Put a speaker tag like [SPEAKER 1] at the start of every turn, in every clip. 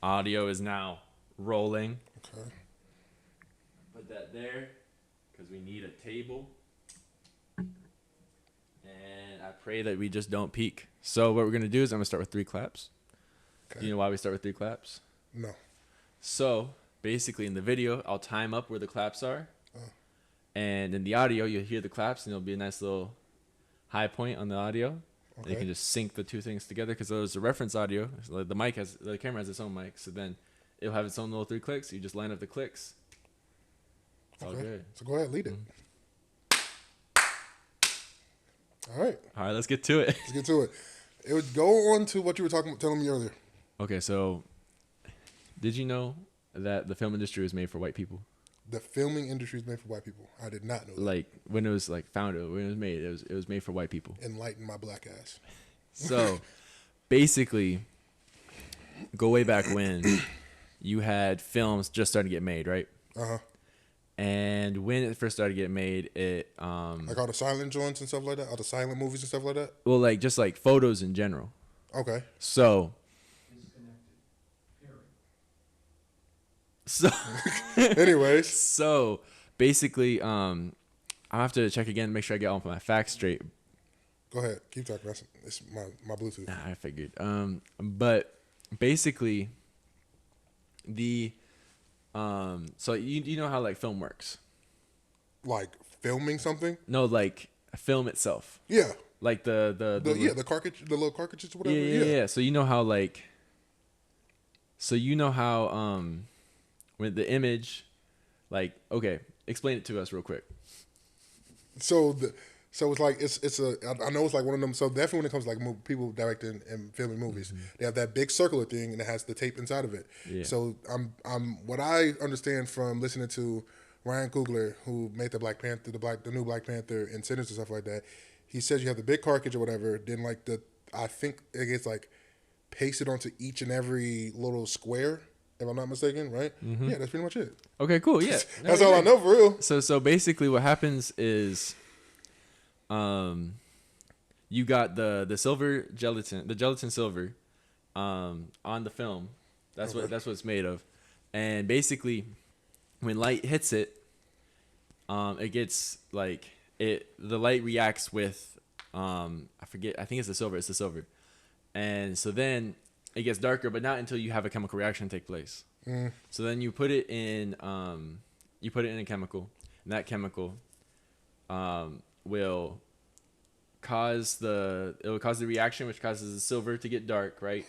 [SPEAKER 1] Audio is now rolling.
[SPEAKER 2] Okay.
[SPEAKER 1] Put that there because we need a table. And I pray that we just don't peak. So what we're going to do is I'm going to start with 3 claps.
[SPEAKER 2] Okay.
[SPEAKER 1] Do you know why we start with 3 claps?
[SPEAKER 2] No.
[SPEAKER 1] So basically in the video, I'll time up where the claps are. And in the audio, you'll hear the claps and there'll be a nice little high point on the audio. Okay. And you can just sync the two things together because there's a reference audio. So the camera has its own mic. So then it'll have its own little 3 clicks. You just line up the clicks. It's all good.
[SPEAKER 2] So go ahead, lead it. All right.
[SPEAKER 1] All right, let's get to it.
[SPEAKER 2] Let's get to it. It would go on to what you were telling me earlier.
[SPEAKER 1] Okay, so did you know that the film industry was made for white people?
[SPEAKER 2] The filming industry is made for white people. I did not know that.
[SPEAKER 1] Like when it was like founded, when it was made, it was made for white people.
[SPEAKER 2] Enlighten my black ass.
[SPEAKER 1] So basically, go way back when you had films just starting to get made, right?
[SPEAKER 2] Uh-huh.
[SPEAKER 1] And when it first started getting made, it
[SPEAKER 2] like all the silent joints and stuff like that, all the silent movies and stuff like that.
[SPEAKER 1] Well, like just like photos in general.
[SPEAKER 2] Okay.
[SPEAKER 1] So
[SPEAKER 2] anyways,
[SPEAKER 1] so basically, I have to check again, make sure I get all my facts straight.
[SPEAKER 2] Go ahead, keep talking. It's my Bluetooth.
[SPEAKER 1] Nah, I figured. But basically, the so you know how like film works.
[SPEAKER 2] Like filming something?
[SPEAKER 1] No, like a film itself.
[SPEAKER 2] Yeah.
[SPEAKER 1] Like the
[SPEAKER 2] cartridge, the little cartridges or whatever.
[SPEAKER 1] Yeah. So you know how when the image, like, okay, explain it to us real quick.
[SPEAKER 2] So it's like I know it's like one of them. So definitely when it comes to like people directing and filming movies, they have that big circular thing and it has the tape inside of it. Yeah. So I'm what I understand from listening to Ryan Coogler, who made the Black Panther, the new Black Panther and Sinners and stuff like that. He says you have the big cartridge or whatever. Then like I think it gets like pasted onto each and every little square. If I'm not mistaken, right? Mm-hmm. Yeah, that's pretty much it.
[SPEAKER 1] Okay, cool. Yeah,
[SPEAKER 2] that's all I know for real.
[SPEAKER 1] So basically, what happens is, you got the silver gelatin, the gelatin silver, on the film. That's what it's made of, and basically, when light hits it, it gets like the light reacts with I forget. I think it's the silver. It's the silver, and so then it gets darker, but not until you have a chemical reaction take place. So then you put it in a chemical, and that chemical will cause the reaction, which causes the silver to get dark, right?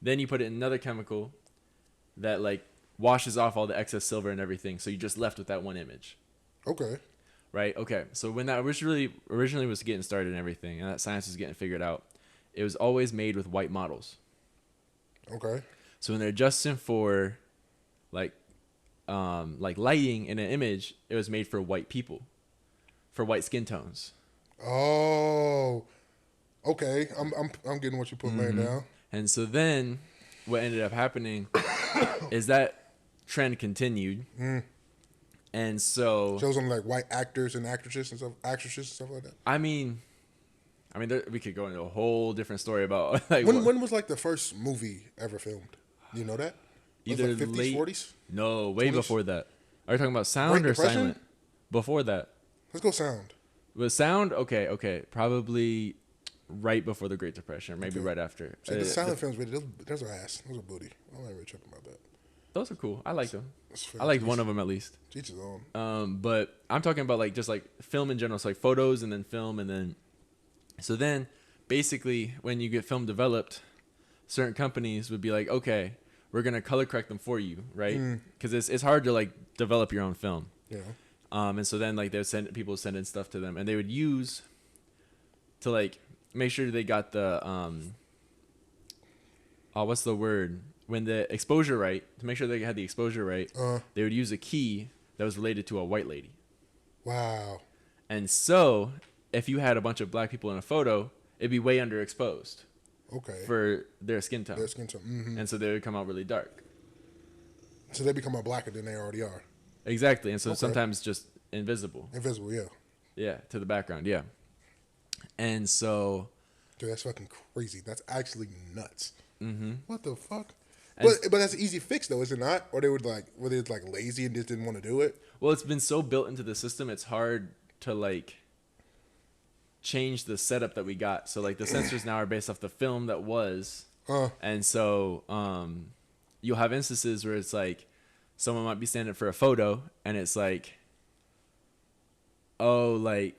[SPEAKER 1] Then you put it in another chemical that like washes off all the excess silver and everything, so you're just left with that one image.
[SPEAKER 2] Okay.
[SPEAKER 1] Right. Okay. So when that originally was getting started and everything, and that science was getting figured out, it was always made with white models.
[SPEAKER 2] Okay.
[SPEAKER 1] So when they're adjusting for like lighting in an image, it was made for white people, for white skin tones.
[SPEAKER 2] Oh, okay. I'm getting what you put laying down.
[SPEAKER 1] And so then what ended up happening is that trend continued. And so
[SPEAKER 2] shows them like white actors and actresses and stuff like that.
[SPEAKER 1] I mean, we could go into a whole different story about like
[SPEAKER 2] when was like the first movie ever filmed? Do you know that?
[SPEAKER 1] Either
[SPEAKER 2] like 50s,
[SPEAKER 1] late
[SPEAKER 2] 40s?
[SPEAKER 1] No, way
[SPEAKER 2] 20s?
[SPEAKER 1] Before that. Are you talking about sound or silent? Before that.
[SPEAKER 2] Let's go sound.
[SPEAKER 1] With sound, okay, probably right before the Great Depression, or maybe right after.
[SPEAKER 2] See, the silent films, those are ass. Those are booty. I'm not really tripping about that.
[SPEAKER 1] Those are cool. I like them. I liked one of them at least.
[SPEAKER 2] Each his own.
[SPEAKER 1] But I'm talking about like just like film in general, so like photos and then film and then. So then, basically, when you get film developed, certain companies would be like, okay, we're gonna color correct them for you, right? Because it's hard to like develop your own film.
[SPEAKER 2] Yeah.
[SPEAKER 1] And so then like they would people send in stuff to them, and they would use to like make sure they got the what's the word, when the exposure right, to make sure they had the exposure right, they would use a key that was related to a white lady.
[SPEAKER 2] Wow.
[SPEAKER 1] And so if you had a bunch of black people in a photo, it'd be way underexposed.
[SPEAKER 2] Okay.
[SPEAKER 1] For their skin tone.
[SPEAKER 2] Mm-hmm.
[SPEAKER 1] And so they would come out really dark.
[SPEAKER 2] So they become more blacker than they already are.
[SPEAKER 1] Exactly. And so sometimes just invisible.
[SPEAKER 2] Invisible, yeah.
[SPEAKER 1] Yeah, to the background, yeah. And so...
[SPEAKER 2] Dude, that's fucking crazy. That's actually nuts.
[SPEAKER 1] Mm-hmm.
[SPEAKER 2] What the fuck? But that's an easy fix though, is it not? Or were they like lazy and just didn't want to do it?
[SPEAKER 1] Well, it's been so built into the system, it's hard to like change the setup that we got. So like the sensors now are based off the film that was, and so you'll have instances where it's like someone might be standing for a photo, and it's like, oh, like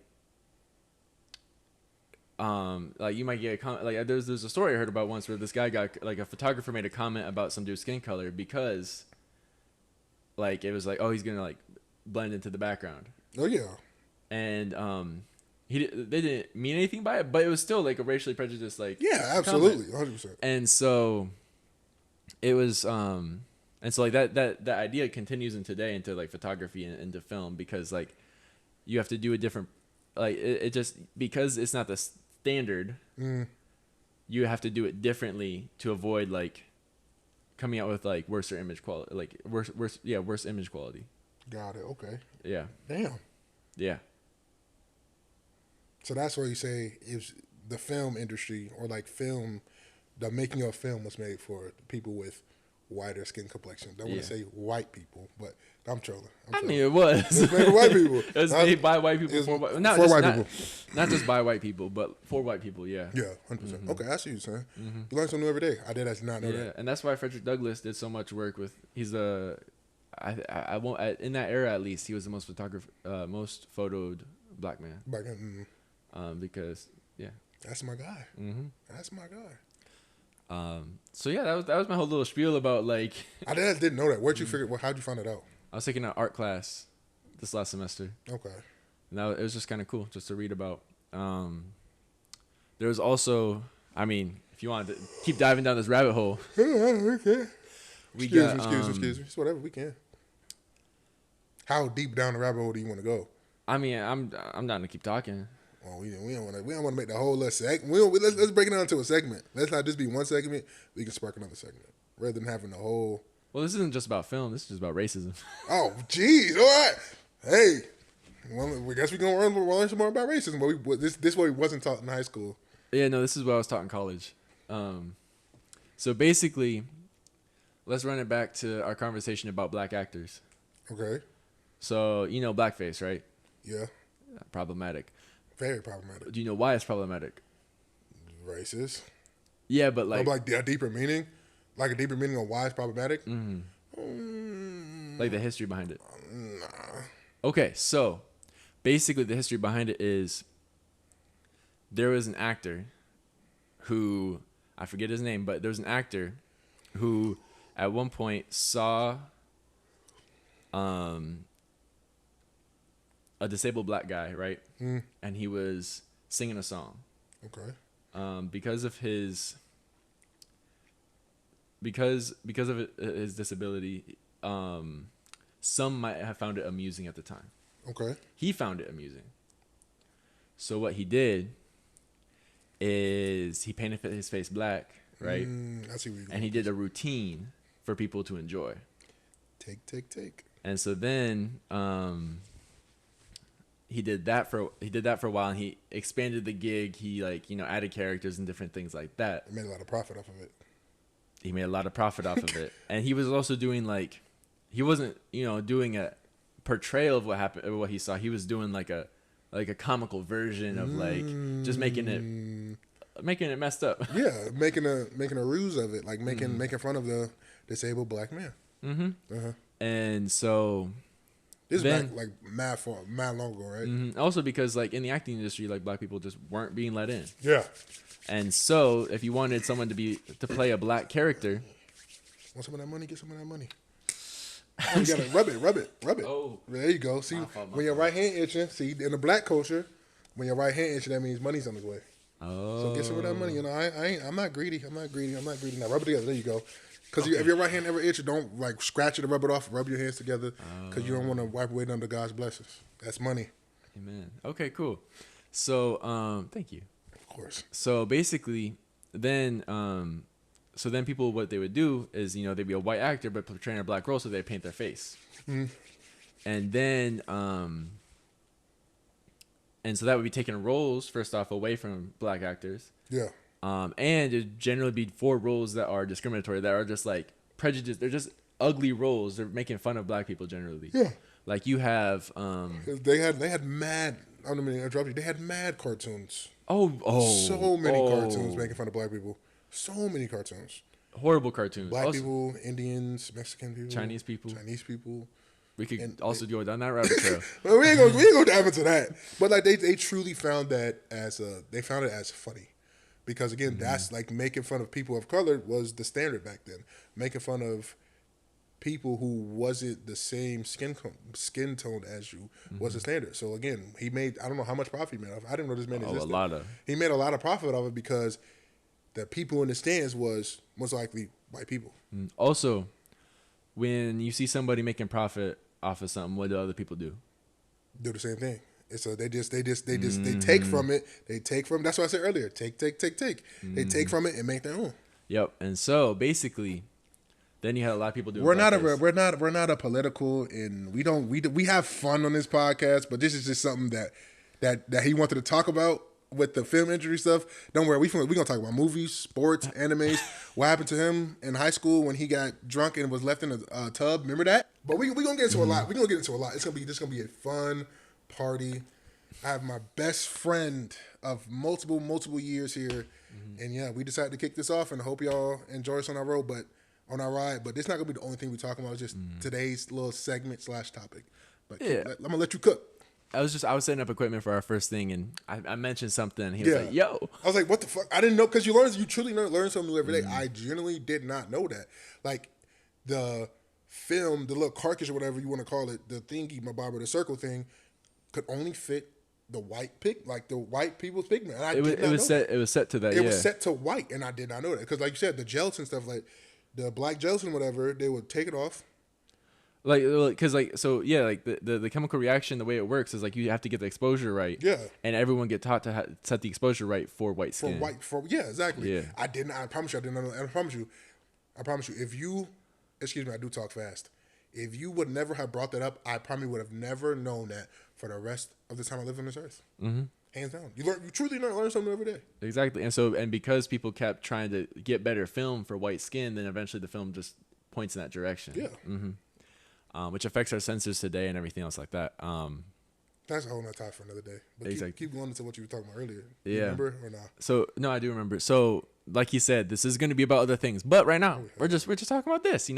[SPEAKER 1] you might get a comment, like there's a story I heard about once where this guy got, like, a photographer made a comment about some dude's skin color because like it was like, oh, he's gonna like blend into the background.
[SPEAKER 2] Oh yeah.
[SPEAKER 1] And they didn't mean anything by it, but it was still like a racially prejudiced, like,
[SPEAKER 2] yeah, absolutely, 100%.
[SPEAKER 1] And so it was and so like that idea continues in today into like photography and into film, because like you have to do a different, like it just, because it's not the standard, you have to do it differently to avoid like coming out with like worse image quality, like worse image quality.
[SPEAKER 2] Got it. Okay.
[SPEAKER 1] Yeah.
[SPEAKER 2] Damn.
[SPEAKER 1] Yeah.
[SPEAKER 2] So that's why you say is the film industry, or like film, the making of film was made for people with whiter skin complexion. Don't want to say white people, but I'm trolling.
[SPEAKER 1] I mean, it was.
[SPEAKER 2] It was made for white people.
[SPEAKER 1] It was made by white people for white, people. Not just by white people, but for white people. Yeah.
[SPEAKER 2] Yeah, 100%. Okay, I see you saying. You learn something new every day. I did not know that.
[SPEAKER 1] Yeah, and that's why Frederick Douglass did so much work with. He's the, I won't, in that era at least, he was the most photoed black man.
[SPEAKER 2] Back in,
[SPEAKER 1] because
[SPEAKER 2] that's my guy. That's my guy.
[SPEAKER 1] So yeah, that was my whole little spiel about like.
[SPEAKER 2] I didn't know that. Where'd you figure? How'd you find it out?
[SPEAKER 1] I was taking an art class this last semester. Okay. And it was just kind of cool just to read about. There was also, I mean, if you want to keep diving down this rabbit hole.
[SPEAKER 2] Okay. Excuse me. It's whatever, we can. How deep down the rabbit hole do you want to go?
[SPEAKER 1] I mean, I'm down to keep talking.
[SPEAKER 2] Oh, we don't want to make the whole little segment. Let's break it down to a segment. Let's not just be one segment. We can spark another segment rather than having the whole.
[SPEAKER 1] Well, this isn't just about film. This is just about racism.
[SPEAKER 2] Oh, geez. All right. Hey, well, I guess we're going to learn some more about racism. But this way wasn't taught in high school.
[SPEAKER 1] Yeah, no, this is what I was taught in college. So basically, let's run it back to our conversation about black actors. Okay. So, you know Blackface, right? Yeah. Problematic.
[SPEAKER 2] Very problematic.
[SPEAKER 1] Do you know why it's problematic?
[SPEAKER 2] Racist.
[SPEAKER 1] Yeah, but like...
[SPEAKER 2] a deeper meaning? Like a deeper meaning of why it's problematic?
[SPEAKER 1] Like the history behind it? Nah. Okay, so basically the history behind it is there was an actor who... I forget his name, but there was an actor who at one point saw a disabled black guy, right? And he was singing a song. Okay. Because of his disability, some might have found it amusing at the time. Okay. He found it amusing. So what he did is he painted his face black, right? I see what you're going. And he did a routine for people to enjoy.
[SPEAKER 2] Take.
[SPEAKER 1] And so then he did that for a while, and he expanded the gig. He added characters and different things like that.
[SPEAKER 2] He made a lot of profit off of
[SPEAKER 1] it. And he was also doing he wasn't doing a portrayal of what happened or what he saw. He was doing like a comical version of just making it messed up.
[SPEAKER 2] Yeah, making a ruse of it, making fun of the disabled black man.
[SPEAKER 1] And so
[SPEAKER 2] this is back mad long ago, right?
[SPEAKER 1] Also because in the acting industry, black people just weren't being let in.
[SPEAKER 2] Yeah.
[SPEAKER 1] And so if you wanted someone to play a black character,
[SPEAKER 2] want some of that money? Get some of that money. Oh, you gotta rub it. Oh, there you go. See, when your right hand itching, in the black culture, when your right hand itching, that means money's on its way. Oh. So get some of that money. I'm not greedy. Now rub it together. There you go. Because if your right hand ever itches, don't scratch it or rub it off. Rub your hands together because you don't want to wipe away under God's blessings. That's money.
[SPEAKER 1] Amen. Okay, cool. So, thank you.
[SPEAKER 2] Of course.
[SPEAKER 1] So basically, then people, what they would do is, they'd be a white actor but portraying a black role, so they paint their face. And then, and so that would be taking roles first off away from black actors. Yeah. And it'd generally be for roles that are discriminatory, that are just prejudice. They're just ugly roles. They're making fun of black people generally.
[SPEAKER 2] Yeah.
[SPEAKER 1] Like you have
[SPEAKER 2] They had mad. I don't mean to interrupt you. They had mad cartoons. So many cartoons making fun of black people. So many cartoons.
[SPEAKER 1] Horrible cartoons.
[SPEAKER 2] Black
[SPEAKER 1] also,
[SPEAKER 2] people, Indians, Mexican people,
[SPEAKER 1] Chinese people. We could also go down that rabbit trail.
[SPEAKER 2] Well, we ain't gonna dive into that. But like they truly found that they found it as funny. Because again, that's like making fun of people of color was the standard back then. Making fun of people who wasn't the same skin tone as you was the standard. So again, he made, I don't know how much profit he made off. I didn't know this man existed. He made a lot of profit off it because the people in the stands was most likely white people.
[SPEAKER 1] Also, when you see somebody making profit off of something, what do other people do?
[SPEAKER 2] Do the same thing. It's they take from it. They take from. That's what I said earlier. Take. They take from it and make their own.
[SPEAKER 1] Yep. And so basically, then you had a lot of people doing.
[SPEAKER 2] We're not a political, and we have fun on this podcast. But this is just something that he wanted to talk about with the film industry stuff. Don't worry, we gonna talk about movies, sports, animes. What happened to him in high school when he got drunk and was left in a tub? Remember that? But we gonna get into a lot. We gonna get into a lot. This gonna be a fun party. I have my best friend of multiple years here, and yeah, we decided to kick this off, and I hope y'all enjoy us on our road, on our ride. But this not gonna be the only thing we talking about. It's just today's little segment / topic. But yeah, I'm gonna let you cook.
[SPEAKER 1] I was setting up equipment for our first thing, and I mentioned something. He was like, "Yo,"
[SPEAKER 2] I was like, "What the fuck?" I didn't know, because you truly learn something new every day. I genuinely did not know that. Like the film, the little carcass or whatever you want to call it, the thingy, my barber, the circle thing, could only fit the white the white people's pigment. And
[SPEAKER 1] it was set to that.
[SPEAKER 2] It was set to white, and I did not know that, because, like you said, the gelatin stuff, like the black gelatin, whatever, they would take it off.
[SPEAKER 1] Because the chemical reaction, the way it works is like you have to get the exposure right.
[SPEAKER 2] Yeah.
[SPEAKER 1] And everyone get taught to set the exposure right for white skin.
[SPEAKER 2] Exactly.
[SPEAKER 1] Yeah.
[SPEAKER 2] I didn't. I promise you, I didn't know. And I promise you, if you, excuse me, I do talk fast. If you would never have brought that up, I probably would have never known that for the rest of the time I lived on this earth. Mm-hmm. Hands down. You truly learn something every day.
[SPEAKER 1] Exactly. And because people kept trying to get better film for white skin, then eventually the film just points in that direction.
[SPEAKER 2] Yeah.
[SPEAKER 1] Mm-hmm. Which affects our sensors today and everything else like that.
[SPEAKER 2] That's a whole nother time for another day. But
[SPEAKER 1] exactly.
[SPEAKER 2] keep going into what you were talking about earlier.
[SPEAKER 1] Yeah.
[SPEAKER 2] You remember or not?
[SPEAKER 1] So no, I do remember. So like you said, this is going to be about other things, but right now we're just talking about this.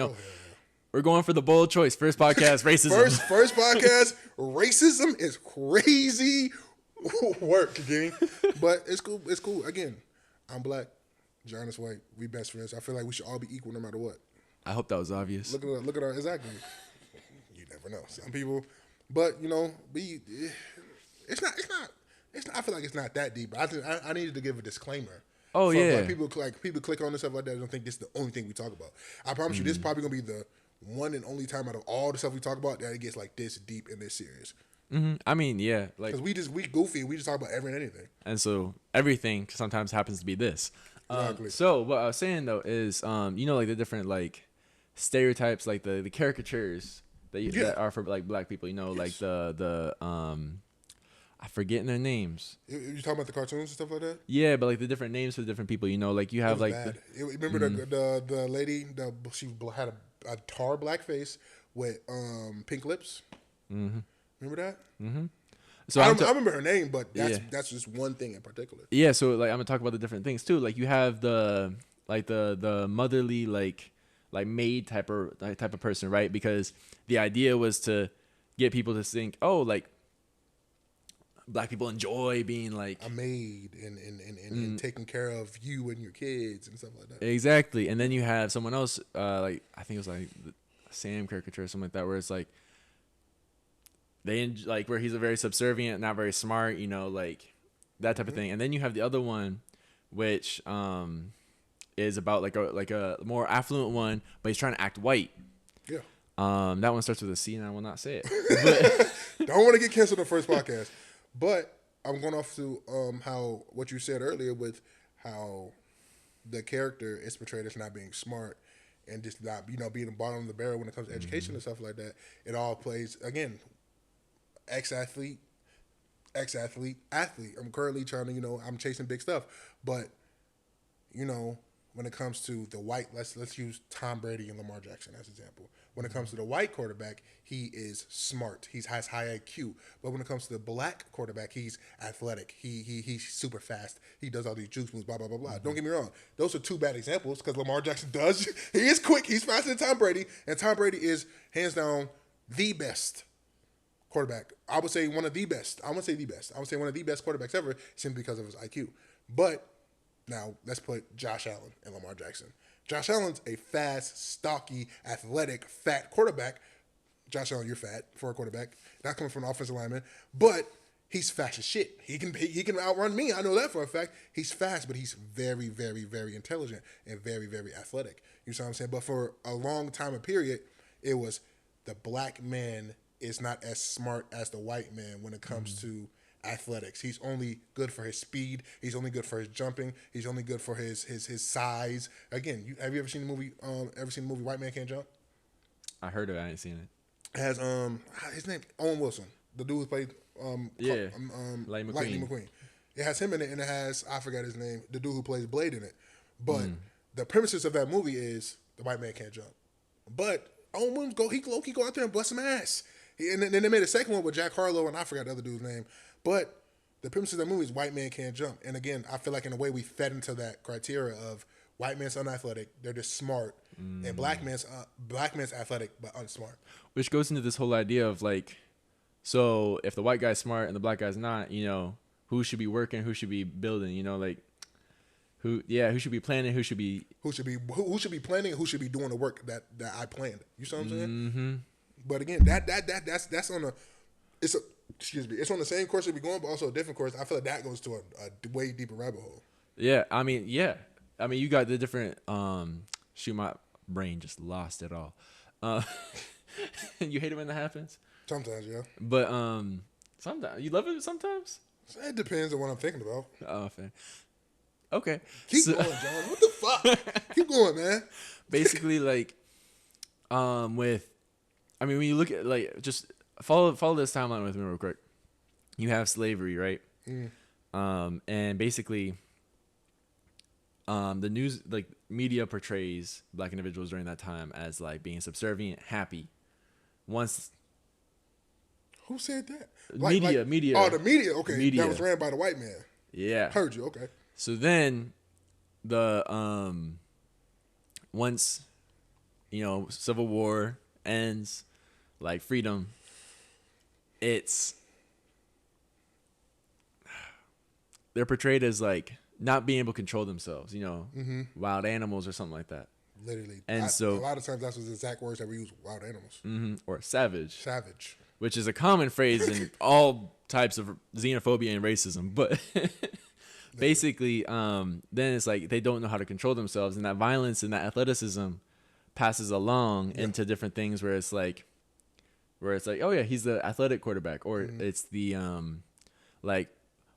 [SPEAKER 1] We're going for the bold choice. First podcast, racism.
[SPEAKER 2] First podcast, racism is crazy work, gang. But it's cool. It's cool. Again, I'm black. John is white. We best friends. I feel like we should all be equal no matter what.
[SPEAKER 1] I hope that was obvious.
[SPEAKER 2] Look at our exactly. You never know. Some people, but it's not. I feel like it's not that deep. But I needed to give a disclaimer.
[SPEAKER 1] Oh yeah.
[SPEAKER 2] People click on this stuff like that. I don't think this is the only thing we talk about. I promise you, this is probably gonna be the one and only time out of all the stuff we talk about that it gets like this deep and this serious.
[SPEAKER 1] Mm-hmm. I mean, yeah, like
[SPEAKER 2] because we goofy. We just talk about every and anything.
[SPEAKER 1] And so everything sometimes happens to be this.
[SPEAKER 2] Exactly.
[SPEAKER 1] So what I was saying though is, like the different like stereotypes, like the caricatures that are for like black people. Like the I forget their names.
[SPEAKER 2] You talking about the cartoons and stuff like that?
[SPEAKER 1] Yeah, but like the different names for the different people. Like you have like
[SPEAKER 2] remember the lady she had a tar black face with pink lips. Mm-hmm. Remember that? Mm-hmm. So I remember her name, but that's just one thing in particular.
[SPEAKER 1] Yeah, so like I'm gonna talk about the different things too. Like you have the motherly like maid type of person, right? Because the idea was to get people to think, oh, like black people enjoy being like
[SPEAKER 2] a maid and taking care of you and your kids and stuff like that.
[SPEAKER 1] Exactly. And then you have someone else, like I think it was like Sam Caricature or something like that, where it's like where he's a very subservient, not very smart, like that type of thing. And then you have the other one, which is about like a more affluent one, but he's trying to act white.
[SPEAKER 2] Yeah.
[SPEAKER 1] That one starts with a C, and I will not say it.
[SPEAKER 2] But don't want to get canceled on the first podcast. But I'm going off to how what you said earlier with how the character is portrayed as not being smart and just not being the bottom of the barrel when it comes to education and stuff like that. It all plays again. Ex-athlete. I'm currently trying to I'm chasing big stuff, but when it comes to the white, let's use Tom Brady and Lamar Jackson as an example. When it comes to the white quarterback, he is smart. He has high IQ. But when it comes to the black quarterback, he's athletic. He's super fast. He does all these juice moves, blah, blah, blah, blah. Mm-hmm. Don't get me wrong. Those are two bad examples because Lamar Jackson does. He is quick. He's faster than Tom Brady. And Tom Brady is, hands down, the best quarterback. I would say one of the best. I wouldn't say the best. I would say one of the best quarterbacks ever simply because of his IQ. But now let's put Josh Allen and Lamar Jackson. Josh Allen's a fast, stocky, athletic, fat quarterback. Josh Allen, you're fat for a quarterback. Not coming from an offensive lineman, but he's fast as shit. He can outrun me. I know that for a fact. He's fast, but he's very, very, very intelligent and very, very athletic. You know what I'm saying? But for a long time, a period, it was the black man is not as smart as the white man when it comes to athletics. He's only good for his speed. He's only good for his jumping. He's only good for his size. Again, have you ever seen the movie? White Man Can't Jump?
[SPEAKER 1] I heard it. I ain't seen it.
[SPEAKER 2] It has his name Owen Wilson, the dude who played
[SPEAKER 1] Lightning
[SPEAKER 2] McQueen. It has him in it, and it has, I forgot his name, the dude who plays Blade in it. But the premises of that movie is the white man can't jump. But Owen Wilson go out there and bust some ass. And then they made a second one with Jack Harlow, and I forgot the other dude's name. But the premise of that movie is white man can't jump. And again, I feel like in a way we fed into that criteria of white man's unathletic, they're just smart, and black man's athletic but unsmart.
[SPEAKER 1] Which goes into this whole idea of like, so if the white guy's smart and the black guy's not, you know, who should be working, who should be building, you know, like who should be planning, who should be
[SPEAKER 2] planning, and who should be doing the work that I planned. You see what I'm saying?
[SPEAKER 1] Mm-hmm.
[SPEAKER 2] But again, that's on it's on the same course that we're going, but also a different course. I feel like that goes to a way deeper rabbit hole.
[SPEAKER 1] Yeah, I mean, you got the different. Shoot, my brain just lost it all. You hate it when that happens.
[SPEAKER 2] Sometimes, yeah.
[SPEAKER 1] But sometimes you love it. Sometimes
[SPEAKER 2] it depends on what I'm thinking about.
[SPEAKER 1] Oh, fair. Okay.
[SPEAKER 2] Keep going, John. What the fuck? Keep going, man.
[SPEAKER 1] Basically, like, when you look at like just follow this timeline with me real quick. You have slavery, right? And basically, the news, like media portrays black individuals during that time as like being subservient, happy. Once.
[SPEAKER 2] Who said that?
[SPEAKER 1] Media.
[SPEAKER 2] Oh, the media. Okay,
[SPEAKER 1] media.
[SPEAKER 2] That was ran by the white man.
[SPEAKER 1] Yeah,
[SPEAKER 2] heard you. Okay.
[SPEAKER 1] So then, the once, you know, Civil War ends, like freedom. They're portrayed as like not being able to control themselves, you know, wild animals or something like that.
[SPEAKER 2] Literally.
[SPEAKER 1] And so
[SPEAKER 2] a lot of times that's the exact words that we use, wild animals.
[SPEAKER 1] Or savage.
[SPEAKER 2] Savage.
[SPEAKER 1] Which is a common phrase in all types of xenophobia and racism. But basically, then it's like they don't know how to control themselves. And that violence and that athleticism passes along into different things where it's like, oh yeah, he's the athletic quarterback. Or it's the, like,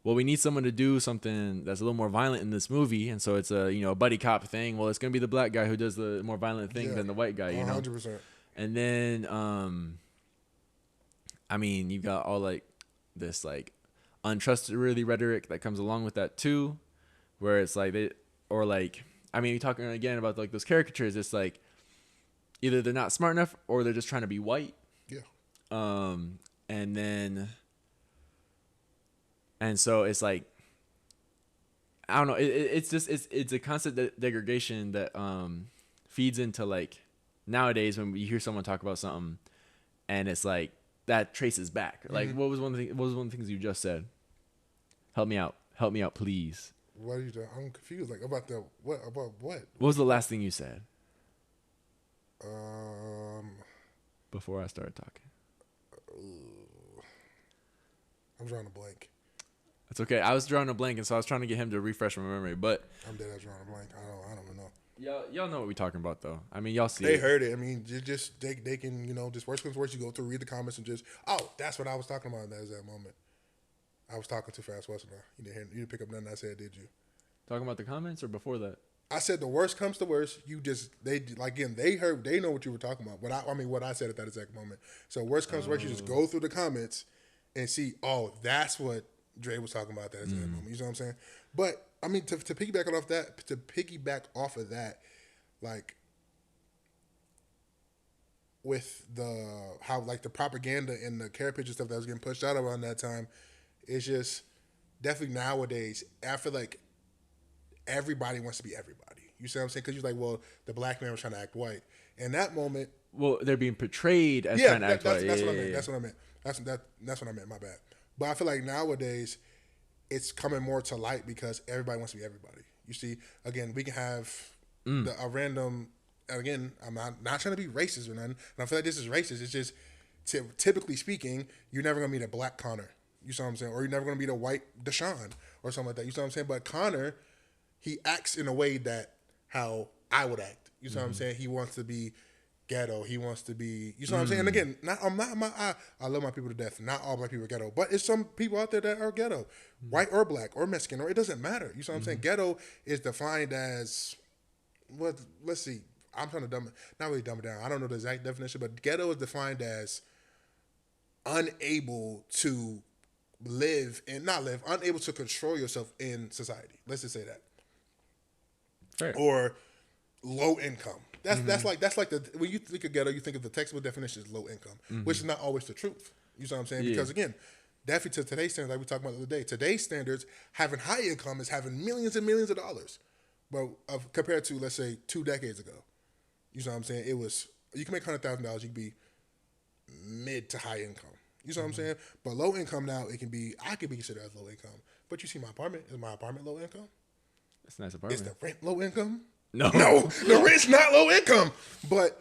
[SPEAKER 1] well, we need someone to do something that's a little more violent in this movie, and so it's a a buddy cop thing. Well, it's gonna be the black guy who does the more violent thing than the white guy, you know.
[SPEAKER 2] 100%.
[SPEAKER 1] And then, you've got all like this like untrustworthy rhetoric that comes along with that too, where it's like you're talking again about like those caricatures. It's like either they're not smart enough or they're just trying to be white. Yeah. And so it's like, I don't know. It's a constant degradation that feeds into like nowadays when you hear someone talk about something, and it's like that traces back. Like what was one of the things you just said? Help me out, please.
[SPEAKER 2] What are you doing? I'm confused. Like about what? About what?
[SPEAKER 1] What was the last thing you said? Before I started talking.
[SPEAKER 2] I'm drawing a blank.
[SPEAKER 1] It's okay. I was drawing a blank, and so I was trying to get him to refresh my memory. But
[SPEAKER 2] I'm dead ass drawing a blank. I don't even know.
[SPEAKER 1] Y'all know what we're talking about, though. I mean, y'all see.
[SPEAKER 2] They heard it. I mean, they can just worst comes to worst, you go through, read the comments, and just that's what I was talking about. That was that moment. I was talking too fast, wasn't I? You didn't pick up nothing I said, did you?
[SPEAKER 1] Talking about the comments or before that?
[SPEAKER 2] I said the worst comes to worst. They know what you were talking about. What I said at that exact moment. So worst comes to worst, you just go through the comments and see. Oh, that's what Dre was talking about that exact moment. You know what I'm saying? But I mean, to piggyback off of that, like with how like the propaganda and the Caricatures stuff that was getting pushed out around that time, it's just definitely nowadays. I feel like everybody wants to be everybody. You see what I'm saying? Because you're like, well, the black man was trying to act white. In that moment,
[SPEAKER 1] well, they're being portrayed as trying to act white.
[SPEAKER 2] That's what I meant. That's what I meant. That's what I meant. My bad. But I feel like nowadays it's coming more to light because everybody wants to be everybody. You see, again, we can have a random. Again, I'm not trying to be racist or nothing. And I feel like this is racist. It's just typically speaking, you're never gonna meet a black Connor. You see what I'm saying? Or you're never gonna meet a white Deshaun or something like that. You see what I'm saying? But Connor, he acts in a way that how I would act. You see what I'm saying? He wants to be ghetto. He wants to be. You see what I'm saying? And again, I love my people to death. Not all my people are ghetto, but it's some people out there that are ghetto, white or black or Mexican, or it doesn't matter. You see what I'm saying? Ghetto is defined as what? Let's see. I'm trying to not really dumb it down. I don't know the exact definition, but ghetto is defined as unable to unable to control yourself in society. Let's just say that.
[SPEAKER 1] Fair.
[SPEAKER 2] Or low income. That's like when you think of ghetto, you think of the textbook definition is low income, which is not always the truth. You see what I'm saying? Yeah. Because again, definitely to today's standards, like we talked about the other day, today's standards, having high income is having millions and millions of dollars. But compared to, let's say, 2 decades ago, you see what I'm saying? It was, you can make $100,000, you can be mid to high income. You see what I'm saying? But low income now, I could be considered as low income. But you see my apartment, is my apartment low income?
[SPEAKER 1] It's a nice apartment.
[SPEAKER 2] Is the rent low income?
[SPEAKER 1] No,
[SPEAKER 2] the rent's not low income. But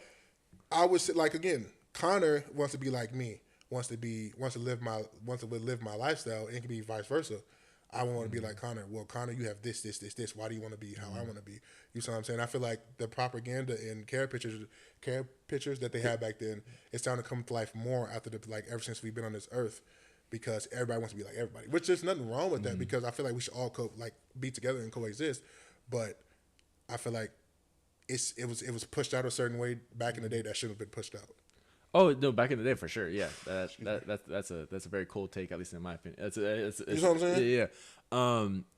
[SPEAKER 2] I would say, like, again, Connor wants to be like me, wants to live my lifestyle, and it can be vice versa. I want to be like Connor. Well, Connor, you have this. Why do you want to be how I want to be? You see what I'm saying? I feel like the propaganda and Caricatures that they had back then, it's starting to come to life more ever since we've been on this earth, because everybody wants to be like everybody. Which there's nothing wrong with that, because I feel like we should all be together and coexist. But I feel like it was pushed out a certain way back in the day that shouldn't have been pushed out.
[SPEAKER 1] Oh no, back in the day for sure. Yeah, that's a very cool take, at least in my opinion. It's
[SPEAKER 2] you know what I'm saying?
[SPEAKER 1] Yeah.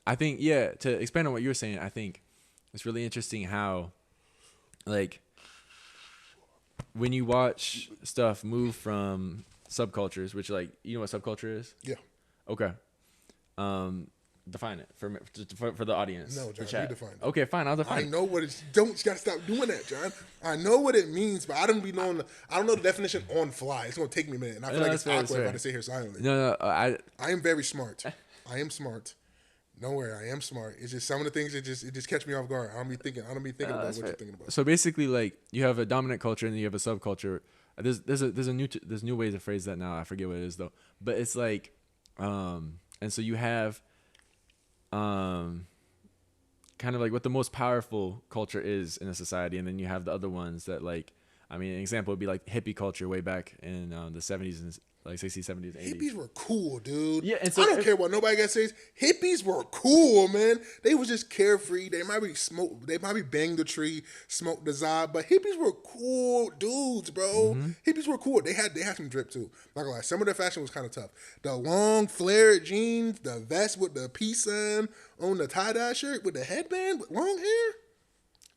[SPEAKER 1] I think to expand on what you were saying, I think it's really interesting how, like, when you watch stuff move from subcultures, which, like, you know what subculture is?
[SPEAKER 2] Yeah.
[SPEAKER 1] Okay. Define it for the audience.
[SPEAKER 2] No, John, you define it.
[SPEAKER 1] Okay, fine, I'll define it.
[SPEAKER 2] I know what it's. You gotta stop doing that, John. I know what it means, but I don't know the definition on fly. It's gonna take me a minute, and I feel like it's awkward if I sit here silently.
[SPEAKER 1] No, I
[SPEAKER 2] am very smart. I am smart. Don't worry, I am smart. It's just some of the things it just catch me off guard. I don't be thinking about what you're thinking about.
[SPEAKER 1] So basically, like, you have a dominant culture and then you have a subculture. There's new ways to phrase that now. I forget what it is though, but it's like, and so you have, kind of like what the most powerful culture is in a society, and then you have the other ones that, like, I mean, an example would be like hippie culture way back in the 70s and like 60s, 70s, 80s.
[SPEAKER 2] Hippies were cool, dude.
[SPEAKER 1] Yeah, and so
[SPEAKER 2] I don't care what nobody got to say. Hippies were cool, man. They was just carefree. They might be bang the tree, smoke the zob, but hippies were cool dudes, bro. Hippies were cool. They had some drip too. Not gonna lie, some of their fashion was kind of tough. The long flared jeans, the vest with the peace sign on the tie dye shirt with the headband with long hair.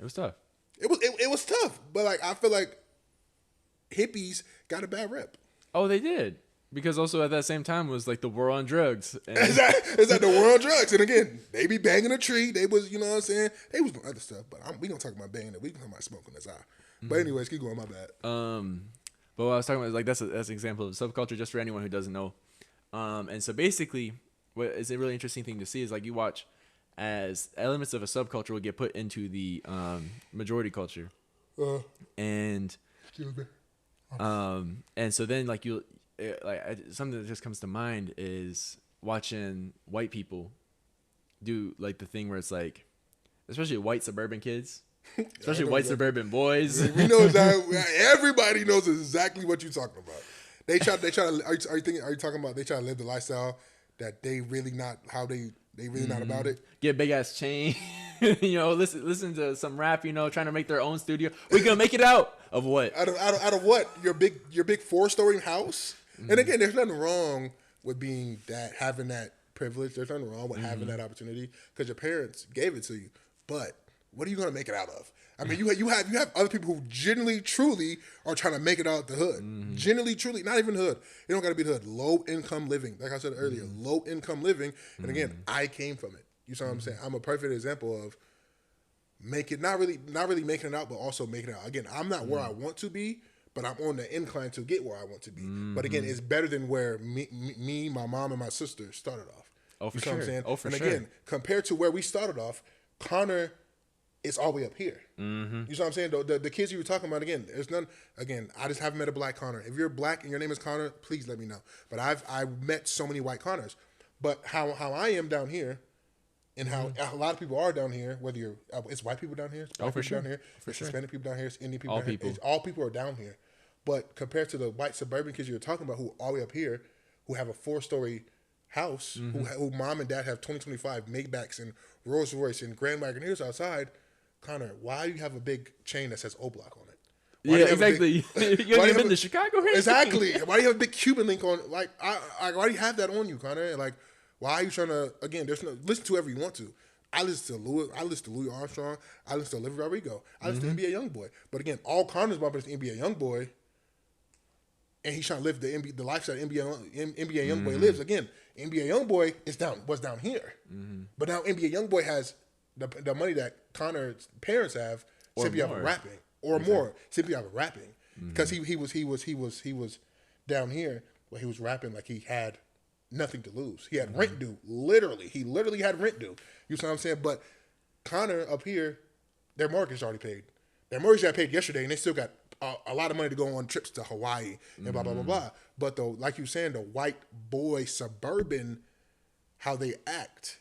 [SPEAKER 1] It was tough.
[SPEAKER 2] It was tough, but like I feel like hippies got a bad rep.
[SPEAKER 1] Oh, they did. Because also at that same time was like the war on drugs.
[SPEAKER 2] It's like the war on drugs. And again, they be banging a tree. They was, you know what I'm saying? They was doing other stuff. But we going to talk about banging it. We can talk about smoking this eye. But anyways, keep going. My bad.
[SPEAKER 1] But what I was talking about is like that's an example of subculture just for anyone who doesn't know. And so basically what is a really interesting thing to see is like you watch as elements of a subculture will get put into the majority culture. And so then like something that just comes to mind is watching white people do like the thing where it's like, especially white suburban kids, especially white suburban boys.
[SPEAKER 2] We know exactly. Everybody knows exactly what you're talking about. They try to. Are you talking about they try to live the lifestyle that they really not how they really not about it?
[SPEAKER 1] Get big ass chain, listen to some rap, trying to make their own studio. We gonna make it out of what?
[SPEAKER 2] Out of what? Your big 4-story house. And again, there's nothing wrong with being that, having that privilege. There's nothing wrong with having that opportunity because your parents gave it to you. But what are you gonna make it out of? I mean, you have other people who genuinely, truly are trying to make it out the hood. Genuinely, truly, not even hood. You don't got to be the hood. Low income living, like I said earlier, low income living. And again, I came from it. You see what I'm saying? I'm a perfect example of not really making it out, but also making it out. Again, I'm not where I want to be, but I'm on the incline to get where I want to be. But again, it's better than where me, my mom, and my sister started off.
[SPEAKER 1] Oh, for
[SPEAKER 2] you
[SPEAKER 1] sure.
[SPEAKER 2] What I'm saying?
[SPEAKER 1] Oh, for
[SPEAKER 2] and
[SPEAKER 1] sure.
[SPEAKER 2] again, compared to where we started off, Connor is all the way up here. You know what I'm saying? The kids you were talking about, again, there's none. Again, I just haven't met a black Connor. If you're black and your name is Connor, please let me know. But I've met so many white Connors. But how I am down here, and how a lot of people are down here, whether you're it's white people down here, it's black people down here, it's Hispanic people down here, it's Indian people down here. All people are down here. But compared to the white suburban kids you were talking about, who are all the way up here, who have a 4-story house, who mom and dad have 2025 Maybachs and Rolls Royce and Grand Wagoneers outside. Connor, why do you have a big chain that says O Block on it? Why
[SPEAKER 1] exactly. You haven't been to Chicago here?
[SPEAKER 2] Exactly. Why do you have a big Cuban link on? Like, why do you have that on you, Connor? Like, why are you trying to? Again, there's no listen to whoever you want to. I listen to Louis Armstrong. I listen to Olivia Rodrigo. I listen to NBA YoungBoy. But again, all Connor's bumping is NBA YoungBoy, and he's trying to live the lifestyle NBA YoungBoy lives. Again, NBA YoungBoy was down here, but now NBA YoungBoy has the money that Connor's parents have simply out of rapping, or more simply out of rapping, because he was down here where he was rapping like he had nothing to lose. He had rent due, literally. He literally had rent due. You see what I'm saying? But Connor up here, their mortgage is already paid. Their mortgage got paid yesterday, and they still got a lot of money to go on trips to Hawaii and blah blah blah blah. But though, like you were saying, the white boy suburban, how they act,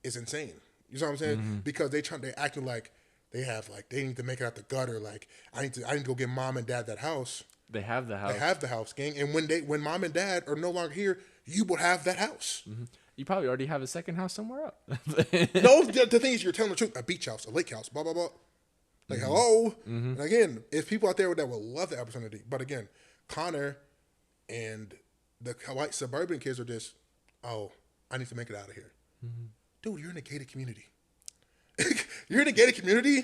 [SPEAKER 2] is insane. You know what I'm saying? Because they acting like they need to make it out the gutter. Like I need to go get mom and dad that house.
[SPEAKER 1] They have the house.
[SPEAKER 2] They have the house, gang. And when mom and dad are no longer here, you will have that house.
[SPEAKER 1] You probably already have a second house somewhere else.
[SPEAKER 2] No, the thing is, you're telling the truth. A beach house, a lake house, blah blah blah. Like hello. And again, it's people out there that will love the opportunity. But again, Connor and the white suburban kids are just, oh, I need to make it out of here. Dude, you're in a gated community. You're in a gated community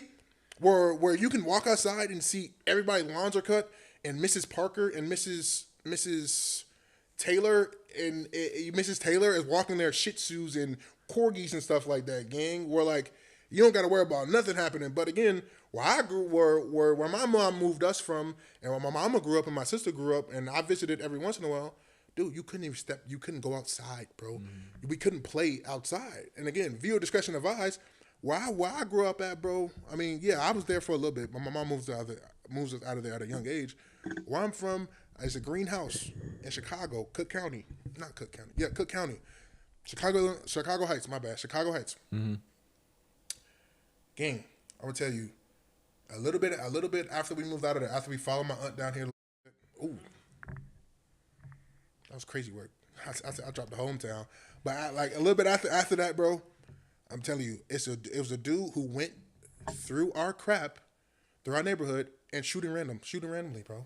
[SPEAKER 2] where you can walk outside and see everybody's lawns are cut, and Mrs. Parker and Mrs. Taylor and Mrs. Taylor is walking their Shih Tzus and corgis and stuff like that, gang. Where like you don't got to worry about nothing happening. But again, where I grew, where my mom moved us from, and where my mama grew up and my sister grew up, and I visited every once in a while. Dude, you couldn't go outside, bro. We couldn't play outside. And again, viewer discretion advised. Where I grew up at, bro, I mean, yeah, I was there for a little bit, but my mom moves us out of there at a young age. Where I'm from is a greenhouse in Chicago, Cook County. Not Cook County. Yeah, Cook County. Chicago Heights, my bad. Chicago Heights. Gang, I'm going to tell you, a little bit after we moved out of there, after we followed my aunt down here. Ooh. That was crazy work. I dropped the hometown. But a little bit after that, bro, I'm telling you, it was a dude who went through our crap, through our neighborhood, and shooting randomly, bro.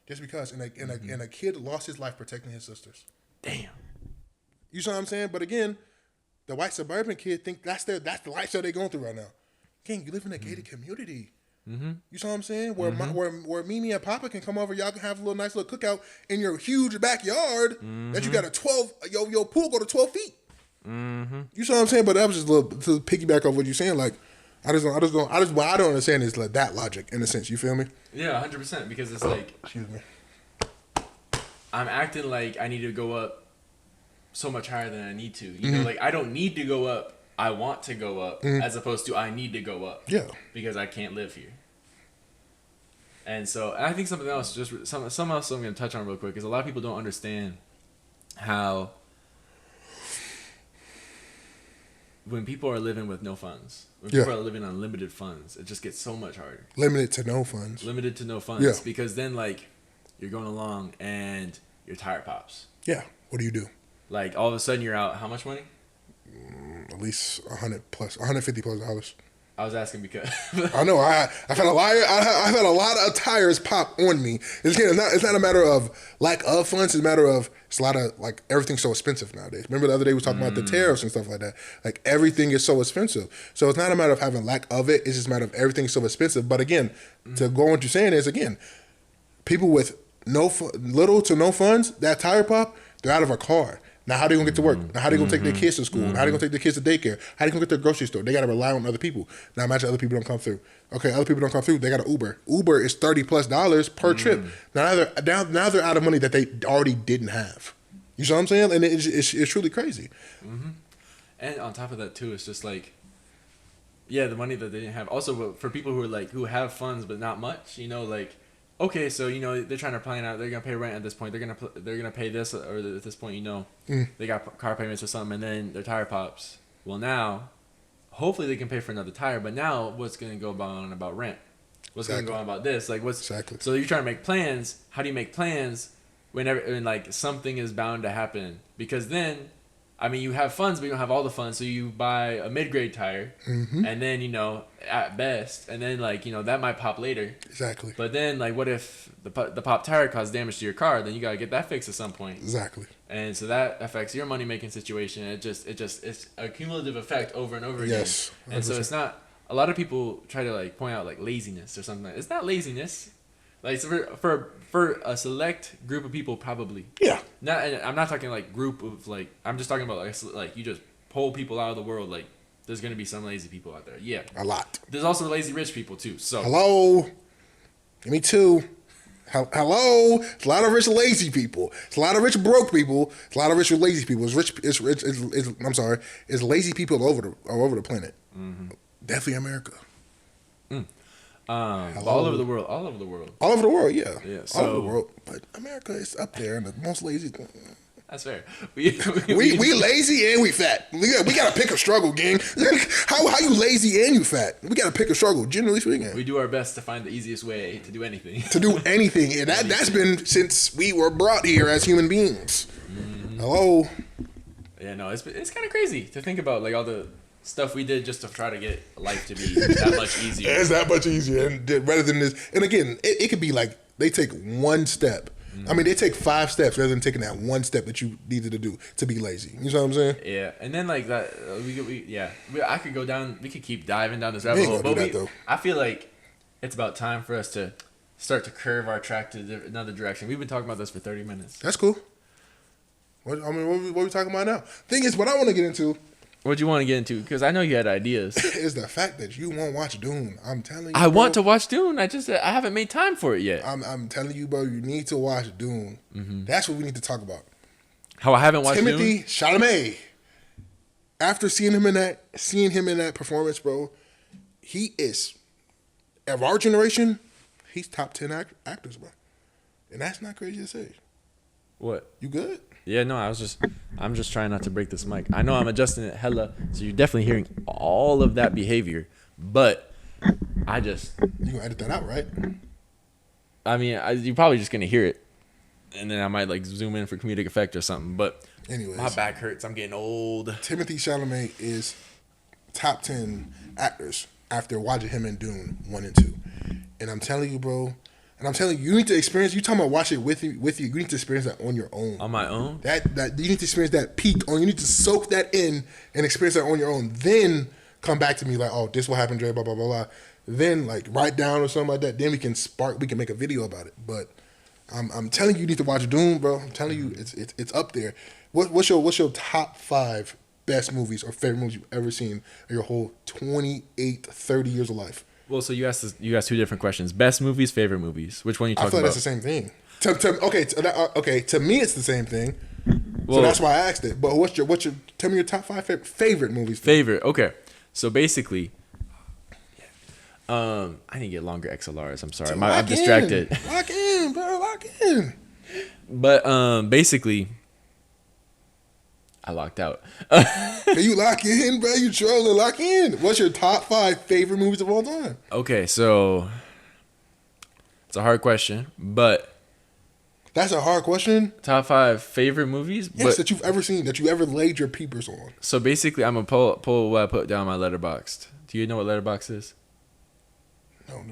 [SPEAKER 2] Just because. And a kid lost his life protecting his sisters.
[SPEAKER 1] Damn.
[SPEAKER 2] You see what I'm saying? But again, the white suburban kid think that's the lifestyle they're going through right now. Gang, you live in a gated community. You see what I'm saying? Where Mimi and Papa can come over, y'all can have a nice little cookout in your huge backyard that you got a 12, your pool go to 12 feet. You see what I'm saying? But that was just a little to piggyback off what you're saying. Like, what I don't understand is like that logic in a sense. You feel me?
[SPEAKER 1] Yeah, 100%. Because it's like,
[SPEAKER 2] excuse me,
[SPEAKER 1] I'm acting like I need to go up so much higher than I need to. You know, like I don't need to go up. I want to go up, as opposed to I need to go up.
[SPEAKER 2] Yeah. Because
[SPEAKER 1] I can't live here. And so I think something else, something else I'm going to touch on real quick, is a lot of people don't understand how when people are living with no funds, when people are living on limited funds, it just gets so much harder.
[SPEAKER 2] Limited to no funds.
[SPEAKER 1] Yeah. Because then, like, you're going along and your tire pops.
[SPEAKER 2] Yeah. What do you do?
[SPEAKER 1] Like, all of a sudden you're out, how much money?
[SPEAKER 2] At least $150 plus.
[SPEAKER 1] I was asking because
[SPEAKER 2] I know I've had I've had a lot of tires pop on me. It's not a matter of lack of funds. It's a matter of it's a lot of like everything's so expensive nowadays. Remember the other day we were talking about the tariffs and stuff like that. Like everything is so expensive. So it's not a matter of having lack of it. It's just a matter of everything's so expensive. But again, to go on what you're saying is again, people with little to no funds, that tire pop, they're out of a car. Now, how they gonna get to work? Now, how they gonna take their kids to school? How they gonna take their kids to daycare? How they gonna get to the grocery store? They gotta rely on other people. Now, imagine other people don't come through. Okay, other people don't come through. They got an Uber. Uber is $30+ per trip. Now they're out of money that they already didn't have. You see what I'm saying? And it's truly crazy.
[SPEAKER 1] And on top of that too, it's just like, yeah, the money that they didn't have. Also, for people who have funds but not much, like. Okay, so they're trying to plan out. They're gonna pay rent at this point. They're gonna pay this, or at this point, they got car payments or something, and then their tire pops. Well, now, hopefully they can pay for another tire. But now, what's gonna go on about rent? What's gonna go on about this? Like, what's
[SPEAKER 2] exactly?
[SPEAKER 1] So you're trying to make plans. How do you make plans when like something is bound to happen? Because then, I mean, you have funds, but you don't have all the funds. So you buy a mid-grade tire, and then at best, and then that might pop later.
[SPEAKER 2] Exactly.
[SPEAKER 1] But then what if the pop tire causes damage to your car? Then you gotta get that fixed at some point.
[SPEAKER 2] Exactly.
[SPEAKER 1] And so that affects your money making situation. It's a cumulative effect over and over again.
[SPEAKER 2] Yes. 100%.
[SPEAKER 1] And so it's not. A lot of people try to point out laziness or something. It's not laziness. It's for a select group of people probably.
[SPEAKER 2] Yeah.
[SPEAKER 1] I'm not talking group of I'm just talking about you just pull people out of the world. There's gonna be some lazy people out there. Yeah.
[SPEAKER 2] A lot.
[SPEAKER 1] There's also lazy rich people too. So.
[SPEAKER 2] Hello. Me too. Hello. It's a lot of rich lazy people. It's a lot of rich broke people. It's a lot of rich lazy people. I'm sorry. It's lazy people all over the planet. Definitely America.
[SPEAKER 1] All over the world. All over the world.
[SPEAKER 2] All over the world, yeah.
[SPEAKER 1] So,
[SPEAKER 2] all over the world. But America is up there and the most lazy.
[SPEAKER 1] That's fair.
[SPEAKER 2] We lazy and we fat. We gotta pick a struggle, gang. How you lazy and you fat? We gotta pick a struggle, generally speaking.
[SPEAKER 1] We do our best to find the easiest way to do anything.
[SPEAKER 2] And that's been since we were brought here as human beings. Hello.
[SPEAKER 1] Yeah, no, it's kind of crazy to think about all the stuff we did just to try to get life to be that much easier.
[SPEAKER 2] It's that much easier, and rather than this. And again, it could be they take one step. I mean, they take 5 steps rather than taking that one step that you needed to do to be lazy. You know what I'm saying?
[SPEAKER 1] Yeah, and then that I could go down. We could keep diving down this rabbit hole, but I feel like it's about time for us to start to curve our track to another direction. We've been talking about this for 30 minutes.
[SPEAKER 2] That's cool. What are we talking about now? Thing is, what I want to get into.
[SPEAKER 1] What do you want to get into? Because I know you had ideas.
[SPEAKER 2] Is the fact that you won't watch Dune. I'm telling you.
[SPEAKER 1] I want to watch Dune. I haven't made time for it yet.
[SPEAKER 2] I'm telling you, bro. You need to watch Dune. That's what we need to talk about.
[SPEAKER 1] How I haven't watched
[SPEAKER 2] Timothée Chalamet. After seeing him in that performance, bro, he is of our generation. He's top 10 actors, bro, and that's not crazy to say.
[SPEAKER 1] What?
[SPEAKER 2] You good?
[SPEAKER 1] Yeah, no, I'm just trying not to break this mic. I know I'm adjusting it hella, so you're definitely hearing all of that behavior, but
[SPEAKER 2] you gonna edit that out, right?
[SPEAKER 1] I mean, you're probably just gonna hear it, and then I might zoom in for comedic effect or something. But anyways, my back hurts. I'm getting old.
[SPEAKER 2] Timothée Chalamet is top 10 actors after watching him in Dune 1 and 2, and I'm telling you, bro. And I'm telling you, you need to experience. You talking about watch it with you. You need to experience that on your own.
[SPEAKER 1] On my own.
[SPEAKER 2] That you need to experience that peak on. You need to soak that in and experience that on your own. Then come back to me oh, this will happen, Dre. Blah blah blah blah. Then write down or something like that. Then we can make a video about it. But I'm telling you need to watch Dune, bro. I'm telling you, it's up there. What's your top 5 best movies or favorite movies you've ever seen in your whole 28, 30 years of life?
[SPEAKER 1] Well, so you asked 2 different questions: best movies, favorite movies. Which one are you talking about?
[SPEAKER 2] I feel like that's the same thing. To me, it's the same thing. Well, so that's why I asked it. But tell me your top 5 favorite movies.
[SPEAKER 1] Favorite. Okay. So basically, I need to get longer XLRs. I'm sorry, I'm distracted.
[SPEAKER 2] Lock in, bro. Lock in.
[SPEAKER 1] But basically, I locked out.
[SPEAKER 2] Can you lock in, bro? You trolling? Lock in. What's your top 5 favorite movies of all time?
[SPEAKER 1] Okay, so it's a hard question, but
[SPEAKER 2] That's a hard question.
[SPEAKER 1] Top 5 favorite movies?
[SPEAKER 2] Yes, that you've ever seen, that you ever laid your peepers on.
[SPEAKER 1] So basically, I'm gonna pull what I put down my Letterboxd. Do you know what Letterboxd is?
[SPEAKER 2] No.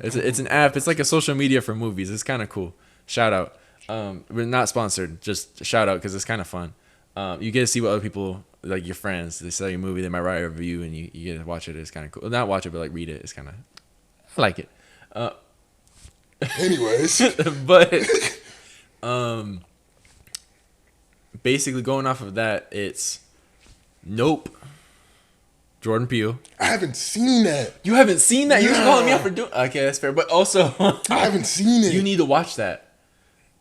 [SPEAKER 1] It's an app. It's like a social media for movies. It's kind of cool. Shout out. We're not sponsored. Just shout out because it's kind of fun. You get to see what other people, like your friends, they sell you a movie. They might write a review, and you get to watch it. It's kind of cool. Not watch it, but like read it. It's kind of, I like it.
[SPEAKER 2] Anyways,
[SPEAKER 1] but basically going off of that, it's Nope. Jordan Peele.
[SPEAKER 2] I haven't seen that.
[SPEAKER 1] You haven't seen that? You're just calling me out for doing. Okay, that's fair. But also,
[SPEAKER 2] I haven't seen it.
[SPEAKER 1] You need to watch that.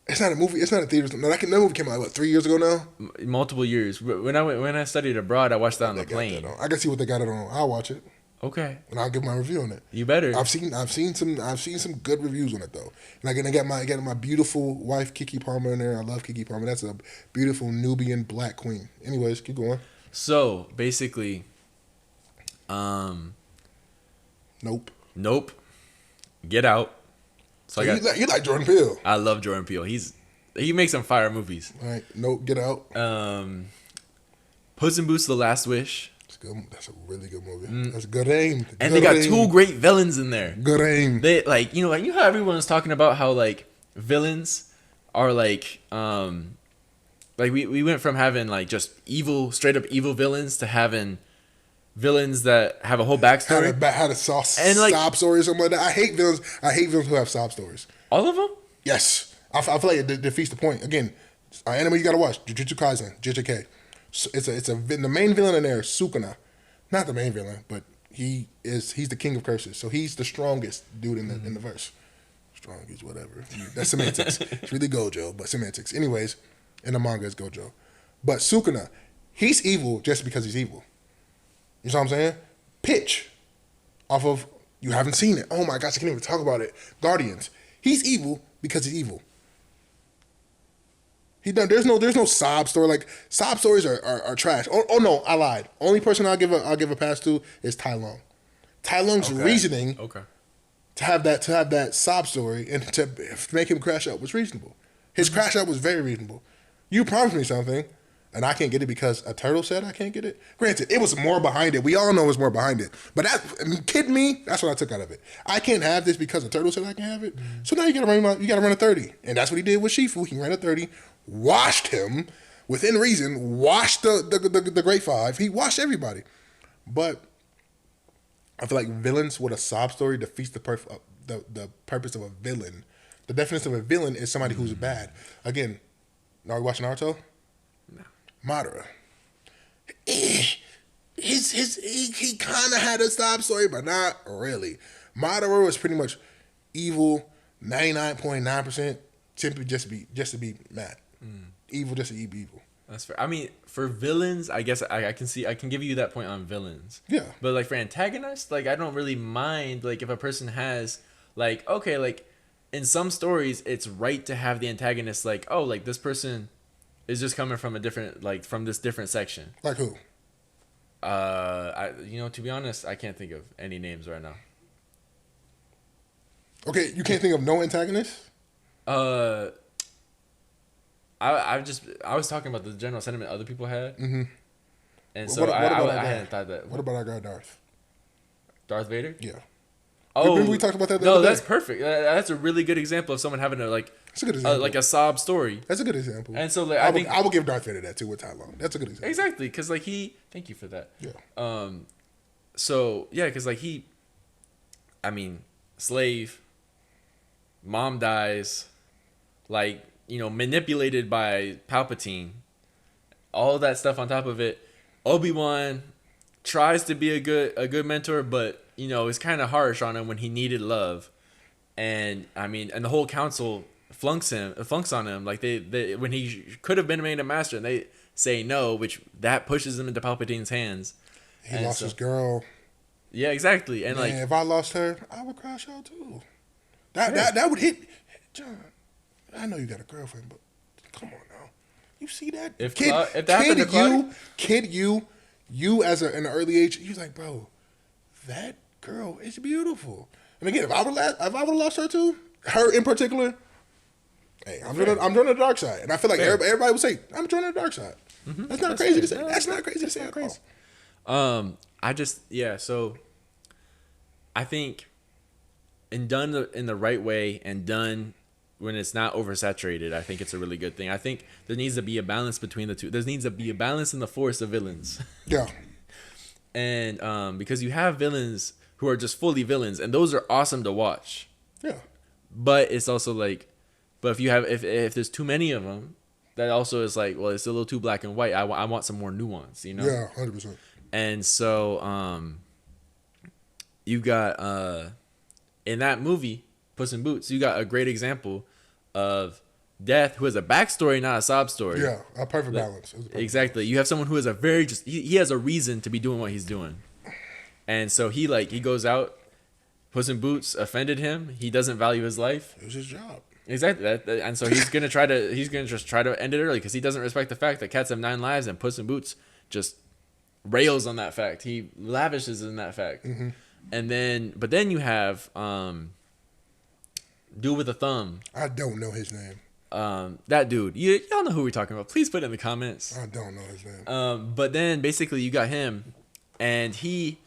[SPEAKER 2] It's not a movie. It's not a theater. No, that movie came out 3 years ago now.
[SPEAKER 1] Multiple years. When I studied abroad, I watched that on the plane.
[SPEAKER 2] I can see what they got it on. I'll watch it.
[SPEAKER 1] Okay.
[SPEAKER 2] And I'll give my review on it.
[SPEAKER 1] You better.
[SPEAKER 2] I've seen some good reviews on it though. And I got my beautiful wife Keke Palmer in there. I love Keke Palmer. That's a beautiful Nubian black queen. Anyways, keep going.
[SPEAKER 1] So basically, Nope. Get Out. So
[SPEAKER 2] you like Jordan Peele.
[SPEAKER 1] I love Jordan Peele. He makes some fire movies.
[SPEAKER 2] All right. Nope. Get Out.
[SPEAKER 1] Puss in Boots: The Last Wish.
[SPEAKER 2] It's good. That's a really good movie. That's a good aim.
[SPEAKER 1] And they got 2 great villains in there.
[SPEAKER 2] Good aim.
[SPEAKER 1] They like you know how everyone's talking about how like villains are like we went from having like just evil, straight up evil villains to having villains that have a whole backstory.
[SPEAKER 2] Had a sob story or something like that. I hate villains. I hate villains who have sob stories.
[SPEAKER 1] All of them?
[SPEAKER 2] Yes. I feel like it defeats the point. Again, anime you gotta watch. Jujutsu Kaisen, JJK. So the main villain in there is Sukuna. Not the main villain, but he's the king of curses. So he's the strongest dude in the verse. Strong is whatever. That's semantics. It's really Gojo, but semantics. Anyways, in the manga it's Gojo. But Sukuna, he's evil just because he's evil. You know what I'm saying? Pitch off of, you haven't seen it. Oh my gosh, I can't even talk about it. Guardians. He's evil because he's evil. There's no sob story. Like, sob stories are trash. Oh no, I lied. Only person I'll give a pass to is Tai Lung. Tai Lung's reasoning to have that sob story and to make him crash out was reasonable. His crash out was very reasonable. You promised me something, and I can't get it because a turtle said I can't get it. Granted, it was more behind it. We all know it was more behind it. But kidding me? That's what I took out of it. I can't have this because a turtle said I can have it. So now you gotta run a 30. And that's what he did with Shifu. He ran a 30, washed him within reason, washed the Great Five. He washed everybody. But I feel like villains with a sob story defeats the purpose of a villain. The definition of a villain is somebody who's bad. Again, are you watching Naruto? Madara. He kind of had a sob story, but not really. Madara was pretty much evil, 99.9%, simply just to be mad. Evil just to be evil.
[SPEAKER 1] That's fair. I mean, for villains, I guess I can give you that point on villains.
[SPEAKER 2] Yeah.
[SPEAKER 1] But like for antagonists, like I don't really mind like if a person has like okay, like in some stories it's right to have the antagonist like, oh, like this person is just coming from a different, like, from this different section.
[SPEAKER 2] Like who?
[SPEAKER 1] To be honest, I can't think of any names right now.
[SPEAKER 2] Okay, you can't think of no antagonists?
[SPEAKER 1] I was talking about the general sentiment other people had. Mm-hmm. And so I hadn't thought that.
[SPEAKER 2] What about our guy Darth?
[SPEAKER 1] Darth Vader?
[SPEAKER 2] Yeah.
[SPEAKER 1] Oh,
[SPEAKER 2] remember we talked about that the other day?
[SPEAKER 1] That's perfect. That's a really good example of someone having
[SPEAKER 2] that's a good example.
[SPEAKER 1] Like a sob story.
[SPEAKER 2] That's a good example.
[SPEAKER 1] And so like,
[SPEAKER 2] I will give Darth Vader that too with Tai Lung. That's a good example.
[SPEAKER 1] Exactly, because like thank you for that.
[SPEAKER 2] Yeah.
[SPEAKER 1] So yeah, because like slave, mom dies, like manipulated by Palpatine, all that stuff on top of it. Obi-Wan tries to be a good mentor, but it's kind of harsh on him when he needed love, and the whole council flunks on him, like they when he could have been made a master, and they say no, which that pushes him into Palpatine's hands.
[SPEAKER 2] He lost his girl.
[SPEAKER 1] Yeah, exactly, and
[SPEAKER 2] if I lost her, I would crash out too. That would hit John. I know you got a girlfriend, but come on now, you see that?
[SPEAKER 1] If that happened to Clark,
[SPEAKER 2] you as in an early age, you was like, bro, that girl is beautiful. And again, if I would have lost her too, her in particular, Hey, I'm joining the dark side, and I feel like everybody would say I'm joining the dark side. Mm-hmm. That's not crazy to say. That's not crazy to say at all.
[SPEAKER 1] So I think, and done in the right way, and done when it's not oversaturated, I think it's a really good thing. I think there needs to be a balance between the two. There needs to be a balance in the force of villains.
[SPEAKER 2] Yeah.
[SPEAKER 1] And because you have villains who are just fully villains, and those are awesome to watch.
[SPEAKER 2] Yeah.
[SPEAKER 1] But it's also like, but if you have if there's too many of them, that also is like, well, it's a little too black and white. I want some more nuance, you know?
[SPEAKER 2] Yeah, 100%.
[SPEAKER 1] And so you got in that movie, Puss in Boots, you got a great example of Death, who has a backstory, not a sob story.
[SPEAKER 2] Yeah, a perfect balance.
[SPEAKER 1] Exactly. You have someone who is a very he has a reason to be doing what he's doing. And so he goes out, Puss in Boots offended him. He doesn't value his life.
[SPEAKER 2] It was his job.
[SPEAKER 1] Exactly. And so he's gonna just try to end it early because he doesn't respect the fact that cats have 9 lives, and Puss in Boots just rails on that fact. He lavishes in that fact. Mm-hmm. But then you have dude with a thumb.
[SPEAKER 2] I don't know his name.
[SPEAKER 1] That dude. Y'all know who we're talking about. Please put it in the comments.
[SPEAKER 2] I don't know his name.
[SPEAKER 1] But then basically you got him, and he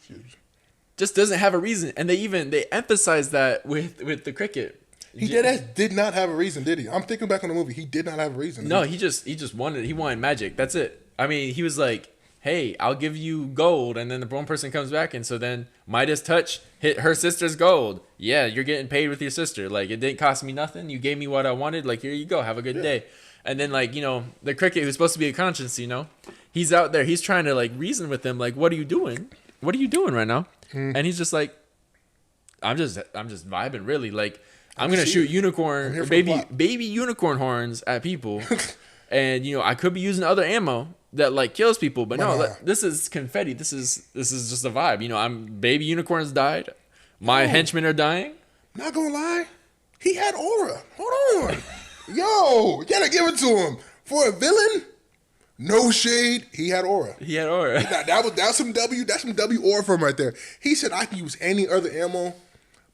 [SPEAKER 1] just doesn't have a reason. And they emphasize that with the cricket.
[SPEAKER 2] He did not have a reason, did he? I'm thinking back on the movie. He did not have a reason.
[SPEAKER 1] No, he just wanted magic. That's it. I mean, he was like, hey, I'll give you gold. And then the one person comes back. And so then Midas touch hit her sister's gold. Yeah, you're getting paid with your sister. Like, it didn't cost me nothing. You gave me what I wanted. Like, here you go. Have a good day. And then, like, the cricket who's supposed to be a conscience, he's out there. He's trying to, like, reason with them. Like, what are you doing? What are you doing right now? And he's just like, I'm just vibing, really. Like, I'm gonna shoot baby unicorn horns at people, and I could be using other ammo that like kills people, but no, this is confetti. This is just a vibe. I'm baby unicorns died. My henchmen are dying.
[SPEAKER 2] Not gonna lie, he had aura. Hold on, yo, you gotta give it to him for a villain. No shade, he had aura. That's some W aura from right there. He said I can use any other ammo.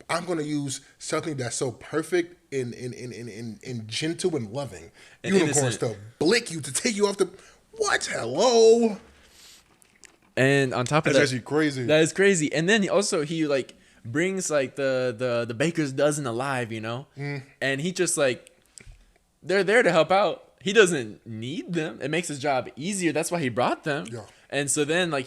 [SPEAKER 2] I'm gonna use something that's so perfect and gentle and loving. And unicorns to blick you, to take you off the what? Hello.
[SPEAKER 1] And on top of
[SPEAKER 2] that's actually crazy.
[SPEAKER 1] That is crazy. And then he like brings like the baker's dozen alive, and he just like they're there to help out. He doesn't need them. It makes his job easier. That's why he brought them. Yeah. And so then like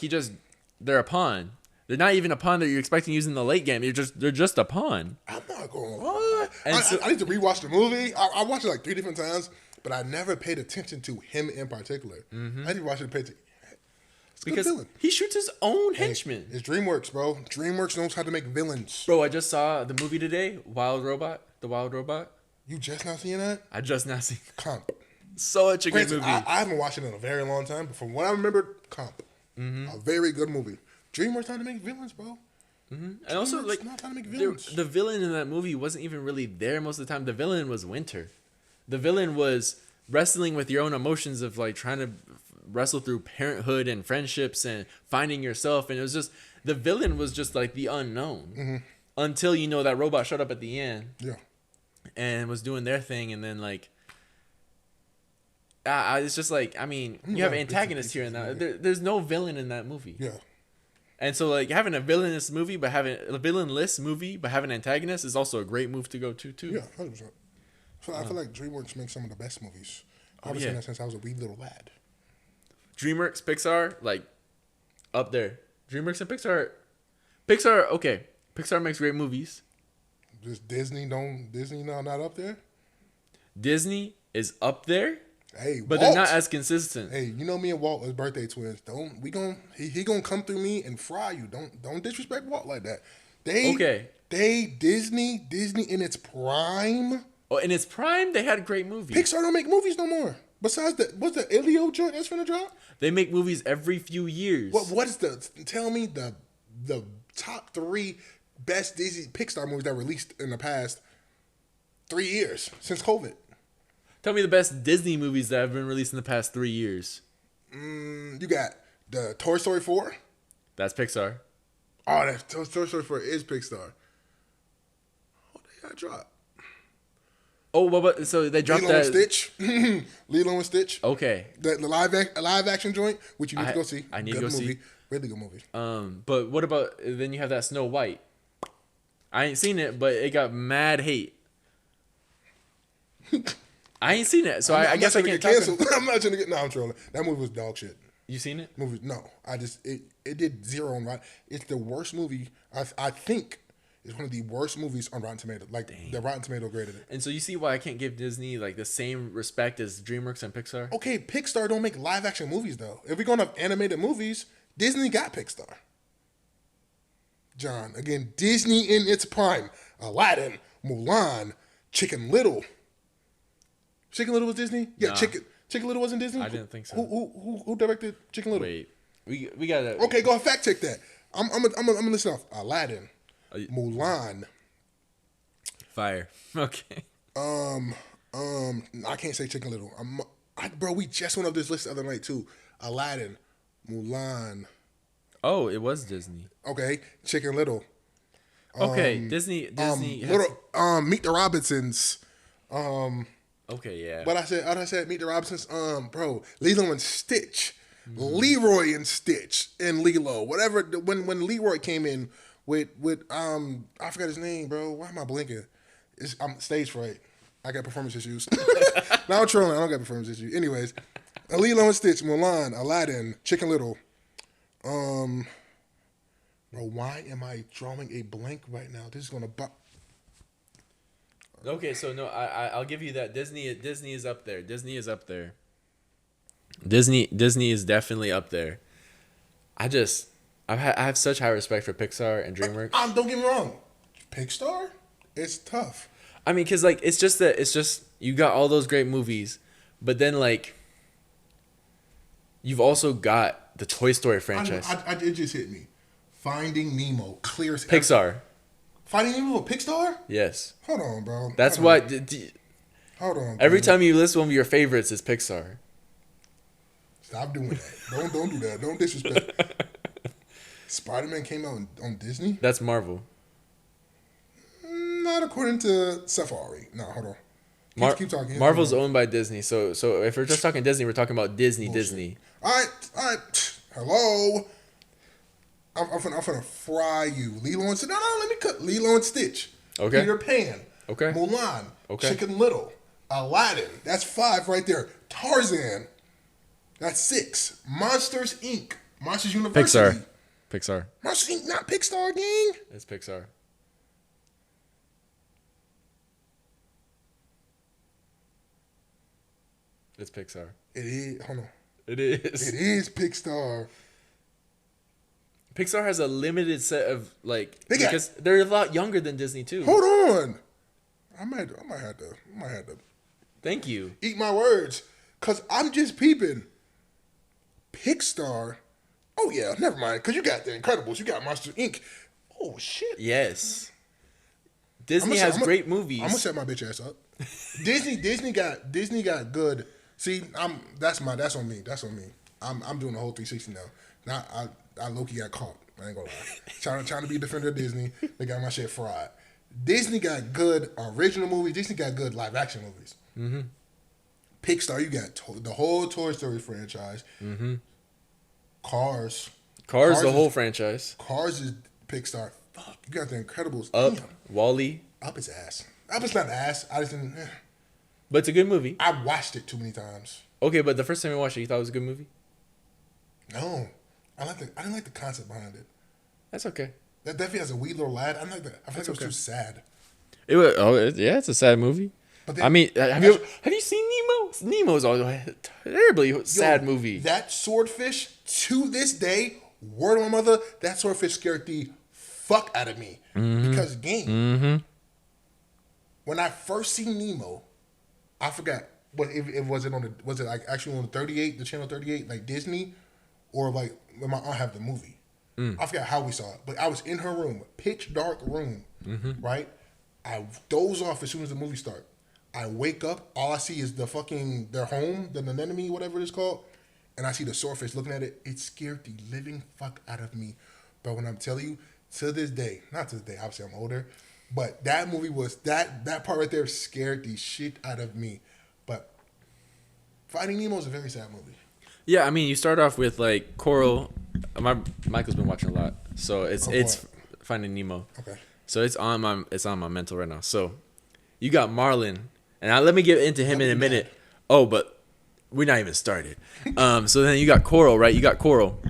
[SPEAKER 1] they're a pawn. They're not even a pawn that you're expecting using the late game. They're just a pawn.
[SPEAKER 2] I'm not going to lie. I need to rewatch the movie. I watched it like 3 different times, but I never paid attention to him in particular. Mm-hmm. I need to watch it
[SPEAKER 1] because he shoots his own henchmen.
[SPEAKER 2] It's Dreamworks, bro. Dreamworks knows how to make villains.
[SPEAKER 1] Bro, I just saw the movie today, The Wild Robot.
[SPEAKER 2] You just not seeing that?
[SPEAKER 1] I just not seen
[SPEAKER 2] Comp.
[SPEAKER 1] Such a good movie.
[SPEAKER 2] I haven't watched it in a very long time, but from what I remember, Comp. Mm-hmm. A very good movie. DreamWorks trying to make villains, bro.
[SPEAKER 1] Mm-hmm. And also, like,
[SPEAKER 2] not trying to make villains.
[SPEAKER 1] The villain in that movie wasn't even really there most of the time. The villain was Winter. The villain was wrestling with your own emotions of like trying to wrestle through parenthood and friendships and finding yourself. And it was just the villain was just like the unknown until that robot showed up at the end.
[SPEAKER 2] Yeah,
[SPEAKER 1] and was doing their thing, and then like. It's just like you have antagonists here and that. There's no villain in that movie.
[SPEAKER 2] Yeah.
[SPEAKER 1] And so, like, having a villainless movie, but having an antagonist is also a great move to go to, too.
[SPEAKER 2] Yeah, 100%. So I feel like DreamWorks makes some of the best movies. Obviously, in that sense, I was a wee little lad.
[SPEAKER 1] DreamWorks, Pixar, like, up there. DreamWorks and Pixar, okay. Pixar makes great movies.
[SPEAKER 2] Just Disney not up there?
[SPEAKER 1] Disney is up there.
[SPEAKER 2] Hey,
[SPEAKER 1] but Walt, they're not as consistent.
[SPEAKER 2] Hey, me and Walt as birthday twins. He gonna come through me and fry you. Don't disrespect Walt like that. Disney in its prime.
[SPEAKER 1] Oh, in its prime, they had great movies.
[SPEAKER 2] Pixar don't make movies no more. Besides what's the Elio joint that's finna drop?
[SPEAKER 1] They make movies every few years.
[SPEAKER 2] What is tell me the top 3 best Disney Pixar movies that were released in the past 3 years since COVID.
[SPEAKER 1] Tell me the best Disney movies that have been released in the past 3 years.
[SPEAKER 2] You got the Toy Story 4.
[SPEAKER 1] That's Pixar.
[SPEAKER 2] Oh, that Toy Story 4 is Pixar. Oh, they got dropped.
[SPEAKER 1] Oh, well, but so they dropped
[SPEAKER 2] Lilo and
[SPEAKER 1] that.
[SPEAKER 2] Stitch. Lilo and Stitch.
[SPEAKER 1] Okay.
[SPEAKER 2] The live action joint, which you need to go see.
[SPEAKER 1] I need
[SPEAKER 2] good
[SPEAKER 1] to go
[SPEAKER 2] movie.
[SPEAKER 1] see.
[SPEAKER 2] Really good movie.
[SPEAKER 1] But what about then you have that Snow White? I ain't seen it, but it got mad hate. I ain't seen it, so I guess I can't talk.
[SPEAKER 2] I'm not trying to get. No, I'm trolling. That movie was dog shit.
[SPEAKER 1] You seen it?
[SPEAKER 2] Movie, no. It did 0 on Rotten. It's the worst movie. I think it's one of the worst movies on Rotten Tomatoes. Like the Rotten Tomato graded it.
[SPEAKER 1] And so you see why I can't give Disney like the same respect as DreamWorks and Pixar?
[SPEAKER 2] Okay, Pixar don't make live action movies though. If we're gonna have animated movies, Disney got Pixar. John, again, Disney in its prime. Aladdin, Mulan, Chicken Little. Chicken Little was Disney? Yeah,
[SPEAKER 1] Nah.
[SPEAKER 2] Chicken Little wasn't Disney?
[SPEAKER 1] I didn't think so.
[SPEAKER 2] Who directed Chicken Little?
[SPEAKER 1] Wait, we gotta.
[SPEAKER 2] Okay, go ahead, fact check that. I'm gonna listen off. Aladdin, Mulan.
[SPEAKER 1] Fire. Okay.
[SPEAKER 2] I can't say Chicken Little. Bro, we just went up this list the other night too. Aladdin, Mulan.
[SPEAKER 1] Oh, it was Disney.
[SPEAKER 2] Okay, Chicken Little.
[SPEAKER 1] Okay, Disney. has-
[SPEAKER 2] Meet the Robinsons.
[SPEAKER 1] Okay, yeah.
[SPEAKER 2] What I said, Meet the Robinsons. Bro, Lilo and Stitch, Leroy and Stitch, and Lilo. Whatever. When Leroy came in with I forgot his name, bro. Why am I blinking? I'm stage fright. I got performance issues. Now I'm trolling. I don't got performance issues. Anyways, Lilo and Stitch, Mulan, Aladdin, Chicken Little. Bro, why am I drawing a blank right now? This is gonna.
[SPEAKER 1] Okay, so no, I'll give you that. Disney is up there. Disney is up there. Disney is definitely up there. I have such high respect for Pixar and DreamWorks.
[SPEAKER 2] Don't get me wrong, Pixar, it's tough.
[SPEAKER 1] I mean, cause like it's just you got all those great movies, but then like you've also got the Toy Story franchise.
[SPEAKER 2] It just hit me. Finding Nemo, clear as
[SPEAKER 1] Pixar.
[SPEAKER 2] Finding Nemo, Pixar?
[SPEAKER 1] Yes.
[SPEAKER 2] Hold on, bro.
[SPEAKER 1] That's
[SPEAKER 2] Hold
[SPEAKER 1] why.
[SPEAKER 2] on. Hold on.
[SPEAKER 1] Every
[SPEAKER 2] bro.
[SPEAKER 1] time you list one of your favorites, is Pixar.
[SPEAKER 2] Stop doing that. Don't do that. Don't disrespect. Spider-Man came out on Disney?
[SPEAKER 1] That's Marvel.
[SPEAKER 2] Not according to Safari. No, hold on. Keep talking.
[SPEAKER 1] Marvel's owned by Disney, so if we're just talking Disney, we're talking about Disney.
[SPEAKER 2] Bullshit.
[SPEAKER 1] Disney.
[SPEAKER 2] All right. Hello. I'm finna fry you. Lilo and Stitch. No, let me cut. Lilo and Stitch.
[SPEAKER 1] Okay.
[SPEAKER 2] Peter Pan.
[SPEAKER 1] Okay.
[SPEAKER 2] Mulan.
[SPEAKER 1] Okay.
[SPEAKER 2] Chicken Little. Aladdin. That's 5 right there. Tarzan. That's 6. Monsters Inc. Monsters University.
[SPEAKER 1] Pixar.
[SPEAKER 2] Monsters Inc. Not Pixar, gang.
[SPEAKER 1] It's Pixar. It's Pixar.
[SPEAKER 2] It is. Hold on.
[SPEAKER 1] It is.
[SPEAKER 2] It is Pixar.
[SPEAKER 1] Pixar has a limited set of like
[SPEAKER 2] They got-
[SPEAKER 1] because they're a lot younger than Disney too.
[SPEAKER 2] Hold on. I might have to
[SPEAKER 1] Thank you.
[SPEAKER 2] eat my words, cause I'm just peeping. Pixar. Oh yeah, never mind. Cause you got The Incredibles. You got Monsters Inc. Oh shit.
[SPEAKER 1] Yes. Disney has great movies.
[SPEAKER 2] I'm gonna set my bitch ass up. Disney got good. See, that's on me. I'm doing the whole 360 now. Now I low-key got caught. I ain't gonna lie. Trying to be a defender of Disney. They got my shit fried. Disney got good original movies. Disney got good live action movies. Mm-hmm. Pixar, you got the whole Toy Story franchise. Mm-hmm. Cars,
[SPEAKER 1] the whole franchise.
[SPEAKER 2] Cars is Pixar. Fuck, you got The Incredibles.
[SPEAKER 1] Up,
[SPEAKER 2] Damn.
[SPEAKER 1] Wall-E.
[SPEAKER 2] Up is ass. Up is not ass. I just didn't.
[SPEAKER 1] But it's a good movie.
[SPEAKER 2] I watched it too many times.
[SPEAKER 1] Okay, but the first time you watched it, you thought it was a good movie?
[SPEAKER 2] No, I didn't like the concept behind it.
[SPEAKER 1] That's okay.
[SPEAKER 2] That definitely has a wee little lad. I feel like it was too sad.
[SPEAKER 1] It was. It's a sad movie.
[SPEAKER 2] But then,
[SPEAKER 1] I mean, have you seen Nemo? Nemo's a terribly sad movie.
[SPEAKER 2] That swordfish, to this day, word of my mother, that swordfish scared the fuck out of me.
[SPEAKER 1] Mm-hmm.
[SPEAKER 2] Because game. When I first seen Nemo, I forgot what it was it like actually on the 38, the channel 38, like Disney, or like when my aunt had the movie. I forgot how we saw it, but I was in her room, pitch dark room, right? I doze off as soon as the movie starts. I wake up, all I see is their home, the anemone, whatever it's called, and I see the swordfish looking at it. It scared the living fuck out of me. But when I'm telling you, to this day, not to this day, obviously I'm older, But that movie was that part right there scared the shit out of me. But Finding Nemo is a very sad movie.
[SPEAKER 1] Yeah, I mean, you start off with like Coral. Michael's been watching a lot, so it's Finding Nemo.
[SPEAKER 2] Okay.
[SPEAKER 1] So it's on my mental right now. So you got Marlin, and let me get into him in a minute. Oh, but we're not even started. So then you got Coral, right? You got Coral.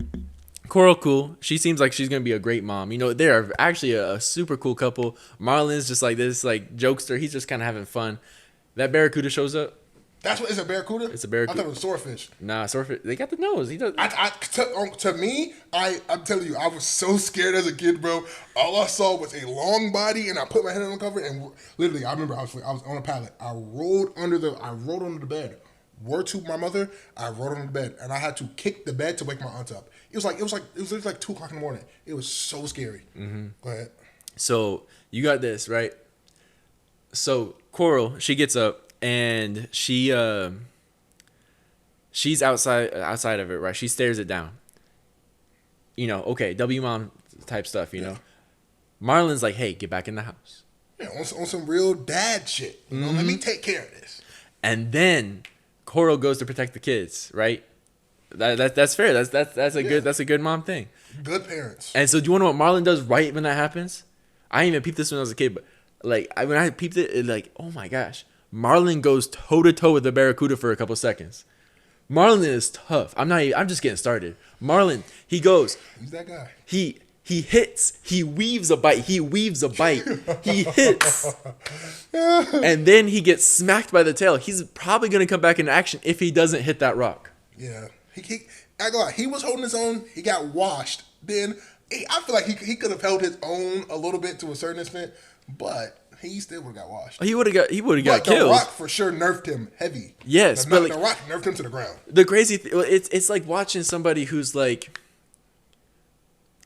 [SPEAKER 1] Coral, cool. She seems like she's gonna be a great mom. You know, they're actually a super cool couple. Marlin's just like this, like jokester. He's just kind of having fun. That Barracuda shows up.
[SPEAKER 2] That's what it's a barracuda.
[SPEAKER 1] It's a barracuda.
[SPEAKER 2] I thought it was swordfish.
[SPEAKER 1] Nah, swordfish. They got the nose. He does.
[SPEAKER 2] To me, I'm telling you, I was so scared as a kid, bro. All I saw was a long body, and I put my head on the cover, and literally, I remember I was on a pallet. I rolled under the bed. Word to my mother, I rolled under the bed, and I had to kick the bed to wake my aunt up. It was like 2:00 in the morning. It was so scary. Mm-hmm. Go ahead.
[SPEAKER 1] So you got this right. So Coral, she gets up and she's outside of it, right? She stares it down. You know, okay, W mom type stuff. You know, Marlin's like, hey, get back in the house.
[SPEAKER 2] Yeah, on some real dad shit. You know, let me take care of this. And
[SPEAKER 1] then Coral goes to protect the kids, right? That's fair. That's a good mom thing.
[SPEAKER 2] Good parents.
[SPEAKER 1] And so, do you want to know what Marlin does right when that happens? I didn't even peep this when I was a kid, but like when I peeped it, like, oh my gosh, Marlin goes toe to toe with the Barracuda for a couple seconds. Marlin is tough. I'm just getting started. Marlin, he goes.
[SPEAKER 2] He's that guy.
[SPEAKER 1] He hits. He weaves a bite. He hits. And then he gets smacked by the tail. He's probably gonna come back into action if he doesn't hit that rock.
[SPEAKER 2] Yeah. He was holding his own. He got washed. Then I feel like he could have held his own a little bit to a certain extent, but he still would have got washed.
[SPEAKER 1] He would have got killed.
[SPEAKER 2] The rock for sure nerfed him heavy.
[SPEAKER 1] Yes,
[SPEAKER 2] but the rock nerfed him to the ground.
[SPEAKER 1] The crazy thing, it's like watching somebody who's like,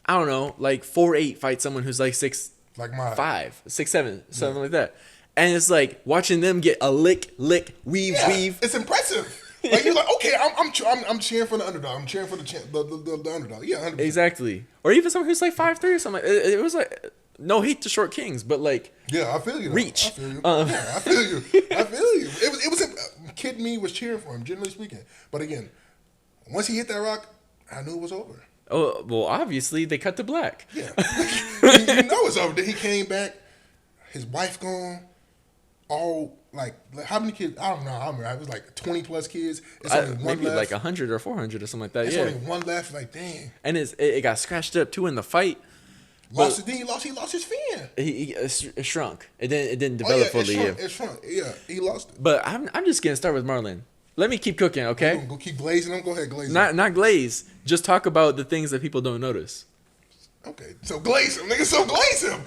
[SPEAKER 1] I don't know, like 4'8" fight someone who's like 6'5", 6'7", something like that, and it's like watching them get a lick, weave.
[SPEAKER 2] It's impressive. Like you're like, okay, I'm cheering for the underdog. I'm cheering for the underdog. Yeah, 100%.
[SPEAKER 1] Exactly. Or even someone who's like 5'3" or something. It was like, no hate to short kings, but like,
[SPEAKER 2] yeah, I feel you.
[SPEAKER 1] Reach.
[SPEAKER 2] I feel you. I feel you. It was kid me was cheering for him, generally speaking. But again, once he hit that rock, I knew it was over.
[SPEAKER 1] Oh well, obviously they cut to black.
[SPEAKER 2] Yeah, you know it's over. Then he came back, his wife gone. All like how many kids? I don't know. I remember it was like 20 plus kids. It's only one
[SPEAKER 1] maybe
[SPEAKER 2] left.
[SPEAKER 1] Like 100 or 400 or something like that.
[SPEAKER 2] It's
[SPEAKER 1] yeah,
[SPEAKER 2] only one left. Like dang.
[SPEAKER 1] And it got scratched up too in the fight.
[SPEAKER 2] He lost his fin.
[SPEAKER 1] It shrunk. It didn't develop fully.
[SPEAKER 2] It shrunk. Yeah, he lost it.
[SPEAKER 1] But I'm just gonna start with Marlin. Let me keep cooking, okay?
[SPEAKER 2] Go keep glazing them. Go ahead, glaze.
[SPEAKER 1] Not glaze. Just talk about the things that people don't notice.
[SPEAKER 2] Okay, so glaze him, nigga. So glaze him.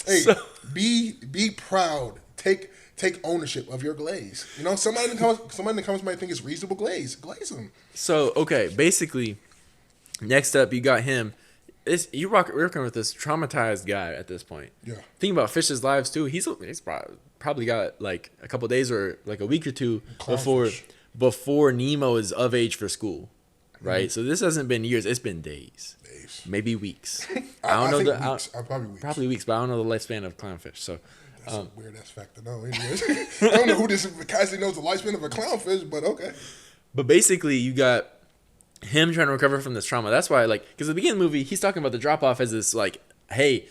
[SPEAKER 2] Hey, be proud. Take ownership of your glaze. You know, somebody in the comments might think it's reasonable glaze. Glaze them. So
[SPEAKER 1] okay, basically, next up you got him. You're working with this traumatized guy at this point.
[SPEAKER 2] Yeah.
[SPEAKER 1] Think about Fish's lives too. He's probably got like a couple days or like a week or two before Nemo is of age for school, right? Mm-hmm. So this hasn't been years. It's been days. Maybe weeks. I don't know. Probably weeks, but I don't know the lifespan of clownfish. So
[SPEAKER 2] that's a weird ass fact to know. Anyways, I don't know who this Cassie knows the lifespan of a clownfish, but okay.
[SPEAKER 1] But basically, you got him trying to recover from this trauma. That's why, like, because at the beginning of the movie, he's talking about the drop off as this, like, hey,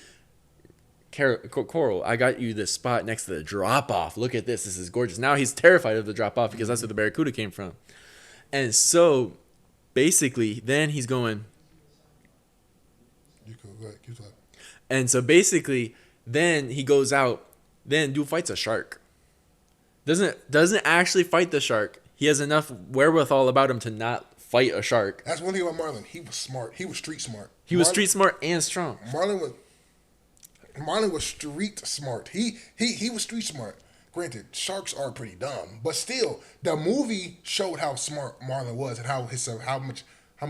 [SPEAKER 1] Coral, I got you this spot next to the drop off. Look at this. This is gorgeous. Now he's terrified of the drop off because that's where the Barracuda came from. And so, basically, then he's going.
[SPEAKER 2] You go ahead. Keep talking.
[SPEAKER 1] And so, basically, then he goes out. Then dude fights a shark. Doesn't actually fight the shark. He has enough wherewithal about him to not fight a shark.
[SPEAKER 2] That's one thing about Marlin. He was smart. He was street smart.
[SPEAKER 1] He was street smart and strong.
[SPEAKER 2] Marlin was street smart. He was street smart. Granted, sharks are pretty dumb, but still, the movie showed how smart Marlin was and how much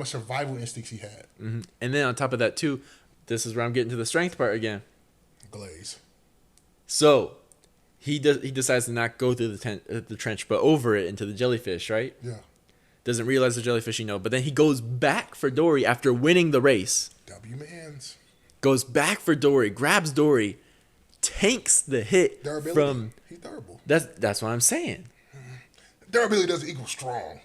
[SPEAKER 2] survival instincts he had.
[SPEAKER 1] Mm-hmm. And then on top of that too, this is where I'm getting to the strength part again.
[SPEAKER 2] Glaze.
[SPEAKER 1] So he decides to not go through the trench, but over it into the jellyfish, right?
[SPEAKER 2] Yeah.
[SPEAKER 1] Doesn't realize the jellyfish, but then he goes back for Dory after winning the race.
[SPEAKER 2] W-Mans.
[SPEAKER 1] Goes back for Dory, grabs Dory, tanks the hit
[SPEAKER 2] Durability.
[SPEAKER 1] from.
[SPEAKER 2] He's durable.
[SPEAKER 1] That's what I'm saying.
[SPEAKER 2] Durability doesn't equal strong.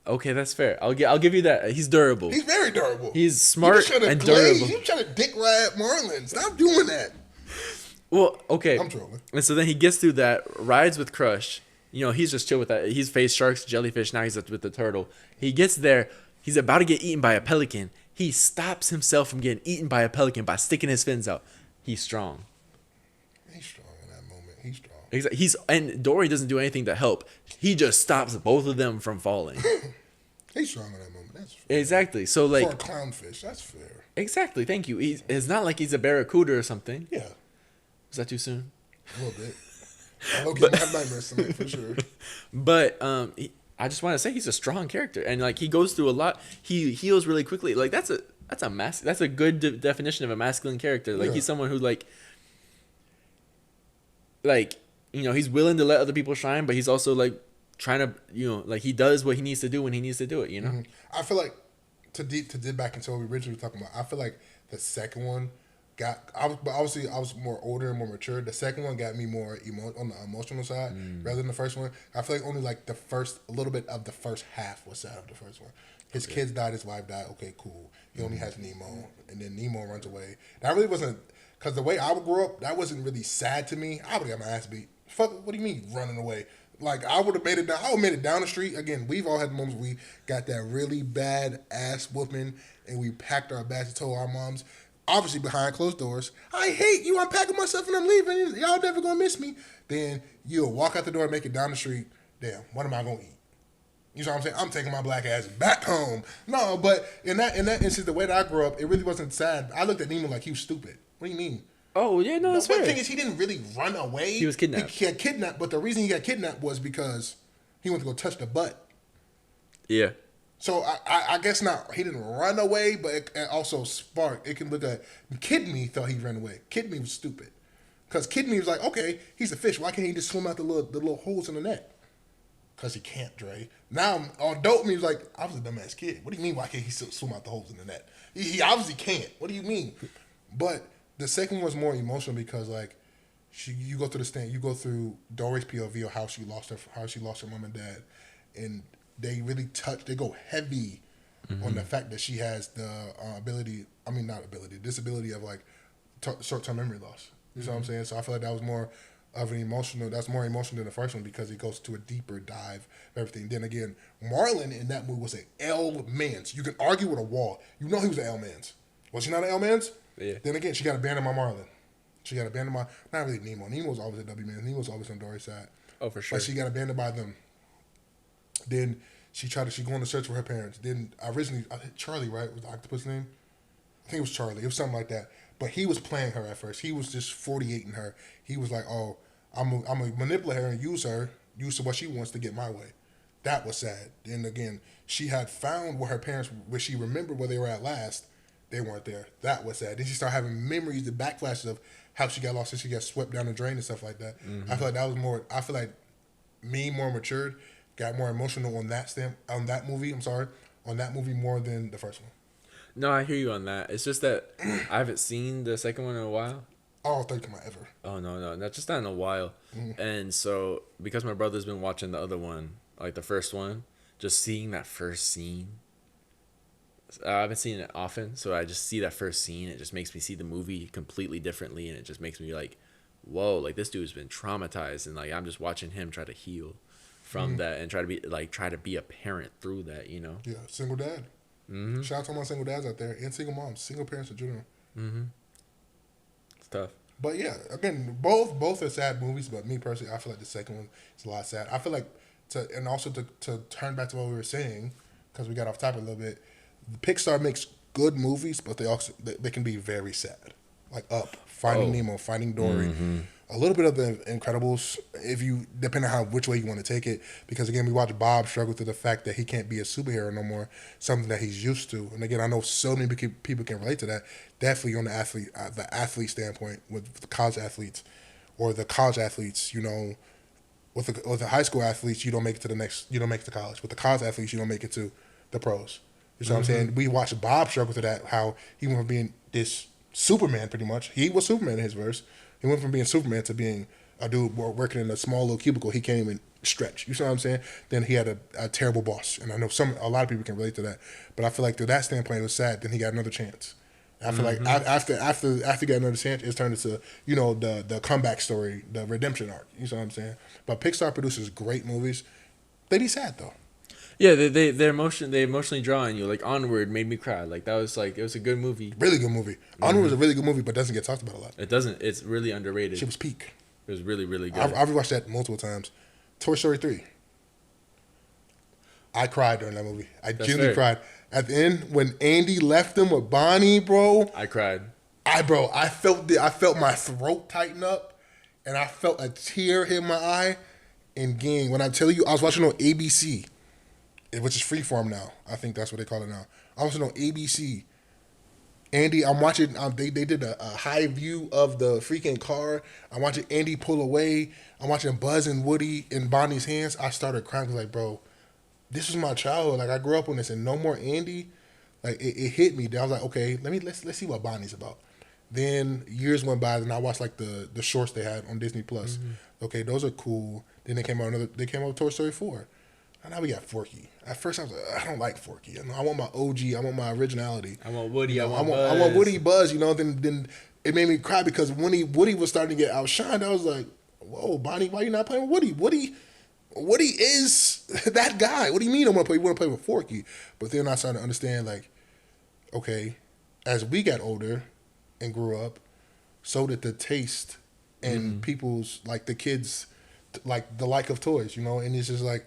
[SPEAKER 1] Okay, that's fair. I'll give you that. He's durable.
[SPEAKER 2] He's very durable.
[SPEAKER 1] He's smart and durable.
[SPEAKER 2] You trying to dick ride Marlin. Stop doing that.
[SPEAKER 1] Well, okay.
[SPEAKER 2] I'm trolling.
[SPEAKER 1] And so then he gets through that, rides with Crush. You know, he's just chill with that. He's faced sharks, jellyfish. Now he's with the turtle. He gets there. He's about to get eaten by a pelican. He stops himself from getting eaten by a pelican by sticking his fins out. He's strong.
[SPEAKER 2] He's strong in that moment. He's strong.
[SPEAKER 1] Exactly. And Dory doesn't do anything to help. He just stops both of them from falling.
[SPEAKER 2] He's strong in that moment. That's fair.
[SPEAKER 1] Exactly. So like
[SPEAKER 2] for a clownfish, that's fair.
[SPEAKER 1] Exactly. Thank you. It's not like he's a barracuda or something.
[SPEAKER 2] Yeah.
[SPEAKER 1] Is that too soon?
[SPEAKER 2] A little bit. I might have nightmares tonight for sure.
[SPEAKER 1] But I just want to say he's a strong character, and like he goes through a lot. He heals really quickly. Like that's a good definition of a masculine character. Like he's someone who like you know, he's willing to let other people shine, but he's also like trying to, you know, like he does what he needs to do when he needs to do it. You know.
[SPEAKER 2] Mm-hmm. I feel like to dip back into what we originally were talking about. I feel like the second one obviously I was more older and more mature. The second one got me more on the emotional side rather than the first one. I feel like only like a little bit of the first half was sad of the first one. His kids died, his wife died. Okay, cool. He only has Nemo, and then Nemo runs away. That really wasn't, because the way I would grow up, that wasn't really sad to me. I would have got my ass beat. Fuck, what do you mean running away? Like I would have made it down. I would have made it down the street. Again, we've all had moments where we got that really bad ass whooping, and we packed our bags and told our moms. Obviously behind closed doors, I hate you, I'm packing myself and I'm leaving, y'all never gonna miss me. Then you'll walk out the door and make it down the street. Damn, what am I gonna eat? You know what I'm saying? I'm taking my black ass back home. No, but in that instance, the way that I grew up, it really wasn't sad. I looked at Nemo like he was stupid. What do you mean?
[SPEAKER 1] Oh yeah, no, that's fair.
[SPEAKER 2] The thing is, he didn't really run away.
[SPEAKER 1] He was kidnapped.
[SPEAKER 2] He got kidnapped, but the reason he got kidnapped was because he went to go touch the butt.
[SPEAKER 1] Yeah.
[SPEAKER 2] So I guess not. He didn't run away, but it also sparked. It can look at Kid Me thought he ran away. Kid Me was stupid, because Kid Me was like, okay, he's a fish. Why can't he just swim out the little holes in the net? Because he can't, Dre. Now adult me was like, I was a dumbass kid. What do you mean? Why can't he swim out the holes in the net? He obviously can't. What do you mean? But the second one was more emotional because like you go through the stand, you go through Dory's POV of how she lost her mom and dad, and they really they go heavy on the fact that she has the disability of like short-term memory loss. You know what I'm saying? So I feel like that was more of that's more emotional than the first one because it goes to a deeper dive of everything. Then again, Marlin in that movie was an L-Mans. You can argue with a wall. You know he was an L-Mans. Was he not an L-Mans?
[SPEAKER 1] Yeah.
[SPEAKER 2] Then again, she got abandoned by Marlin. She got abandoned by, not really Nemo. Nemo was always a W-Man. Nemo was always on Dory's side.
[SPEAKER 1] Oh, for sure.
[SPEAKER 2] But she got abandoned by them. Then she go on to search for her parents. Then originally, Charlie, right, was the octopus name? I think it was Charlie. It was something like that. But he was playing her at first. He was just 48ing her. He was like, oh, I'm going to manipulate her and use what she wants to get my way. That was sad. Then again, she had found where her parents, where she remembered where they were at last. They weren't there. That was sad. Then she started having memories, the backflashes of how she got lost and she got swept down the drain and stuff like that. I feel like that was more, I feel like me more matured, got more emotional on that movie more than the first one.
[SPEAKER 1] No, I hear you on that. It's just that I haven't seen the second one in a while.
[SPEAKER 2] Oh, third time ever.
[SPEAKER 1] Oh, no, not just not in a while. And so, because my brother's been watching the other one, like the first one, just seeing that first scene, I haven't seen it often, so I just see that first scene. It just makes me see the movie completely differently, and it just makes me like, whoa, like this dude's been traumatized, and like I'm just watching him try to heal from that and try to be a parent through that, you know?
[SPEAKER 2] Yeah, single dad. Shout out to all my single dads out there and single moms, single parents in general.
[SPEAKER 1] It's tough.
[SPEAKER 2] But yeah, again, both are sad movies, but me personally, I feel like the second one is a lot sad. I feel like to turn back to what we were saying, because we got off topic a little bit, Pixar makes good movies, but they can be very sad. Like Up, Finding Nemo, Finding Dory, a little bit of The Incredibles, depending on which way you want to take it. Because again, we watch Bob struggle through the fact that he can't be a superhero no more, something that he's used to. And again, I know so many people can relate to that. Definitely on the athlete standpoint with the college athletes, or the college athletes, you know, with the high school athletes, you don't make it to college. With the college athletes, you don't make it to the pros. You know what I'm saying? We watched Bob struggle to that, how he went from being this Superman, pretty much. He was Superman in his verse, He went from being Superman to being a dude working in a small little cubicle. He can't even stretch. You see what I'm saying? Then he had a terrible boss, and I know a lot of people can relate to that. But I feel like through that standpoint, it was sad. Then he got another chance. I feel like after he got another chance, it's turned into the comeback story, the redemption arc. You see what I'm saying? But Pixar produces great movies. They be sad though.
[SPEAKER 1] Yeah, they emotionally draw on you. Like Onward made me cry. Like that was like it was a good movie.
[SPEAKER 2] Really good movie. Onward was a really good movie, but doesn't get talked about a lot.
[SPEAKER 1] It doesn't. It's really underrated.
[SPEAKER 2] She was peak.
[SPEAKER 1] It was really really good.
[SPEAKER 2] I've rewatched that multiple times. Toy Story 3. I cried during that movie. I genuinely cried. At the end, when Andy left him with Bonnie, bro.
[SPEAKER 1] I cried.
[SPEAKER 2] I felt my throat tighten up, and I felt a tear hit my eye. And gang, when I tell you, I was watching on ABC, which is Freeform now. I think that's what they call it now. I was watching on ABC. Andy, I'm watching. They did a high view of the freaking car. I'm watching Andy pull away. I'm watching Buzz and Woody in Bonnie's hands. I started crying. I was like, bro, this was my childhood. Like I grew up on this, and no more Andy. Like it hit me. I was like, okay, let's see what Bonnie's about. Then years went by, and I watched like the shorts they had on Disney Plus. Okay, those are cool. Then they came out with Toy Story 4. And now we got Forky. At first I was like, I don't like Forky. I want my OG. I want my originality.
[SPEAKER 1] I want Woody.
[SPEAKER 2] I want Woody, Buzz. Then it made me cry because when Woody was starting to get outshined, I was like, whoa, Bonnie, why you not playing with Woody? Woody is that guy. What do you mean I want to play? You want to play with Forky? But then I started to understand, like, okay, as we got older and grew up, so did the taste and people's, like, the kids, like, the like of toys, And it's just like,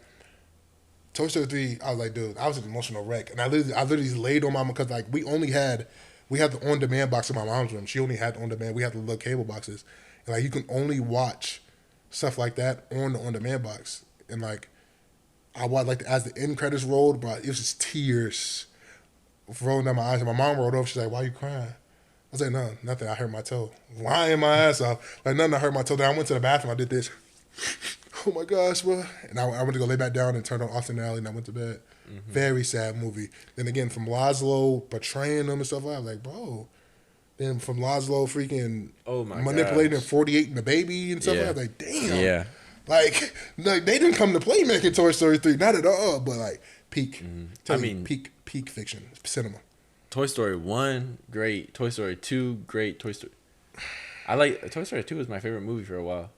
[SPEAKER 2] Toy Story 3, I was like, dude, I was an emotional wreck. And I literally laid on mama because, like, we had the on-demand box in my mom's room. She only had on-demand. We had the little cable boxes. And, like, you can only watch stuff like that on the on-demand box. And, like, I watched, like, as the end credits rolled, bro, it was just tears rolling down my eyes. And my mom rolled over. She's like, why are you crying? I was like, no, nothing. I hurt my toe. Lying my ass off. Like, nothing. I hurt my toe. Then I went to the bathroom. I did this. Oh, my gosh, bro. And I went to go lay back down and turned on Austin Alley, and I went to bed. Very sad movie. Then, again, from Laszlo betraying them and stuff, I was like, bro. Then from Laszlo freaking manipulating and 48 and the baby and stuff, I was like, damn.
[SPEAKER 1] Yeah.
[SPEAKER 2] Like, they didn't come to play making Toy Story 3. Not at all, but, like, peak. Peak fiction, cinema.
[SPEAKER 1] Toy Story 1, great. Toy Story 2, great. Toy Story 2 was my favorite movie for a while.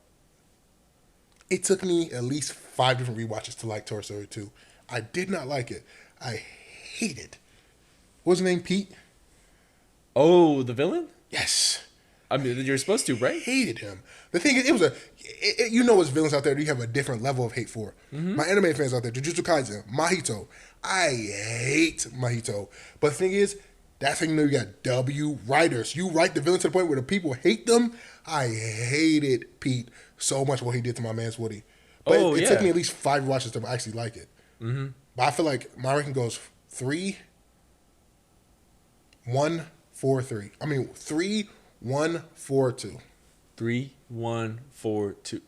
[SPEAKER 2] It took me at least 5 different rewatches to like Toy Story 2. I did not like it. I hate it. What's his name, Pete?
[SPEAKER 1] Oh, the villain?
[SPEAKER 2] Yes.
[SPEAKER 1] I mean, you're supposed to, right?
[SPEAKER 2] Hated him. The thing is, as villains out there that you have a different level of hate for. My anime fans out there, Jujutsu Kaisen, Mahito. I hate Mahito. But the thing is, that's how you know you got W writers. You write the villain to the point where the people hate them. I hated Pete so much what he did to my man's Woody. But it took me at least 5 watches to actually like it. But I feel like my ranking goes 3, 1, 4, 3. I mean 3, 1, 4, 2.
[SPEAKER 1] 3, 1, 4, 2.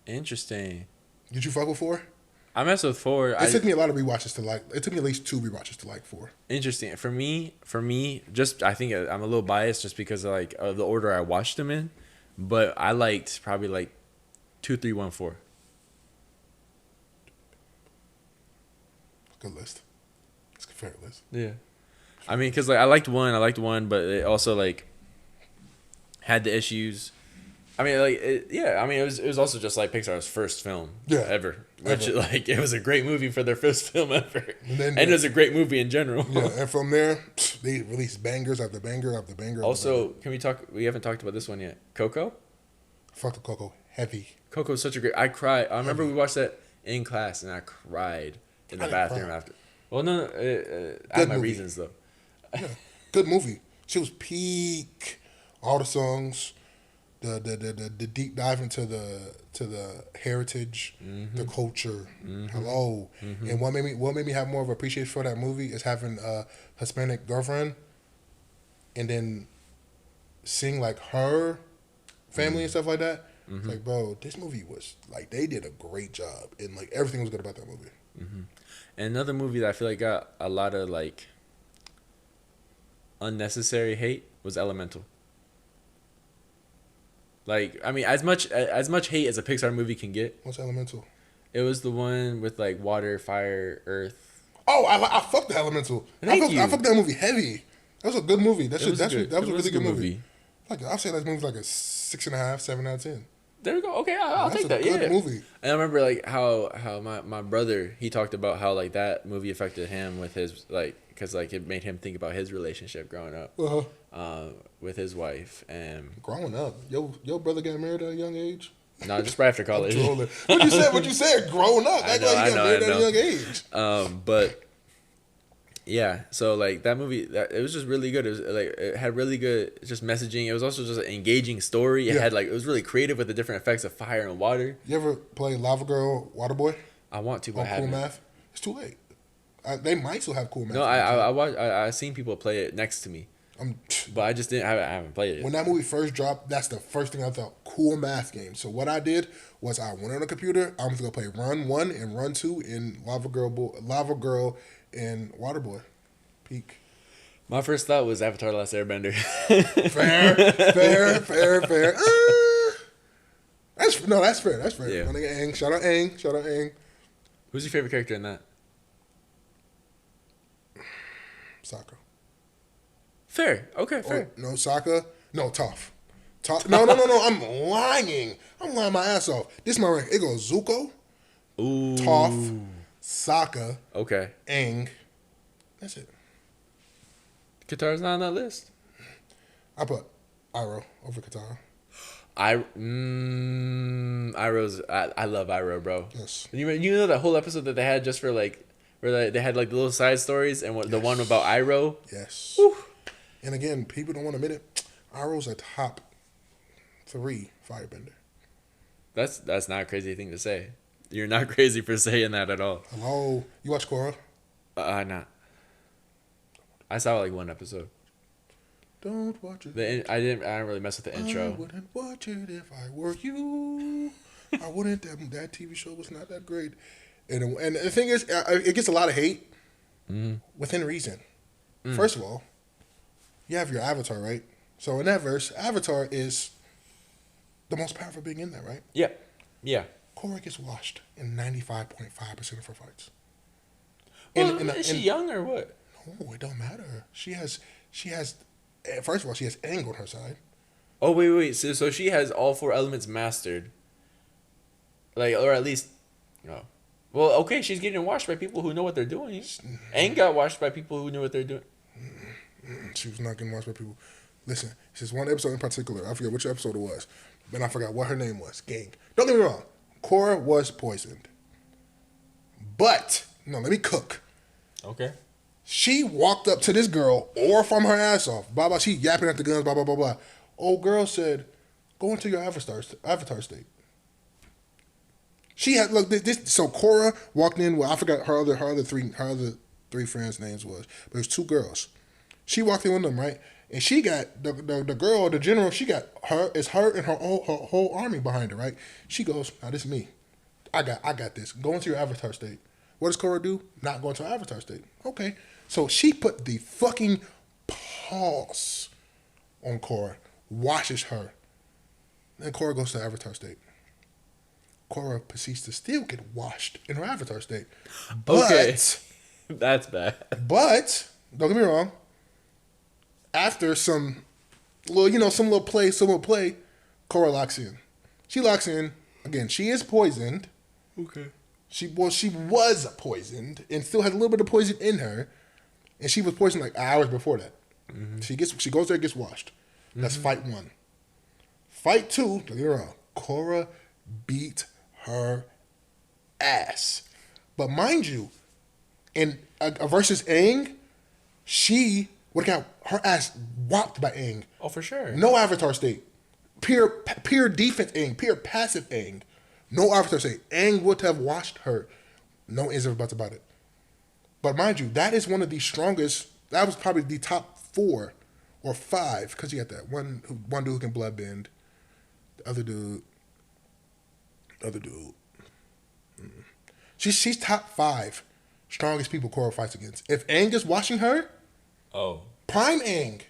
[SPEAKER 1] Interesting.
[SPEAKER 2] Did you fuck with 4?
[SPEAKER 1] I messed with 4.
[SPEAKER 2] It took me a lot of rewatches to like. It took me at least 2 rewatches to like 4.
[SPEAKER 1] Interesting. For me, just I think I'm a little biased just because of like the order I watched them in, but I liked probably like 2, 3, 1, 4.
[SPEAKER 2] Good list. It's a fair list.
[SPEAKER 1] Yeah. I mean, because like I liked one, but it also like had the issues. I mean, like, it was also just like Pixar's first film ever. Which, like, it was a great movie for their first film ever. And it was a great movie in general.
[SPEAKER 2] Yeah, and from there, they released bangers after banger after banger.
[SPEAKER 1] Also, can we talk? We haven't talked about this one yet. Coco?
[SPEAKER 2] Fuck the Coco. Heavy.
[SPEAKER 1] Coco's such a great. I cried. I remember we watched that in class, and I cried in the bathroom after. Well, no, I have my reasons, though.
[SPEAKER 2] Yeah, good movie. She was peak. All the songs. The deep dive into the heritage, the culture. Hello. And what made me have more of appreciation for that movie is having a Hispanic girlfriend, and then seeing like her family and stuff like that. It's like, bro, this movie was like they did a great job, and like everything was good about that movie.
[SPEAKER 1] And another movie that I feel like got a lot of like unnecessary hate was Elemental. Like, I mean, as much hate as a Pixar movie can get.
[SPEAKER 2] What's Elemental?
[SPEAKER 1] It was the one with like water, fire, earth.
[SPEAKER 2] Oh, I fucked the Elemental. I fucked that movie heavy. That was a good movie. That was a really good movie. Like I'll say that movie's like a 6.5, 7 out of 10.
[SPEAKER 1] There we go. Okay, I'll take that.
[SPEAKER 2] Good movie.
[SPEAKER 1] And I remember like how my brother, he talked about how like that movie affected him with his like, because like it made him think about his relationship growing up with his wife. And
[SPEAKER 2] growing up, your brother got married at a young age.
[SPEAKER 1] No, just right after college.
[SPEAKER 2] What you said? Growing up. That's why you got married at a young age.
[SPEAKER 1] But yeah, so like that movie, it was just really good. It was like it had really good just messaging. It was also just an engaging story. It had like, it was really creative with the different effects of fire and water.
[SPEAKER 2] You ever play Lava Girl, Waterboy?
[SPEAKER 1] I want to, but I haven't.
[SPEAKER 2] Cool Math. It's too late. They might still have Cool Math.
[SPEAKER 1] No, I seen people play it next to me. But I just didn't. I haven't played it.
[SPEAKER 2] When that movie first dropped, that's the first thing I thought. Cool Math game. So what I did was I went on the computer. I was gonna play Run 1 and Run 2 in Lava Girl and Waterboy. Peak.
[SPEAKER 1] My first thought was Avatar: The Last Airbender.
[SPEAKER 2] fair. That's fair. Yeah. My nigga Aang. Shout out Aang.
[SPEAKER 1] Who's your favorite character in that?
[SPEAKER 2] Sokka.
[SPEAKER 1] Fair. Okay, fair.
[SPEAKER 2] No, Sokka. No, Toph. No. I'm lying. My ass off. This is my rank. It goes Zuko.
[SPEAKER 1] Ooh.
[SPEAKER 2] Toph. Sokka.
[SPEAKER 1] Okay.
[SPEAKER 2] Aang. That's it.
[SPEAKER 1] Katara's not on that list.
[SPEAKER 2] I put Iroh over Katara.
[SPEAKER 1] Iroh's. I love Iroh, bro.
[SPEAKER 2] Yes.
[SPEAKER 1] You know that whole episode that they had just for like, where they had like the little side stories and the one about Iroh.
[SPEAKER 2] Yes.
[SPEAKER 1] Whew.
[SPEAKER 2] And again, people don't want to admit it. Iroh's a top 3 firebender.
[SPEAKER 1] That's not a crazy thing to say. You're not crazy for saying that at all.
[SPEAKER 2] Hello, you watch Korra?
[SPEAKER 1] Not. I saw like one episode.
[SPEAKER 2] Don't watch it.
[SPEAKER 1] I didn't really mess with the intro.
[SPEAKER 2] I wouldn't watch it if I were you. I wouldn't. That TV show was not that great. And the thing is, it gets a lot of hate within reason. First of all, you have your Avatar, right? So in that verse, Avatar is the most powerful being in there, right?
[SPEAKER 1] Yeah. Yeah.
[SPEAKER 2] Korra gets washed in 95.5% of her fights.
[SPEAKER 1] Well, is she young or what?
[SPEAKER 2] No, it don't matter. She has. First of all, she has Aang on her side.
[SPEAKER 1] Oh wait. So she has all 4 elements mastered. Like, or at least, no. Well, okay, she's getting washed by people who know what they're doing. Aang got washed by people who knew what they're doing.
[SPEAKER 2] She was not getting watched by people. Listen, there's one episode in particular. I forget which episode it was, and I forgot what her name was. Gang. Don't get me wrong. Korra was poisoned, but no, let me cook.
[SPEAKER 1] Okay.
[SPEAKER 2] She walked up to this girl, or from her ass off. Blah blah. She yapping at the guns. Blah blah blah blah. Old girl said, "Go into your avatar state." She had look this. So Korra walked in. Well, I forgot her other three friends' names was, but it was 2 girls. She walked in with them, right? And she got the girl, the general. She got her and her whole army behind her, right? She goes, "Now this is me. I got this. Go into your avatar state." What does Korra do? Not go into her avatar state. Okay, so she put the fucking pause on Korra, washes her. Then Korra goes to the avatar state. Korra proceeds to still get washed in her avatar state. But,
[SPEAKER 1] okay, that's bad.
[SPEAKER 2] But don't get me wrong. After some little play, Korra locks in. She locks in again. She is poisoned.
[SPEAKER 1] Okay.
[SPEAKER 2] She was poisoned and still has a little bit of poison in her, and she was poisoned like hours before that. Mm-hmm. She goes there and gets washed. That's fight 1. Fight 2. Don't get me wrong. Korra beat her ass, but mind you, in versus Aang, she would have got her ass whopped by Aang.
[SPEAKER 1] Oh, for sure.
[SPEAKER 2] No avatar state. Pure defense Aang. Pure passive Aang. No avatar state. Aang would have washed her. No ifs or buts about it. But mind you, that is one of the strongest. That was probably the top 4 or 5 because you got that one dude who can bloodbend. The other dude. She's top 5 strongest people Korra fights against. If Aang is watching her,
[SPEAKER 1] oh,
[SPEAKER 2] prime Aang,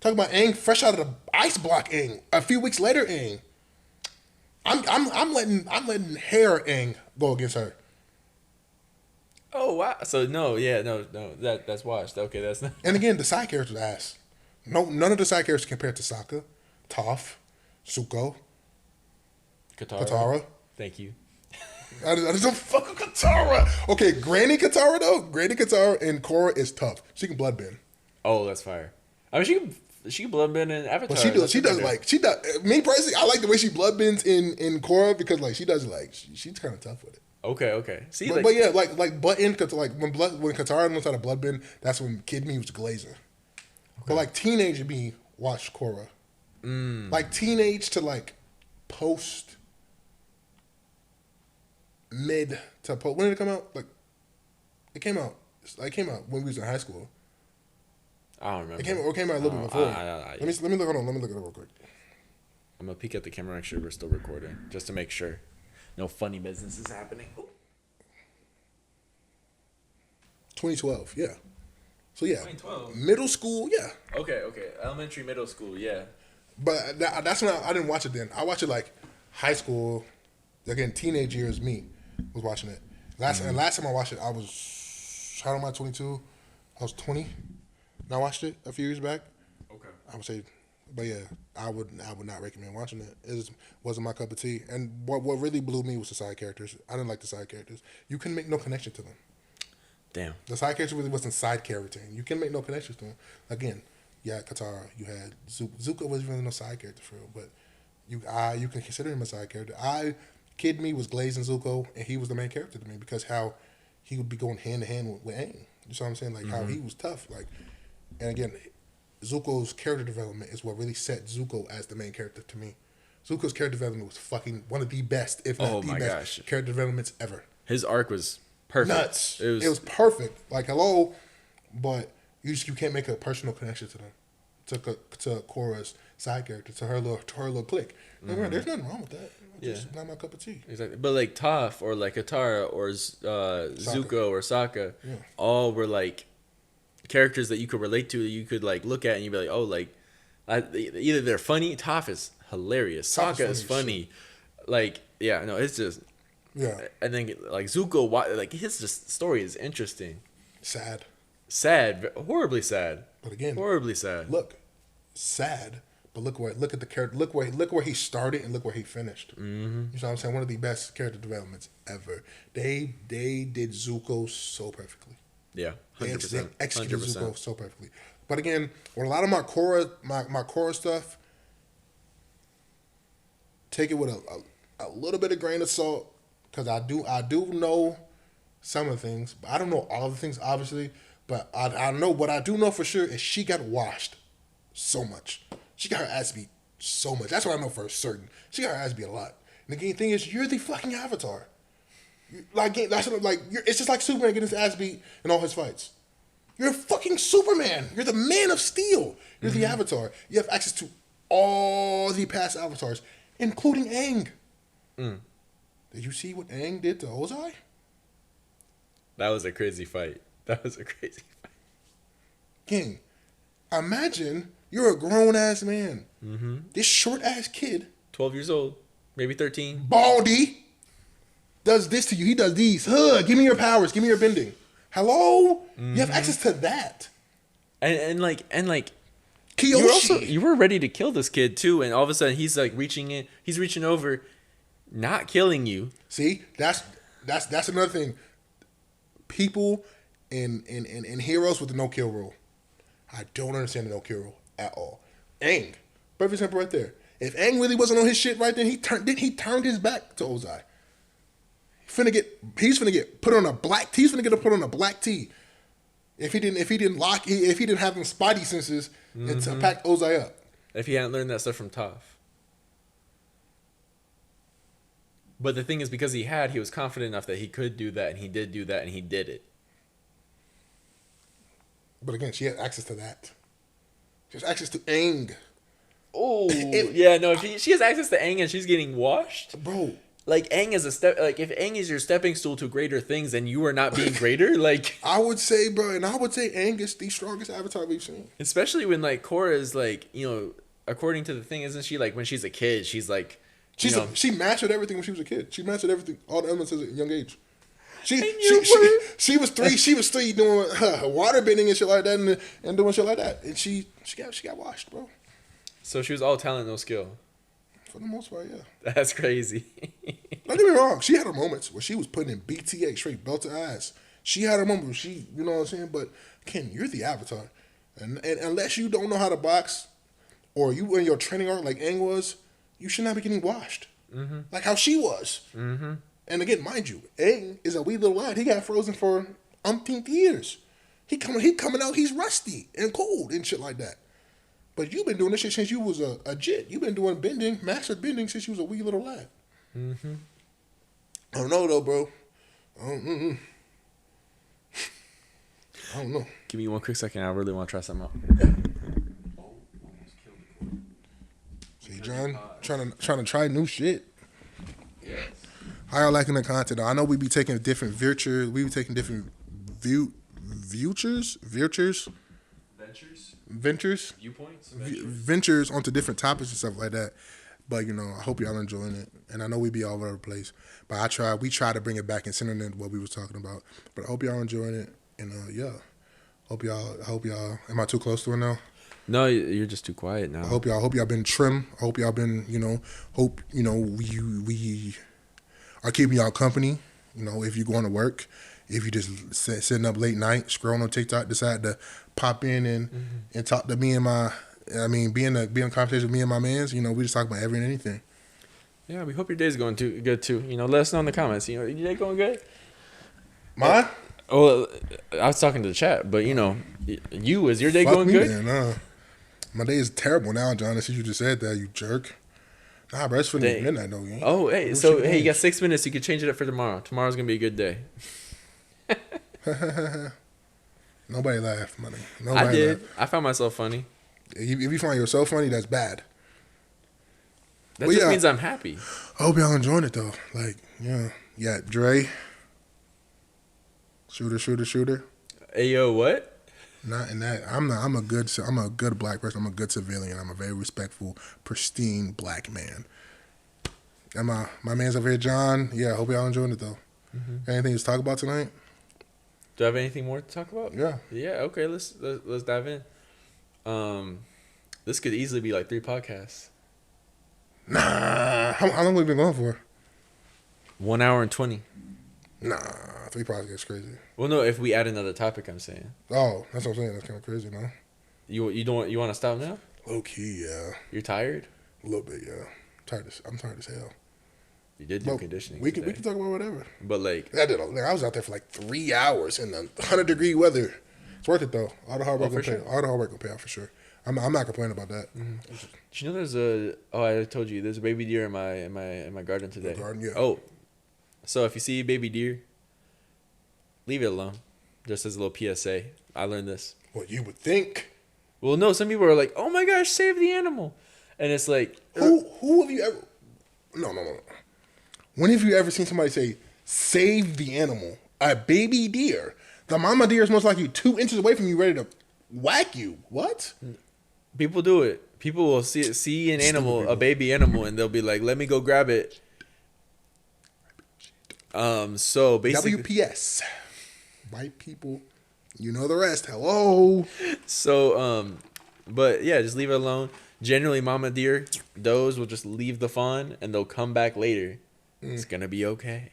[SPEAKER 2] Talking about Aang fresh out of the ice block. Aang a few weeks later. Aang. I'm letting hair Aang go against her.
[SPEAKER 1] Oh wow! So no, that's washed. Okay, that's not.
[SPEAKER 2] And again, the side characters ass. No, none of the side characters compared to Sokka, Toph, Zuko, Katara.
[SPEAKER 1] Thank you.
[SPEAKER 2] I don't fuck with Katara. Okay, Granny Katara though. Granny Katara and Korra is tough. She can bloodbend.
[SPEAKER 1] Oh, that's fire. I mean, she can bloodbend in Avatar.
[SPEAKER 2] But she does. Me personally, I like the way she bloodbends in Korra because like she does like she's kind of tough with it.
[SPEAKER 1] Okay. See,
[SPEAKER 2] but yeah, like when Katara knows how to bloodbend, that's when kid me was glazing. Okay. But like teenage me watched Korra. Like teenage to like post mid to post. When did it come out? Like it came out when we was in high school.
[SPEAKER 1] I don't remember.
[SPEAKER 2] It came out a little bit before. Let me look. Hold on. Let me look it up real quick.
[SPEAKER 1] I'm gonna peek at the camera. Make sure we're still recording, just to make sure no funny business is happening.
[SPEAKER 2] 2012. Yeah. So yeah.
[SPEAKER 1] 2012.
[SPEAKER 2] Middle school. Yeah.
[SPEAKER 1] Okay. Elementary, middle school. Yeah.
[SPEAKER 2] But that's when I didn't watch it then. I watched it like high school. Again, teenage years. Me was watching it. Last time I watched it, I was how old am I? 22. I was 20. And I watched it a few years back.
[SPEAKER 1] Okay.
[SPEAKER 2] I would say, but yeah, I would not recommend watching it. It just wasn't my cup of tea. And what really blew me was the side characters. I didn't like the side characters. You couldn't make no connection to them.
[SPEAKER 1] Damn.
[SPEAKER 2] The side character really wasn't side character. You can make no connections to them. Again, you had Katara. You had Zuko wasn't really no side character for real, but you can consider him a side character. Kid me was glazing Zuko, and he was the main character to me because how he would be going hand to hand with Aang. You know what I'm saying? Like how he was tough. Like, and again, Zuko's character development is what really set Zuko as the main character to me. Zuko's character development was fucking one of the best, if not the best, character developments ever.
[SPEAKER 1] His arc was perfect.
[SPEAKER 2] Nuts. It was perfect. Like hello, but you can't make a personal connection to them, to Korra's side character, to her little clique. There's nothing wrong with that. It's just not my cup of tea.
[SPEAKER 1] Exactly. But like Toph or like Katara or Zuko or Sokka, all were like characters that you could relate to. You could like look at and you'd be like, oh, like either they're funny. Toph is hilarious. Sokka is funny. Like it's just I think like Zuko, like his just story is interesting. Sad, horribly sad.
[SPEAKER 2] But again,
[SPEAKER 1] horribly sad.
[SPEAKER 2] Look, sad. But look at the character. Look where he started and look where he finished. Mm-hmm. You know what I'm saying? One of the best character developments ever. They did Zuko so perfectly.
[SPEAKER 1] Yeah, 100%.
[SPEAKER 2] They executed 100%. Zuko so perfectly. But again, with a lot of my Korra stuff, take it with a little bit of grain of salt because I do know some of the things, but I don't know all the things obviously. But I know what I do know for sure is she got washed so much. She got her ass beat so much. That's what I know for certain. She got her ass beat a lot. And the thing is, you're the fucking Avatar. It's just like Superman getting his ass beat in all his fights. You're fucking Superman. You're the Man of Steel. You're the Avatar. You have access to all the past Avatars, including Aang. Did you see what Aang did to Ozai?
[SPEAKER 1] That was a crazy fight.
[SPEAKER 2] King, imagine you're a grown-ass man. Mm-hmm. This short-ass kid.
[SPEAKER 1] 12 years old. Maybe 13.
[SPEAKER 2] Baldy. Does this to you. He does these. Give me your powers. Give me your bending. Hello? Mm-hmm. You have access to that.
[SPEAKER 1] And like
[SPEAKER 2] Kyoshi.
[SPEAKER 1] You were ready to kill this kid too, and all of a sudden he's like reaching over, not killing you.
[SPEAKER 2] See? That's another thing. People in heroes with the no-kill rule. I don't understand the no-kill rule at all. Aang, perfect example right there. If Aang really wasn't on his shit right then, he turned his back to Ozai. He's finna get put on a black tee. He's finna get put on a black tee. If he didn't have them spidey senses to pack Ozai up.
[SPEAKER 1] If he hadn't learned that stuff from Toph. But the thing is, because he was confident enough that he could do that, and he did do that, and he did it.
[SPEAKER 2] But again, she had access to that. She has access to Aang.
[SPEAKER 1] Oh, yeah, no. If she has access to Aang and she's getting washed,
[SPEAKER 2] bro.
[SPEAKER 1] like Aang is a step. Like if Aang is your stepping stool to greater things, then you are not being greater. Like
[SPEAKER 2] I would say, bro, and I would say Aang is the strongest Avatar we've seen.
[SPEAKER 1] especially when like Korra is like, according to the thing, isn't she like when she's a kid, she's like,
[SPEAKER 2] She mastered everything when she was a kid. She mastered everything, all the elements at a young age. She was three. She was three doing water bending and shit like that, and doing shit like that. And she got washed, bro.
[SPEAKER 1] So she was all talent, no skill.
[SPEAKER 2] For the most part, yeah.
[SPEAKER 1] That's crazy.
[SPEAKER 2] Don't get me wrong. She had her moments where she was putting in BTA straight belt to ass. She had her moment where she, you know what I'm saying. But Ken, you're the Avatar, and unless you don't know how to box, or you in your training arc like Aang was, you should not be getting washed, like how she was. Mm-hmm. And again, mind you, Aang is a wee little lad. He got frozen for umpteenth years. He coming out. He's rusty and cold and shit like that. But you've been doing this shit since you was a jit. You've been doing bending, master bending since you was a wee little lad. Mm-hmm. I don't know though, bro. I don't know.
[SPEAKER 1] Give me one quick second. I really want to try something out.
[SPEAKER 2] See, John, trying to try new shit.
[SPEAKER 1] Yes.
[SPEAKER 2] How y'all liking the content? I know we be taking different ventures. We be taking different ventures,
[SPEAKER 1] viewpoints,
[SPEAKER 2] ventures onto different topics and stuff like that. But I hope y'all enjoying it, and I know we be all over the place. But we try to bring it back and center it what we was talking about. But I hope y'all enjoying it, and yeah, hope y'all. Am I too close to it now?
[SPEAKER 1] No, you're just too quiet now.
[SPEAKER 2] I hope y'all been trim. I hope y'all been we are keeping y'all company. If you're going to work, if you just sitting up late night scrolling on TikTok, decide to pop in and talk to me and be in a conversation with me and my mans. We just talk about everything and anything.
[SPEAKER 1] Yeah, we hope your day's going good too. Let us know in the comments. Your day going good?
[SPEAKER 2] Mine?
[SPEAKER 1] Oh, I was talking to the chat, but is your day going good?
[SPEAKER 2] Man, my day is terrible now, John. Since you just said that, you jerk. Nah, bro, it's for the midnight though.
[SPEAKER 1] Oh, hey, you got 6 minutes. You can change it up for tomorrow. Tomorrow's gonna be a good day.
[SPEAKER 2] Nobody laughed, money.
[SPEAKER 1] I did. I found myself funny.
[SPEAKER 2] If you find yourself funny, that's bad.
[SPEAKER 1] That just means I'm happy.
[SPEAKER 2] I hope y'all enjoying it though. Like, yeah, Dre. Shooter.
[SPEAKER 1] Hey, yo, what?
[SPEAKER 2] Not in that. I'm a good black person. I'm a good civilian. I'm a very respectful, pristine black man. And my man's over here, John. Yeah, I hope y'all enjoying it though. Mm-hmm. Anything to talk about tonight?
[SPEAKER 1] Do I have anything more to talk about?
[SPEAKER 2] Yeah.
[SPEAKER 1] Yeah. Okay. Let's dive in. This could easily be like 3 podcasts.
[SPEAKER 2] Nah. How long have we been going for?
[SPEAKER 1] 1 hour and 20.
[SPEAKER 2] Nah, 3 podcasts crazy.
[SPEAKER 1] Well, no, if we add another topic, I'm saying.
[SPEAKER 2] Oh, that's what I'm saying. That's kind of crazy, no?
[SPEAKER 1] You want to stop now?
[SPEAKER 2] Low key, yeah.
[SPEAKER 1] You're tired?
[SPEAKER 2] A little bit, yeah. I'm tired as hell.
[SPEAKER 1] You did do conditioning.
[SPEAKER 2] We can talk about whatever.
[SPEAKER 1] But like,
[SPEAKER 2] I was out there for like 3 hours in the 100-degree weather. It's worth it though. All the hard work gonna pay off for sure. I'm not complaining about that.
[SPEAKER 1] Mm-hmm. Do you know I told you there's a baby deer in my garden today.
[SPEAKER 2] Garden, yeah.
[SPEAKER 1] Oh, so if you see a baby deer, leave it alone. Just as a little PSA. I learned this.
[SPEAKER 2] What you would think?
[SPEAKER 1] Well, no. Some people are like, "Oh my gosh, save the animal," and it's like,
[SPEAKER 2] who have you ever? No. When have you ever seen somebody say, "Save the animal"? A baby deer. The mama deer is most likely 2 inches away from you, ready to whack you. What?
[SPEAKER 1] People do it. People will see an animal, a baby animal, and they'll be like, "Let me go grab it." So basically,
[SPEAKER 2] WPS. White people, you know the rest. Hello.
[SPEAKER 1] So, but yeah, just leave it alone. Generally, mama deer, does will just leave the fawn and they'll come back later. It's gonna be okay.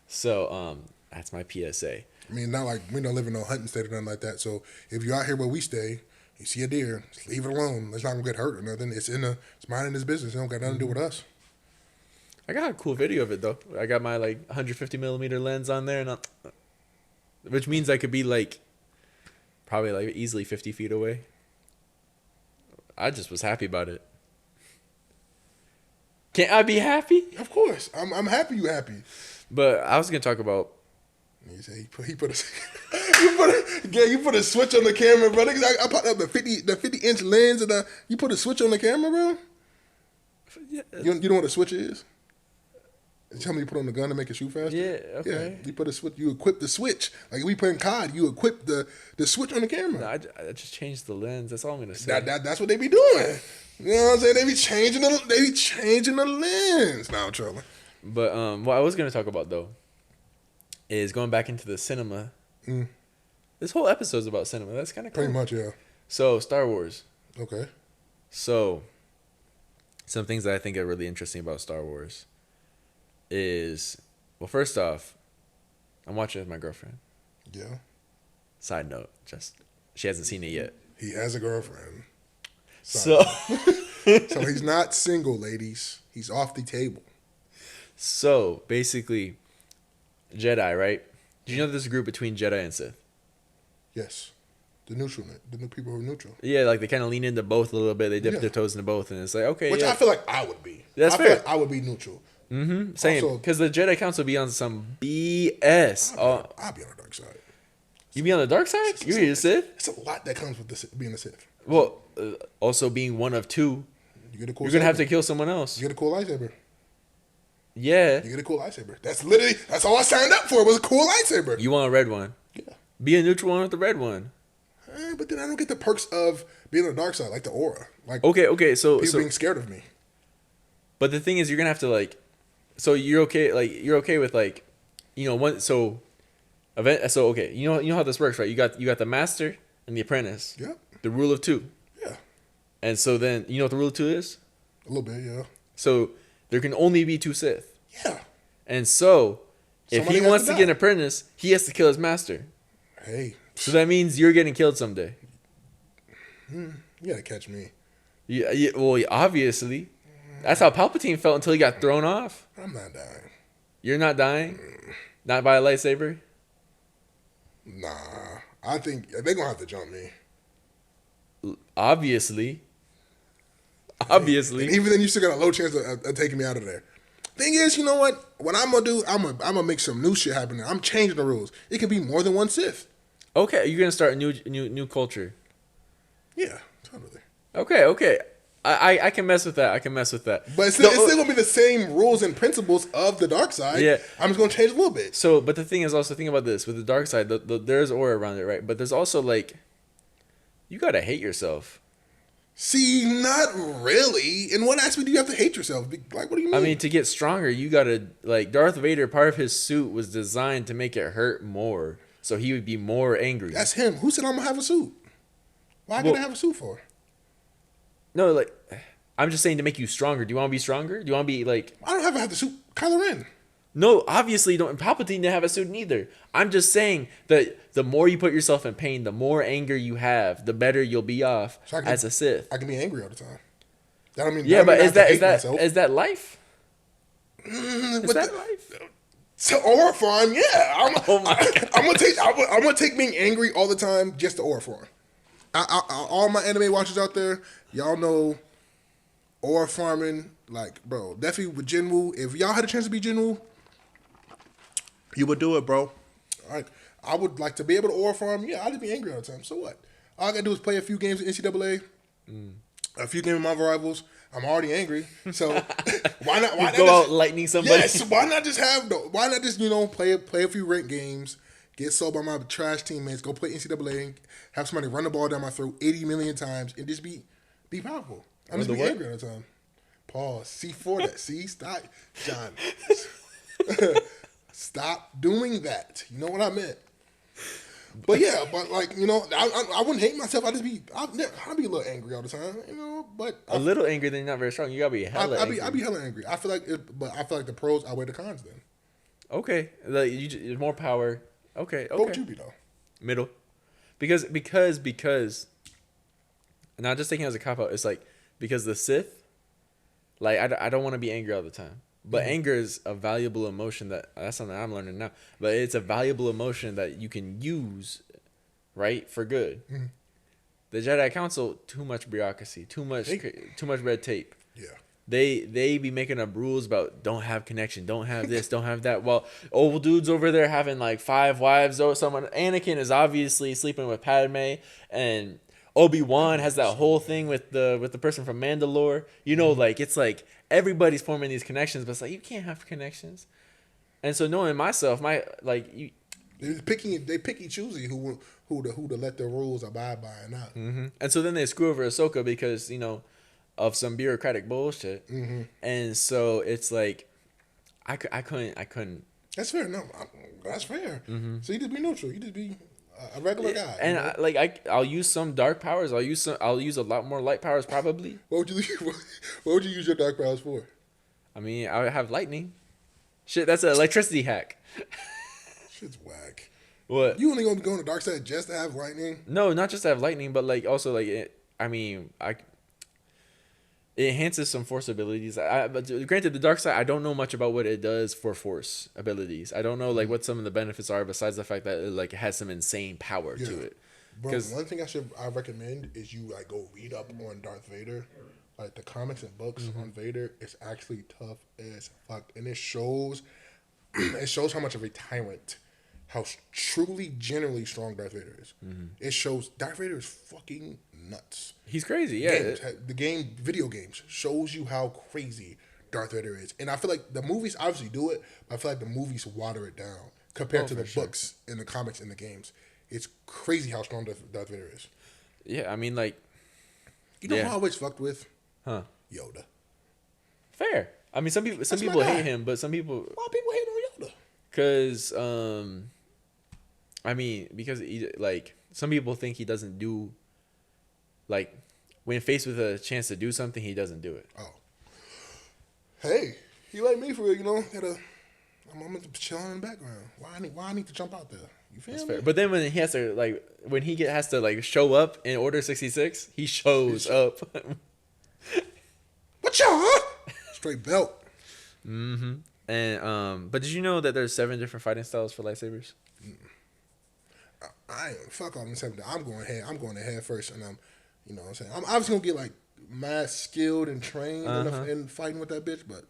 [SPEAKER 1] So, that's my PSA.
[SPEAKER 2] I mean, not like we don't live in no hunting state or nothing like that. So if you're out here where we stay, you see a deer, just leave it alone. It's not gonna get hurt or nothing. It's minding its business. It don't got nothing to do with us.
[SPEAKER 1] I got a cool video of it though. I got my 150 millimeter lens on there, and which means I could be probably easily 50 feet away. I just was happy about it. Can't I be happy?
[SPEAKER 2] Of course, I'm happy. You happy?
[SPEAKER 1] But I was gonna talk about.
[SPEAKER 2] He said he put you put a switch on the camera, bro. I popped up the 50-inch lens, and you put a switch on the camera, bro.
[SPEAKER 1] Yeah.
[SPEAKER 2] You know what a switch is? Tell me you put on the gun to make it shoot faster.
[SPEAKER 1] Yeah, okay.
[SPEAKER 2] Yeah, you put a switch. You equip the switch. Like we playing COD, you equip the switch on the camera.
[SPEAKER 1] No, I just changed the lens. That's all I'm gonna say.
[SPEAKER 2] That's what they be doing. You know what I'm saying? They be changing the lens. Now I'm trolling.
[SPEAKER 1] But what I was gonna talk about though is going back into the cinema. This whole episode's about cinema. That's kind of cool.
[SPEAKER 2] Pretty much, yeah.
[SPEAKER 1] So Star Wars.
[SPEAKER 2] Okay.
[SPEAKER 1] So some things that I think are really interesting about Star Wars is, well, first off, I'm watching it with my girlfriend.
[SPEAKER 2] Yeah.
[SPEAKER 1] Side note, just she hasn't seen it yet.
[SPEAKER 2] He has a girlfriend.
[SPEAKER 1] So
[SPEAKER 2] so he's not single, ladies. He's off the table.
[SPEAKER 1] So basically, Jedi, right? Do you know there's a group between Jedi and Sith?
[SPEAKER 2] Yes. The new people who are neutral.
[SPEAKER 1] Yeah, like they kind of lean into both a little bit. They dip their toes into both, and it's like, okay.
[SPEAKER 2] Which
[SPEAKER 1] yeah.
[SPEAKER 2] I feel like I would be.
[SPEAKER 1] That's fair.
[SPEAKER 2] Feel like I would be neutral.
[SPEAKER 1] Mm-hmm. Same. Because the Jedi Council be on some BS.
[SPEAKER 2] I'll be on the dark side.
[SPEAKER 1] You be on the dark side? You be a Sith?
[SPEAKER 2] It's a lot that comes with being a Sith.
[SPEAKER 1] Well, also being one of two.
[SPEAKER 2] You get a cool.
[SPEAKER 1] You're gonna have to kill someone else.
[SPEAKER 2] You get a cool lightsaber.
[SPEAKER 1] Yeah.
[SPEAKER 2] You get a cool lightsaber. That's all I signed up for was a cool lightsaber.
[SPEAKER 1] You want a red one?
[SPEAKER 2] Yeah.
[SPEAKER 1] Be a neutral one with the red one.
[SPEAKER 2] But then I don't get the perks of being on the dark side, like the aura. Like
[SPEAKER 1] okay, so
[SPEAKER 2] people being scared of me.
[SPEAKER 1] But the thing is, you're gonna have to like. So you're okay with like, one so. So okay, you know how this works, right? You got the master and the apprentice.
[SPEAKER 2] Yep.
[SPEAKER 1] The rule of two.
[SPEAKER 2] Yeah.
[SPEAKER 1] And so then you know what the rule of two is?
[SPEAKER 2] A little bit, yeah.
[SPEAKER 1] So there can only be two Sith.
[SPEAKER 2] Yeah.
[SPEAKER 1] And so if
[SPEAKER 2] Somebody
[SPEAKER 1] he wants to get an apprentice, he has to kill his master.
[SPEAKER 2] Hey.
[SPEAKER 1] So that means you're getting killed someday.
[SPEAKER 2] You gotta catch me.
[SPEAKER 1] Yeah, well, obviously. That's how Palpatine felt until he got thrown off.
[SPEAKER 2] I'm not dying.
[SPEAKER 1] You're not dying? Not by a lightsaber?
[SPEAKER 2] Nah. I think they're gonna have to jump me.
[SPEAKER 1] Obviously.
[SPEAKER 2] And even then, you still got a low chance of taking me out of there. Thing is, you know what? What I'm gonna do, I'm gonna make some new shit happen. I'm changing the rules. It can be more than one Sith.
[SPEAKER 1] Okay, you're gonna start a new culture.
[SPEAKER 2] Yeah, totally.
[SPEAKER 1] Okay. I can mess with that.
[SPEAKER 2] But it's still gonna be the same rules and principles of the dark side.
[SPEAKER 1] Yeah.
[SPEAKER 2] I'm just gonna change a little bit.
[SPEAKER 1] So, but the thing is also, think about this with the dark side. There's aura around it, right? But there's also like, you gotta hate yourself.
[SPEAKER 2] See, not really. In what aspect do you have to hate yourself? Like, what do you mean?
[SPEAKER 1] I mean, to get stronger, you gotta, like, Darth Vader, part of his suit was designed to make it hurt more, so he would be more angry.
[SPEAKER 2] That's him. Who said I'm gonna have a suit? Why I gotta have a suit for?
[SPEAKER 1] No, like, I'm just saying to make you stronger. Do you want to be stronger? Do you want to be like?
[SPEAKER 2] I don't have to suit Kylo Ren.
[SPEAKER 1] No, obviously you don't. Palpatine didn't have a suit neither. I'm just saying that the more you put yourself in pain, the more anger you have, the better you'll be off as a Sith.
[SPEAKER 2] I can be angry all the time. That don't mean.
[SPEAKER 1] Yeah, but is that life?
[SPEAKER 2] Is that life? So aura farm, yeah. I'm gonna take being angry all the time just to aura farm. All my anime watchers out there, y'all know aura farming. Like, bro, definitely with Jinwoo. If y'all had a chance to be Jinwoo, you would do it, bro. All right. I would like to be able to aura farm. Yeah, I'd just be angry all the time. So what? All I gotta do is play a few games in NCAA, a few games with my rivals. I'm already angry. So why not? Why not
[SPEAKER 1] go out lightning somebody?
[SPEAKER 2] Yes. Why not just play a few ranked games, get sold by my trash teammates, go play NCAA, have somebody run the ball down my throat 80 million times, and just be powerful. I'm just be angry all the time. Pause. C4 that. See? Stop. John. Stop doing that. You know what I meant. But yeah, I wouldn't hate myself. I'd be a little angry all the time, but
[SPEAKER 1] a little angry, then you're not very strong. You gotta be hella angry.
[SPEAKER 2] I'd be hella angry. I feel like the pros outweigh the cons then.
[SPEAKER 1] Okay. Like more power. Okay.
[SPEAKER 2] What would you be though?
[SPEAKER 1] Middle. Because not just taking it as a cop out, it's like because the Sith, like I don't want to be angry all the time. But anger is a valuable emotion that's something I'm learning now. But it's a valuable emotion that you can use, right, for good. Mm-hmm. The Jedi Council, too much bureaucracy, too much red tape.
[SPEAKER 2] Yeah.
[SPEAKER 1] They be making up rules about don't have connection, don't have this, don't have that. Well, old dudes over there having like 5 wives. Anakin is obviously sleeping with Padme, and Obi-Wan has that whole thing with the person from Mandalore. Like it's like everybody's forming these connections, but it's like you can't have connections. And so knowing myself,
[SPEAKER 2] they picky choosy who to let the rules abide by or not.
[SPEAKER 1] Mm-hmm. And so then they screw over Ahsoka because of some bureaucratic bullshit.
[SPEAKER 2] Mm-hmm.
[SPEAKER 1] And so it's like I couldn't.
[SPEAKER 2] That's fair. No, that's fair. Mm-hmm. So you just be neutral. You just be a regular guy.
[SPEAKER 1] And I'll use some dark powers. I'll use a lot more light powers probably.
[SPEAKER 2] What would you use your dark powers for?
[SPEAKER 1] I mean, I would have lightning. Shit, that's an electricity hack.
[SPEAKER 2] Shit's whack.
[SPEAKER 1] What?
[SPEAKER 2] You only gonna go on the dark side just to have lightning?
[SPEAKER 1] No, not just to have lightning, but like also like it enhances some force abilities. But granted, the dark side, I don't know much about what it does for force abilities. I don't know like what some of the benefits are besides the fact that it has some insane power to it.
[SPEAKER 2] Bro, one thing I recommend is you like go read up on Darth Vader. Like the comics and books on Vader is actually tough as fuck, and it shows how much of a tyrant, how truly, generally strong Darth Vader is. Mm-hmm. It shows Darth Vader is fucking nuts.
[SPEAKER 1] He's crazy, yeah.
[SPEAKER 2] Video games shows you how crazy Darth Vader is, and I feel like the movies obviously do it, but I feel like the movies water it down compared to the books and the comics and the games. It's crazy how strong Darth Vader is.
[SPEAKER 1] Yeah, I mean, like,
[SPEAKER 2] who I always fucked with?
[SPEAKER 1] Huh?
[SPEAKER 2] Yoda.
[SPEAKER 1] Fair. I mean, some people hate him, but some people.
[SPEAKER 2] Why people hate on Yoda?
[SPEAKER 1] Because because some people think he doesn't do, like, when faced with a chance to do something, he doesn't do it.
[SPEAKER 2] Oh. Hey, he like me for real, I'm gonna chill in the background. Why I need to jump out there? You feel me?
[SPEAKER 1] Fair. But then when he has to show up in Order 66, he shows up.
[SPEAKER 2] What y'all? Straight belt.
[SPEAKER 1] Mm-hmm. And but did you know that there's 7 different fighting styles for lightsabers?
[SPEAKER 2] I ain't fuck all them 7. I'm going ahead first, and you know what I'm saying. I'm obviously gonna get like mad skilled and trained in fighting with that bitch, but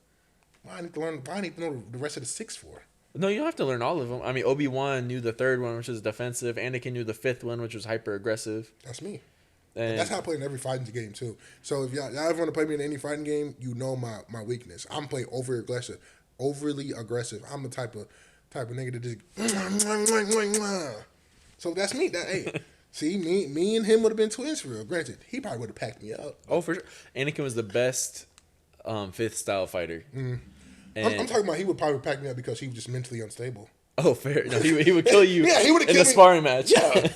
[SPEAKER 2] why I need to know the rest of the 6 for?
[SPEAKER 1] No, you don't have to learn all of them. I mean, Obi-Wan knew the 3rd one, which was defensive. Anakin knew the 5th one, which was hyper aggressive.
[SPEAKER 2] That's me. And that's how I play in every fighting game too. So if y'all ever want to play me in any fighting game, you know my weakness. I'm playing overly aggressive. I'm the type of nigga that just. So that's me. See, me and him would have been twins for real. Granted, he probably would have packed me up.
[SPEAKER 1] Oh, for sure. Anakin was the best 5th style fighter.
[SPEAKER 2] Mm. I'm talking about he would probably pack me up because he was just mentally unstable.
[SPEAKER 1] Oh, fair. No, he would kill you.
[SPEAKER 2] Yeah, he would have
[SPEAKER 1] in a sparring match.
[SPEAKER 2] Yeah.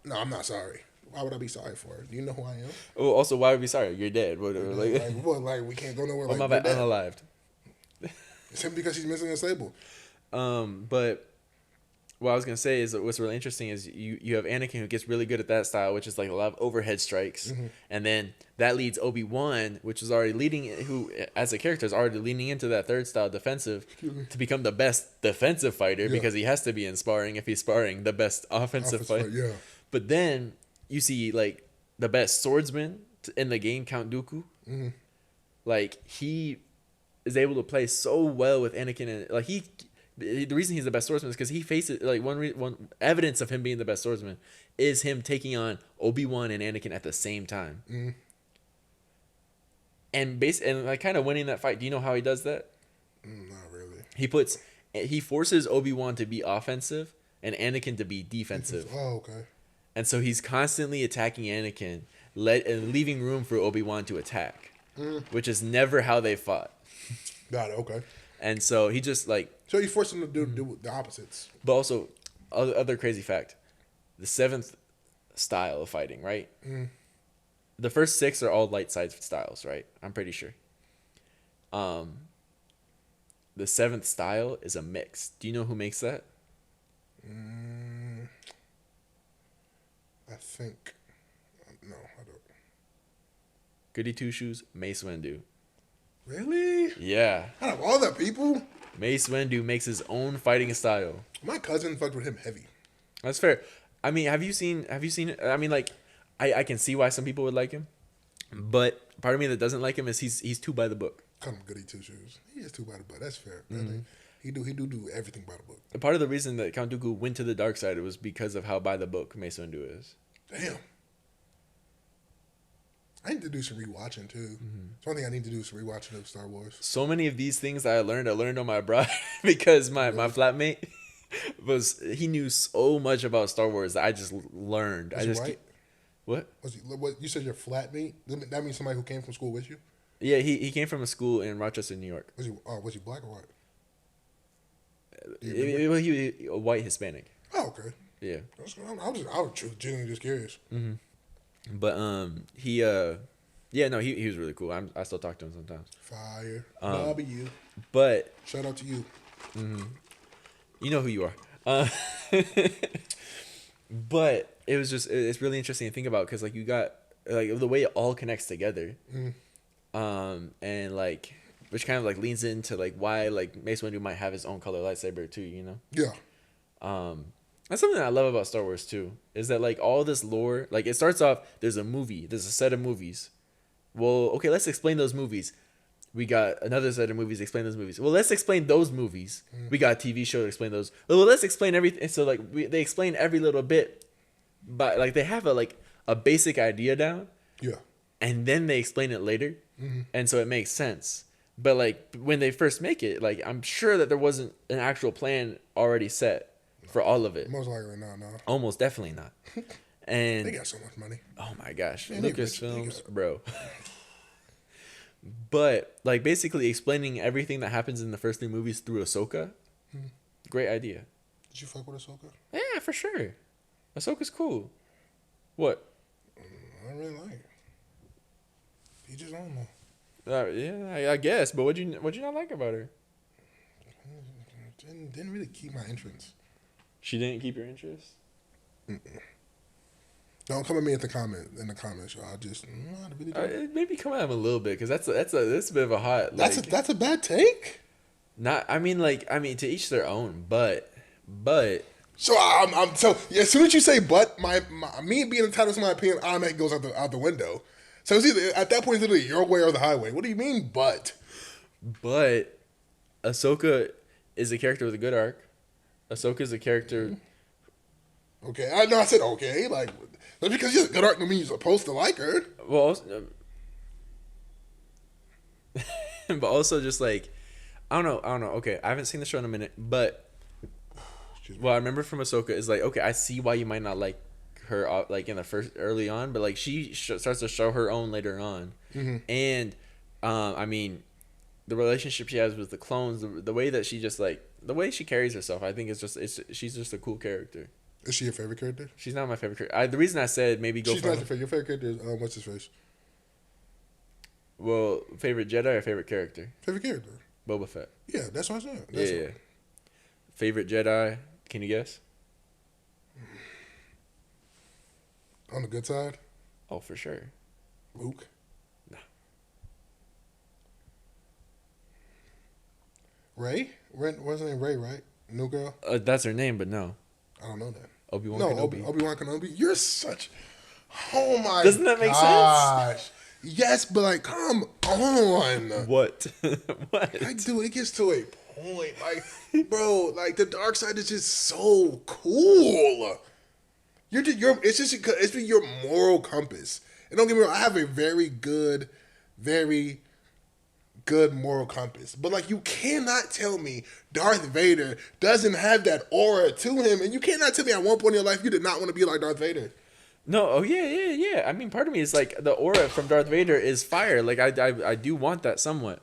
[SPEAKER 2] No, I'm not sorry. Why would I be sorry for it? Do you know who I am?
[SPEAKER 1] Oh, also, why would I be sorry? You're dead. Whatever.
[SPEAKER 2] Like we can't go nowhere.
[SPEAKER 1] Oh, my bad. Unalived.
[SPEAKER 2] It's him because he's mentally unstable.
[SPEAKER 1] But what I was gonna say is that what's really interesting is you have Anakin who gets really good at that style, which is like a lot of overhead strikes, and then that leads Obi-Wan, which is already who as a character is already leaning into that 3rd style defensive to become the best defensive fighter because he has to be in sparring if he's sparring the best offensive fighter.
[SPEAKER 2] Yeah.
[SPEAKER 1] But then you see like the best swordsman in the game, Count Dooku. Mm-hmm. Like he is able to play so well with Anakin, and like the reason he's the best swordsman is because he faces like one evidence of him being the best swordsman is him taking on Obi-Wan and Anakin at the same time, and like kind of winning that fight. Do you know how he does that?
[SPEAKER 2] Not really.
[SPEAKER 1] He forces Obi-Wan to be offensive and Anakin to be defensive.
[SPEAKER 2] Oh, okay.
[SPEAKER 1] And so he's constantly attacking Anakin, and leaving room for Obi-Wan to attack, which is never how they fought.
[SPEAKER 2] Got it. Okay.
[SPEAKER 1] And so he just like.
[SPEAKER 2] So you forced him to do the opposites.
[SPEAKER 1] But also, other crazy fact, the 7th style of fighting, right? The first 6 are all light side styles, right? I'm pretty sure. The 7th style is a mix. Do you know who makes that?
[SPEAKER 2] I think. No, I don't.
[SPEAKER 1] Goody Two Shoes, Mace Windu.
[SPEAKER 2] Really?
[SPEAKER 1] Yeah.
[SPEAKER 2] Out of all the people?
[SPEAKER 1] Mace Windu makes his own fighting style.
[SPEAKER 2] My cousin fucked with him heavy.
[SPEAKER 1] That's fair. I mean, have you seen it? I mean, like, I can see why some people would like him, but part of me that doesn't like him is he's too by the book.
[SPEAKER 2] Call him Goody Two Shoes. He is too by the book. That's fair. He do everything by the book.
[SPEAKER 1] And part of the reason that Count Dooku went to the dark side was because of how by the book Mace Windu is.
[SPEAKER 2] Damn. I need to do some rewatching too. It's one thing I need to do is some rewatching of Star Wars.
[SPEAKER 1] So many of these things that I learned on my bride because my flatmate he knew so much about Star Wars that I just learned.
[SPEAKER 2] Was
[SPEAKER 1] I just
[SPEAKER 2] he white?
[SPEAKER 1] What?
[SPEAKER 2] What you said? Your flatmate? That means somebody who came from school with you.
[SPEAKER 1] Yeah, he came from a school in Rochester, New York.
[SPEAKER 2] Was he black or white?
[SPEAKER 1] He a white Hispanic.
[SPEAKER 2] Oh, okay.
[SPEAKER 1] Yeah.
[SPEAKER 2] I was genuinely just curious.
[SPEAKER 1] Mm-hmm. But he was really cool. I still talk to him sometimes.
[SPEAKER 2] Fire. Love you.
[SPEAKER 1] But
[SPEAKER 2] shout out to you.
[SPEAKER 1] Mm-hmm. You know who you are. But it's really interesting to think about because like you got like the way it all connects together, and like which kind of like leans into like why like Mace Windu might have his own color lightsaber too, you know?
[SPEAKER 2] Yeah.
[SPEAKER 1] That's something that I love about Star Wars too, is that like all this lore, like it starts off, there's a set of movies. Well, okay, let's explain those movies. We got another set of movies, explain those movies. Well, let's explain those movies. We got a TV show to explain those. Well, let's explain everything. So like they explain every little bit, but like they have a basic idea down.
[SPEAKER 2] Yeah.
[SPEAKER 1] And then they explain it later. And so it makes sense. But like when they first make it, like I'm sure that there wasn't an actual plan already set for all of it.
[SPEAKER 2] Most likely not, no.
[SPEAKER 1] Almost definitely not. And
[SPEAKER 2] they got so much money.
[SPEAKER 1] Oh my gosh.
[SPEAKER 2] Man,
[SPEAKER 1] Lucasfilms, bro. But like basically explaining everything that happens in the first 3 movies through Ahsoka. Great idea.
[SPEAKER 2] Did you fuck with Ahsoka?
[SPEAKER 1] Yeah, for sure. Ahsoka's cool. What?
[SPEAKER 2] I don't really like it. You just don't know.
[SPEAKER 1] Yeah, I guess. But what'd you not like about her?
[SPEAKER 2] Didn't really keep my interest.
[SPEAKER 1] She didn't keep your interest?
[SPEAKER 2] Don't come at me in the comments, y'all. I just I really don't.
[SPEAKER 1] Maybe come at him a little bit because that's a bit of a hot.
[SPEAKER 2] Like, that's a bad take.
[SPEAKER 1] Not, I mean to each their own, but.
[SPEAKER 2] So so as soon as you say but, me being entitled to my opinion automatically goes out the window. So it's either at that point it's either your way or the highway. What do you mean but?
[SPEAKER 1] But Ahsoka is a character with a good arc. Ahsoka is a character.
[SPEAKER 2] Okay, I know. I said okay. Like just because you're a good arc doesn't mean you're supposed to like her.
[SPEAKER 1] Well, also, but also just like I don't know. Okay, I haven't seen the show in a minute, but what I remember from Ahsoka is like, okay, I see why you might not like her like in the first early on, but like she starts to show her own later on, and I mean, the relationship she has with the clones, the way that she just like the way she carries herself, I think she's just a cool character.
[SPEAKER 2] Is she your favorite character?
[SPEAKER 1] She's not my favorite character. The reason I said maybe go.
[SPEAKER 2] She's not your favorite character. Is, what's his face?
[SPEAKER 1] Well, favorite Jedi or favorite character?
[SPEAKER 2] Favorite character.
[SPEAKER 1] Boba Fett.
[SPEAKER 2] Yeah, that's what I said.
[SPEAKER 1] Yeah. Favorite Jedi? Can you guess?
[SPEAKER 2] On the good side?
[SPEAKER 1] Oh, for sure.
[SPEAKER 2] Luke?
[SPEAKER 1] No.
[SPEAKER 2] Ray? Wasn't it Ray, right? New girl?
[SPEAKER 1] That's her name, but no.
[SPEAKER 2] I don't know that.
[SPEAKER 1] Obi-Wan Kenobi.
[SPEAKER 2] Obi-Wan Kenobi. You're such... Oh my
[SPEAKER 1] Doesn't that make sense?
[SPEAKER 2] Yes, but like, come on.
[SPEAKER 1] What? What?
[SPEAKER 2] Like, dude, it gets to a point. Like, bro, like the dark side is just so cool. It's been your moral compass. And don't get me wrong, I have a very good moral compass. But like, you cannot tell me Darth Vader doesn't have that aura to him, and you cannot tell me at one point in your life you did not want to be like Darth Vader.
[SPEAKER 1] No, oh yeah. I mean, part of me is like the aura from Darth Vader is fire. Like I do want that somewhat.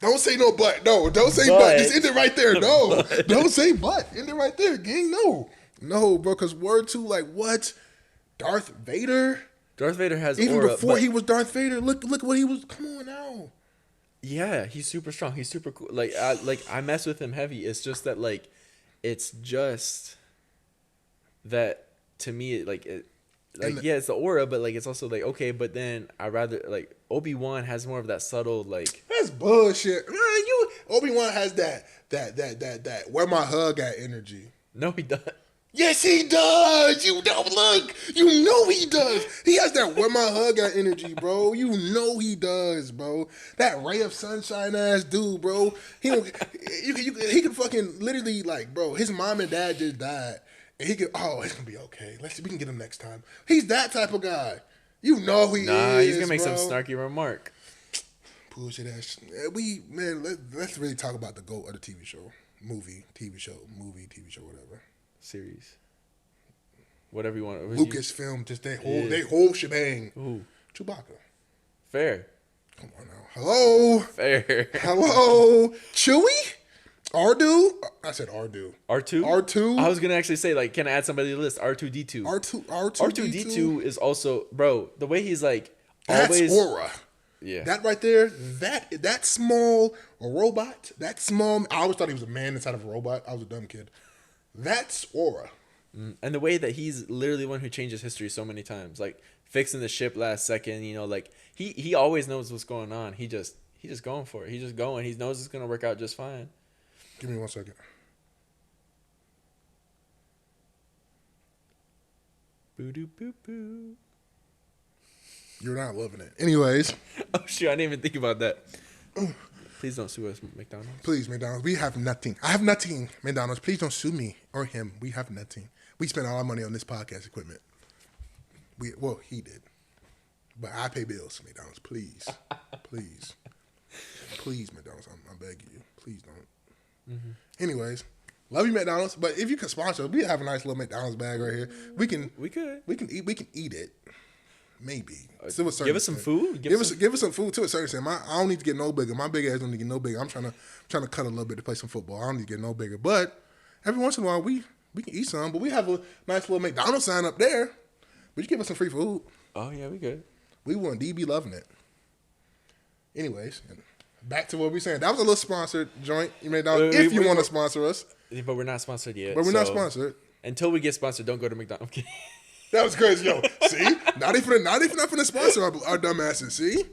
[SPEAKER 2] Don't say no but. No, don't say but. Just end it right there. No. Don't say but. End it right there, gang. No, bro, because word to like what? Darth Vader?
[SPEAKER 1] Darth Vader has
[SPEAKER 2] even
[SPEAKER 1] aura,
[SPEAKER 2] before he was Darth Vader. Look what he was. Come on now.
[SPEAKER 1] Yeah, he's super strong. He's super cool. Like I mess with him heavy. It's just that like, it's just that to me it's the aura, but like it's also like okay, but then I rather like Obi-Wan has more of that subtle like
[SPEAKER 2] that's bullshit. Man, Obi-Wan has that where my hug at energy.
[SPEAKER 1] No, he doesn't.
[SPEAKER 2] Yes, he does. You don't look. You know he does. He has that where my hug at energy, bro. You know he does, bro. That ray of sunshine ass dude, bro. He could fucking literally like, bro. His mom and dad just died, and he could. Oh, it's gonna be okay. We can get him next time. He's that type of guy. You know he
[SPEAKER 1] Nah,
[SPEAKER 2] is.
[SPEAKER 1] he's gonna make
[SPEAKER 2] bro.
[SPEAKER 1] some snarky remark.
[SPEAKER 2] Bullshit ass. Let's really talk about the GOAT of the TV show, TV show, whatever.
[SPEAKER 1] Series. Whatever you want.
[SPEAKER 2] Lucasfilm, just they whole shebang.
[SPEAKER 1] Ooh.
[SPEAKER 2] Chewbacca.
[SPEAKER 1] Fair.
[SPEAKER 2] Come on now. Hello.
[SPEAKER 1] Fair.
[SPEAKER 2] Hello. Chewie. Ardu. I said Ardu.
[SPEAKER 1] R2?
[SPEAKER 2] R2.
[SPEAKER 1] I was going to actually say, like, can I add somebody to the list? R2D2. R2D2 is also, bro, the way he's like,
[SPEAKER 2] that's
[SPEAKER 1] always.
[SPEAKER 2] aura.
[SPEAKER 1] Yeah.
[SPEAKER 2] That right there, that small robot, that small, I always thought he was a man inside of a robot. I was a dumb kid. That's aura.
[SPEAKER 1] And the way that he's literally one who changes history so many times, like fixing the ship last second, you know, like he always knows what's going on. He just going for it. He's just going. He knows it's going to work out just fine.
[SPEAKER 2] Give me 1 second.
[SPEAKER 1] Boo-doo boo-boo.
[SPEAKER 2] You're not loving it. Anyways.
[SPEAKER 1] Oh, shoot. I didn't even think about that. Please don't sue us, McDonald's.
[SPEAKER 2] Please, McDonald's. We have nothing. I have nothing, McDonald's. Please don't sue me or him. We have nothing. We spent all our money on this podcast equipment. Well, he did. But I pay bills, McDonald's. Please. Please. Please, McDonald's. I'm begging you. Please don't. Mm-hmm. Anyways, love you, McDonald's. But if you can sponsor, we have a nice little McDonald's bag right here. We can eat it. Maybe.
[SPEAKER 1] Give us some food.
[SPEAKER 2] Give us some food to a certain extent. I don't need to get no bigger. My big ass don't need to get no bigger. I'm trying to cut a little bit to play some football. I don't need to get no bigger. But every once in a while we can eat some. But we have a nice little McDonald's sign up there. But you give us some free food.
[SPEAKER 1] Oh yeah, we good.
[SPEAKER 2] We want DB loving it. Anyways, back to what we saying. That was a little sponsored joint. You McDonald's if you want to sponsor us.
[SPEAKER 1] But we're not sponsored yet.
[SPEAKER 2] But we're not sponsored.
[SPEAKER 1] Until we get sponsored, don't go to McDonald's.
[SPEAKER 2] That was crazy, yo. See, not even not finna sponsor our dumbasses. See,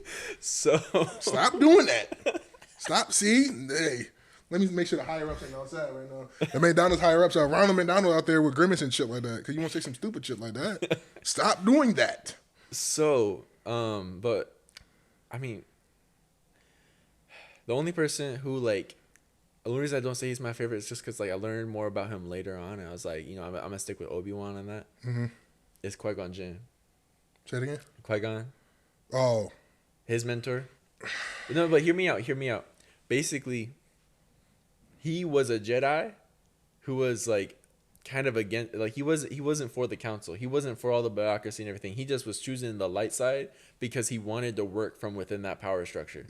[SPEAKER 1] so
[SPEAKER 2] stop doing that. Stop. See, hey, let me make sure the higher ups ain't outside right now. The McDonald's higher ups are Ronald McDonald out there with grimace and shit like that. Cause you want to say some stupid shit like that. Stop doing that.
[SPEAKER 1] So, but I mean, the only person who like, the only reason I don't say he's my favorite is just because like I learned more about him later on, and I was like, you know, I'm gonna stick with Obi-Wan on that. Mm-hmm. It's Qui-Gon Jinn.
[SPEAKER 2] Say it again.
[SPEAKER 1] Qui-Gon.
[SPEAKER 2] Oh.
[SPEAKER 1] His mentor. No, but hear me out. Basically, he was a Jedi who was like kind of against, like he wasn't for the council. He wasn't for all the bureaucracy and everything. He just was choosing the light side because he wanted to work from within that power structure.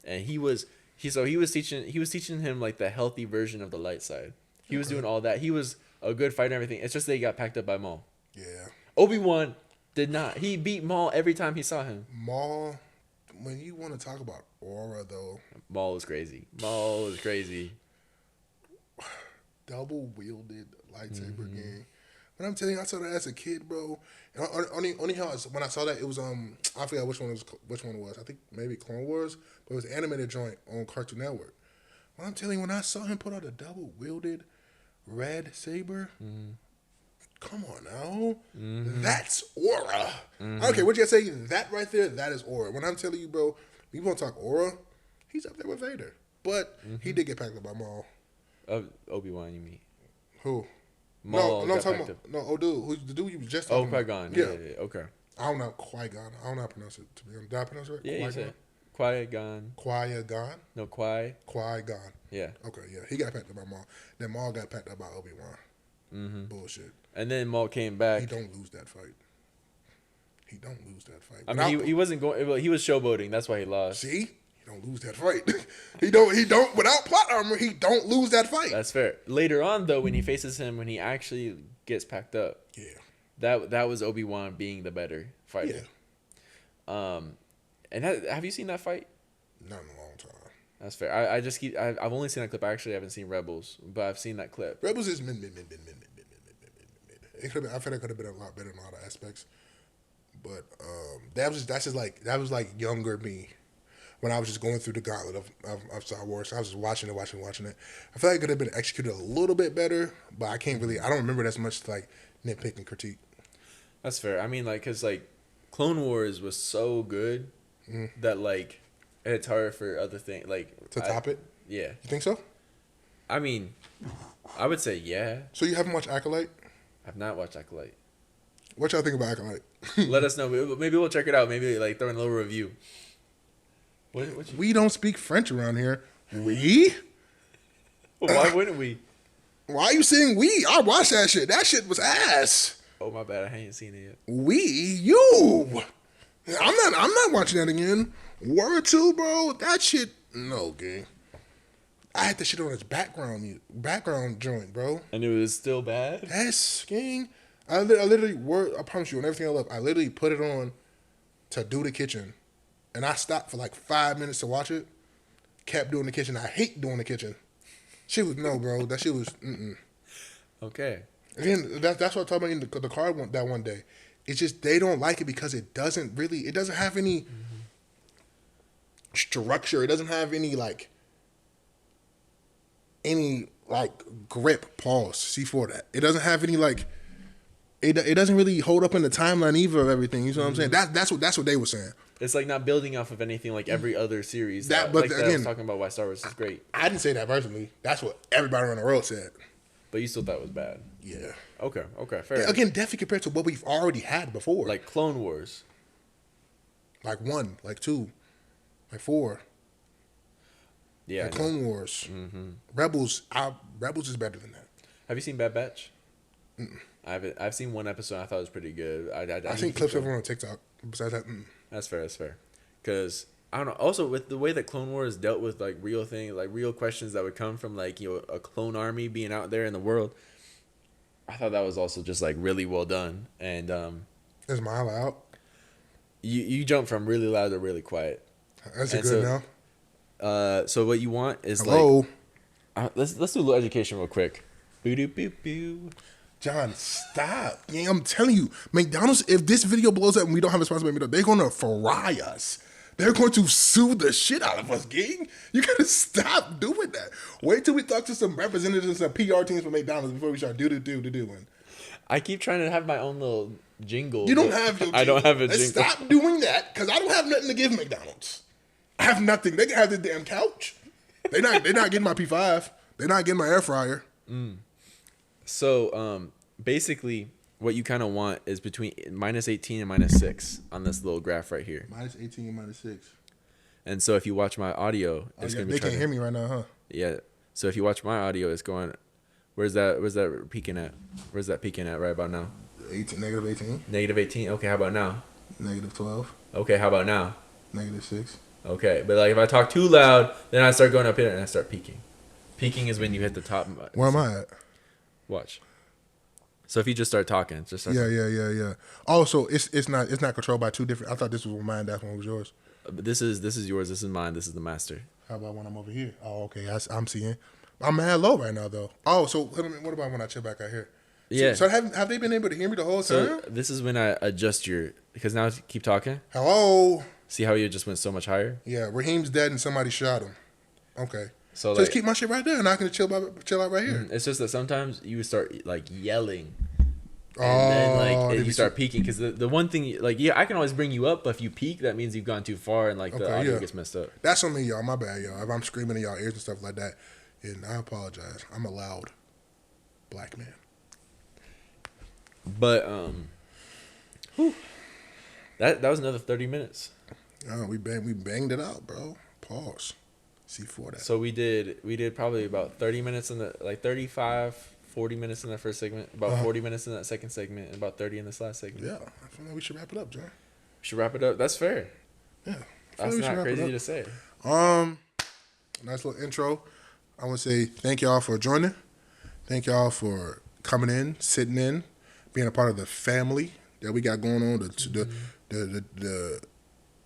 [SPEAKER 1] And he was teaching him like the healthy version of the light side. He was doing all that. He was a good fighter and everything. It's just that he got packed up by Maul.
[SPEAKER 2] Yeah.
[SPEAKER 1] Obi-Wan did not. He beat Maul every time he saw him.
[SPEAKER 2] Maul, when you want to talk about aura, though.
[SPEAKER 1] Maul was crazy.
[SPEAKER 2] Double-wielded lightsaber game. But I'm telling you, I saw that as a kid, bro. And only how when I saw that, it was, I forgot which one it was. I think maybe Clone Wars, but it was an animated joint on Cartoon Network. But I'm telling you, when I saw him put out a double-wielded red saber, come on now. That's aura. I don't care what you guys say. That right there, that is aura. When I'm telling you, bro, you want to talk aura, he's up there with Vader. But he did get packed up by Maul.
[SPEAKER 1] Obi-Wan, you mean?
[SPEAKER 2] Who?
[SPEAKER 1] Maul
[SPEAKER 2] No, I'm talking about, no, dude. Who's the dude you was just talking about?
[SPEAKER 1] Qui-Gon. Yeah. Okay.
[SPEAKER 2] I don't know Qui-Gon. I don't know how to pronounce it, to be honest. Did I pronounce it right?
[SPEAKER 1] Yeah, you said Qui-Gon.
[SPEAKER 2] Qui-Gon?
[SPEAKER 1] No,
[SPEAKER 2] Qui-Gon.
[SPEAKER 1] Yeah.
[SPEAKER 2] Okay, yeah. He got packed up by Maul. Then Maul got packed up by Obi-Wan. Bullshit.
[SPEAKER 1] And then Maul came back.
[SPEAKER 2] He don't lose that fight.
[SPEAKER 1] I mean, he wasn't going. He was showboating. That's why he lost.
[SPEAKER 2] See, he don't lose that fight. He don't. Without plot armor, he don't lose that fight.
[SPEAKER 1] That's fair. Later on, though, when he faces him, when he actually gets packed up, that was Obi-Wan being the better fighter. Yeah. And have you seen that fight?
[SPEAKER 2] Not in a long time.
[SPEAKER 1] That's fair. I've only seen that clip. Actually, I haven't seen Rebels, but I've seen that clip.
[SPEAKER 2] Rebels is mid. I feel like it could have been a lot better in a lot of aspects. But that was like younger me when I was just going through the gauntlet of Star Wars. I was just watching it. I feel like it could have been executed a little bit better, but I don't remember it as much to like nitpick and critique.
[SPEAKER 1] That's fair. I mean, like, cause like Clone Wars was so good that like it's hard for other things like
[SPEAKER 2] to top it.
[SPEAKER 1] Yeah,
[SPEAKER 2] you think so?
[SPEAKER 1] I mean, I would say yeah.
[SPEAKER 2] So you haven't watched Acolyte?
[SPEAKER 1] I've not watched Acolyte.
[SPEAKER 2] What y'all think about Acolyte?
[SPEAKER 1] Let us know. Maybe we'll check it out. Maybe like throw in a little review.
[SPEAKER 2] We don't speak French around here. We?
[SPEAKER 1] Well, why wouldn't we?
[SPEAKER 2] Why are you saying we? I watched that shit. That shit was ass.
[SPEAKER 1] Oh my bad, I ain't seen it yet.
[SPEAKER 2] You. I'm not watching that again. Word 2, bro. That shit. No, gang. I had the shit on its background joint, bro.
[SPEAKER 1] And it was still bad?
[SPEAKER 2] Yes, gang. I literally, I promise you, on everything I love, I literally put it on to do the kitchen. And I stopped for like 5 minutes to watch it. Kept doing the kitchen. I hate doing the kitchen. She was, no, bro. That shit was,
[SPEAKER 1] Okay.
[SPEAKER 2] Again, that's what I talked about in the car that one day. It's just they don't like it because it doesn't have any structure. It doesn't have any grip. Pause. C4 that. It doesn't have any it doesn't really hold up in the timeline either of everything. You know what I'm saying? That's what they were saying.
[SPEAKER 1] It's like not building off of anything like every other series.
[SPEAKER 2] But
[SPEAKER 1] I
[SPEAKER 2] again,
[SPEAKER 1] was talking about why Star Wars is great.
[SPEAKER 2] I didn't say that personally. That's what everybody around the world said.
[SPEAKER 1] But you still thought it was bad.
[SPEAKER 2] Yeah.
[SPEAKER 1] Okay, fair.
[SPEAKER 2] Again, definitely compared to what we've already had before.
[SPEAKER 1] Like Clone Wars.
[SPEAKER 2] Like 1, like 2, like 4.
[SPEAKER 1] Yeah.
[SPEAKER 2] Like Clone Wars. Mm-hmm. Rebels is better than that.
[SPEAKER 1] Have you seen Bad Batch? I've seen one episode. I thought it was pretty good.
[SPEAKER 2] I've seen clips of it on TikTok. Besides that,
[SPEAKER 1] That's fair. Because I don't know. Also, with the way that Clone Wars dealt with like real things, like real questions that would come from like a clone army being out there in the world, I thought that was also just like really well done. And
[SPEAKER 2] is Mile out?
[SPEAKER 1] You jump from really loud to really quiet.
[SPEAKER 2] That's a good now.
[SPEAKER 1] So what you want is
[SPEAKER 2] Hello?
[SPEAKER 1] let's do a little education real quick. Boo doo boo boo.
[SPEAKER 2] John, stop. Yeah, I'm telling you, McDonald's, if this video blows up and we don't have a sponsor, they're going to fry us. They're going to sue the shit out of us, gang. You got to stop doing that. Wait till we talk to some representatives and some PR teams from McDonald's before we start doing.
[SPEAKER 1] I keep trying to have my own little jingle.
[SPEAKER 2] You don't have your jingle.
[SPEAKER 1] I don't have a jingle.
[SPEAKER 2] Stop doing that, because I don't have nothing to give McDonald's. I have nothing. They can have this damn couch. They're not getting my P5. They're not getting my air fryer.
[SPEAKER 1] So, basically, what you kind of want is between -18 and -6 on this little graph right here.
[SPEAKER 2] -18 and -6.
[SPEAKER 1] And so, if you watch my audio, it's going to be.
[SPEAKER 2] They can't hear me right now, huh?
[SPEAKER 1] Yeah. So if you watch my audio, it's going. Where's that peaking at? Where's that peaking at right about now?
[SPEAKER 2] -18.
[SPEAKER 1] -18. Okay, how about now?
[SPEAKER 2] -12.
[SPEAKER 1] Okay, how about now?
[SPEAKER 2] -6.
[SPEAKER 1] Okay, but like if I talk too loud, then I start going up here and I start peaking. Peaking is when you hit the top.
[SPEAKER 2] Where am I at?
[SPEAKER 1] Watch. So if you just start talking, just start
[SPEAKER 2] yeah. Oh, so it's not controlled by two different. I thought this was mine. That one was yours.
[SPEAKER 1] This is yours. This is mine. This is the master.
[SPEAKER 2] How about when I'm over here? Oh, okay. I'm seeing. I'm mad low right now though. Oh, so what about when I chill back out here?
[SPEAKER 1] Yeah.
[SPEAKER 2] So have they been able to hear me the whole time?
[SPEAKER 1] This is when I adjust because now keep talking.
[SPEAKER 2] Hello.
[SPEAKER 1] See how you just went so much higher?
[SPEAKER 2] Yeah, Raheem's dead and somebody shot him. Okay. So
[SPEAKER 1] like,
[SPEAKER 2] just keep my shit right there, and I can chill out right here.
[SPEAKER 1] It's just that sometimes you start like yelling, and then you start peaking. Because the one thing, I can always bring you up, but if you peak, that means you've gone too far, and the audio gets messed up.
[SPEAKER 2] That's on me, y'all. My bad, y'all. If I'm screaming in y'all ears and stuff like that, and I apologize. I'm a loud black man.
[SPEAKER 1] But that was another 30 minutes.
[SPEAKER 2] Oh, we banged it out, bro. Pause. C4 that.
[SPEAKER 1] So we did probably about 30 minutes in the 35, 40 minutes in that first segment, about 40 minutes in that second segment, and about 30 in this last segment.
[SPEAKER 2] Yeah, I feel like we should wrap it up, John.
[SPEAKER 1] We should wrap it up. That's fair.
[SPEAKER 2] Yeah,
[SPEAKER 1] that's not crazy to say.
[SPEAKER 2] Nice little intro. I want to say thank y'all for joining. Thank y'all for coming in, sitting in, being a part of the family that we got going on.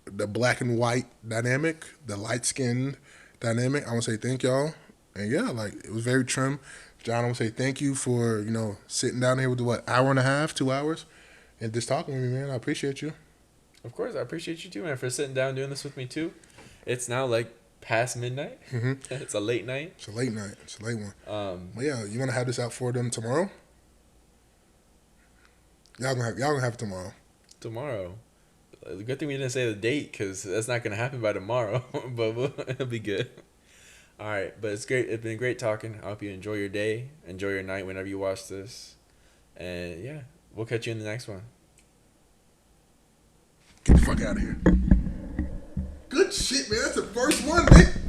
[SPEAKER 2] The black and white dynamic, the light skinned dynamic. I want to say thank y'all. And yeah, it was very trim. John, I want to say thank you for, sitting down here with hour and a half, 2 hours, and just talking with me, man. I appreciate you.
[SPEAKER 1] Of course, I appreciate you too, man, for sitting down doing this with me too. It's now past midnight. Mm-hmm. It's a late night.
[SPEAKER 2] It's a late night. It's a late one. But yeah, you want to have this out for them tomorrow? Y'all gonna have it tomorrow.
[SPEAKER 1] Tomorrow. Good thing we didn't say the date, because that's not gonna happen by tomorrow. But it'll be good. All right, but it's great. It's been great talking. I hope you enjoy your day, enjoy your night whenever you watch this, and yeah, we'll catch you in the next one.
[SPEAKER 2] Get the fuck out of here. Good shit, man. That's the first one, man.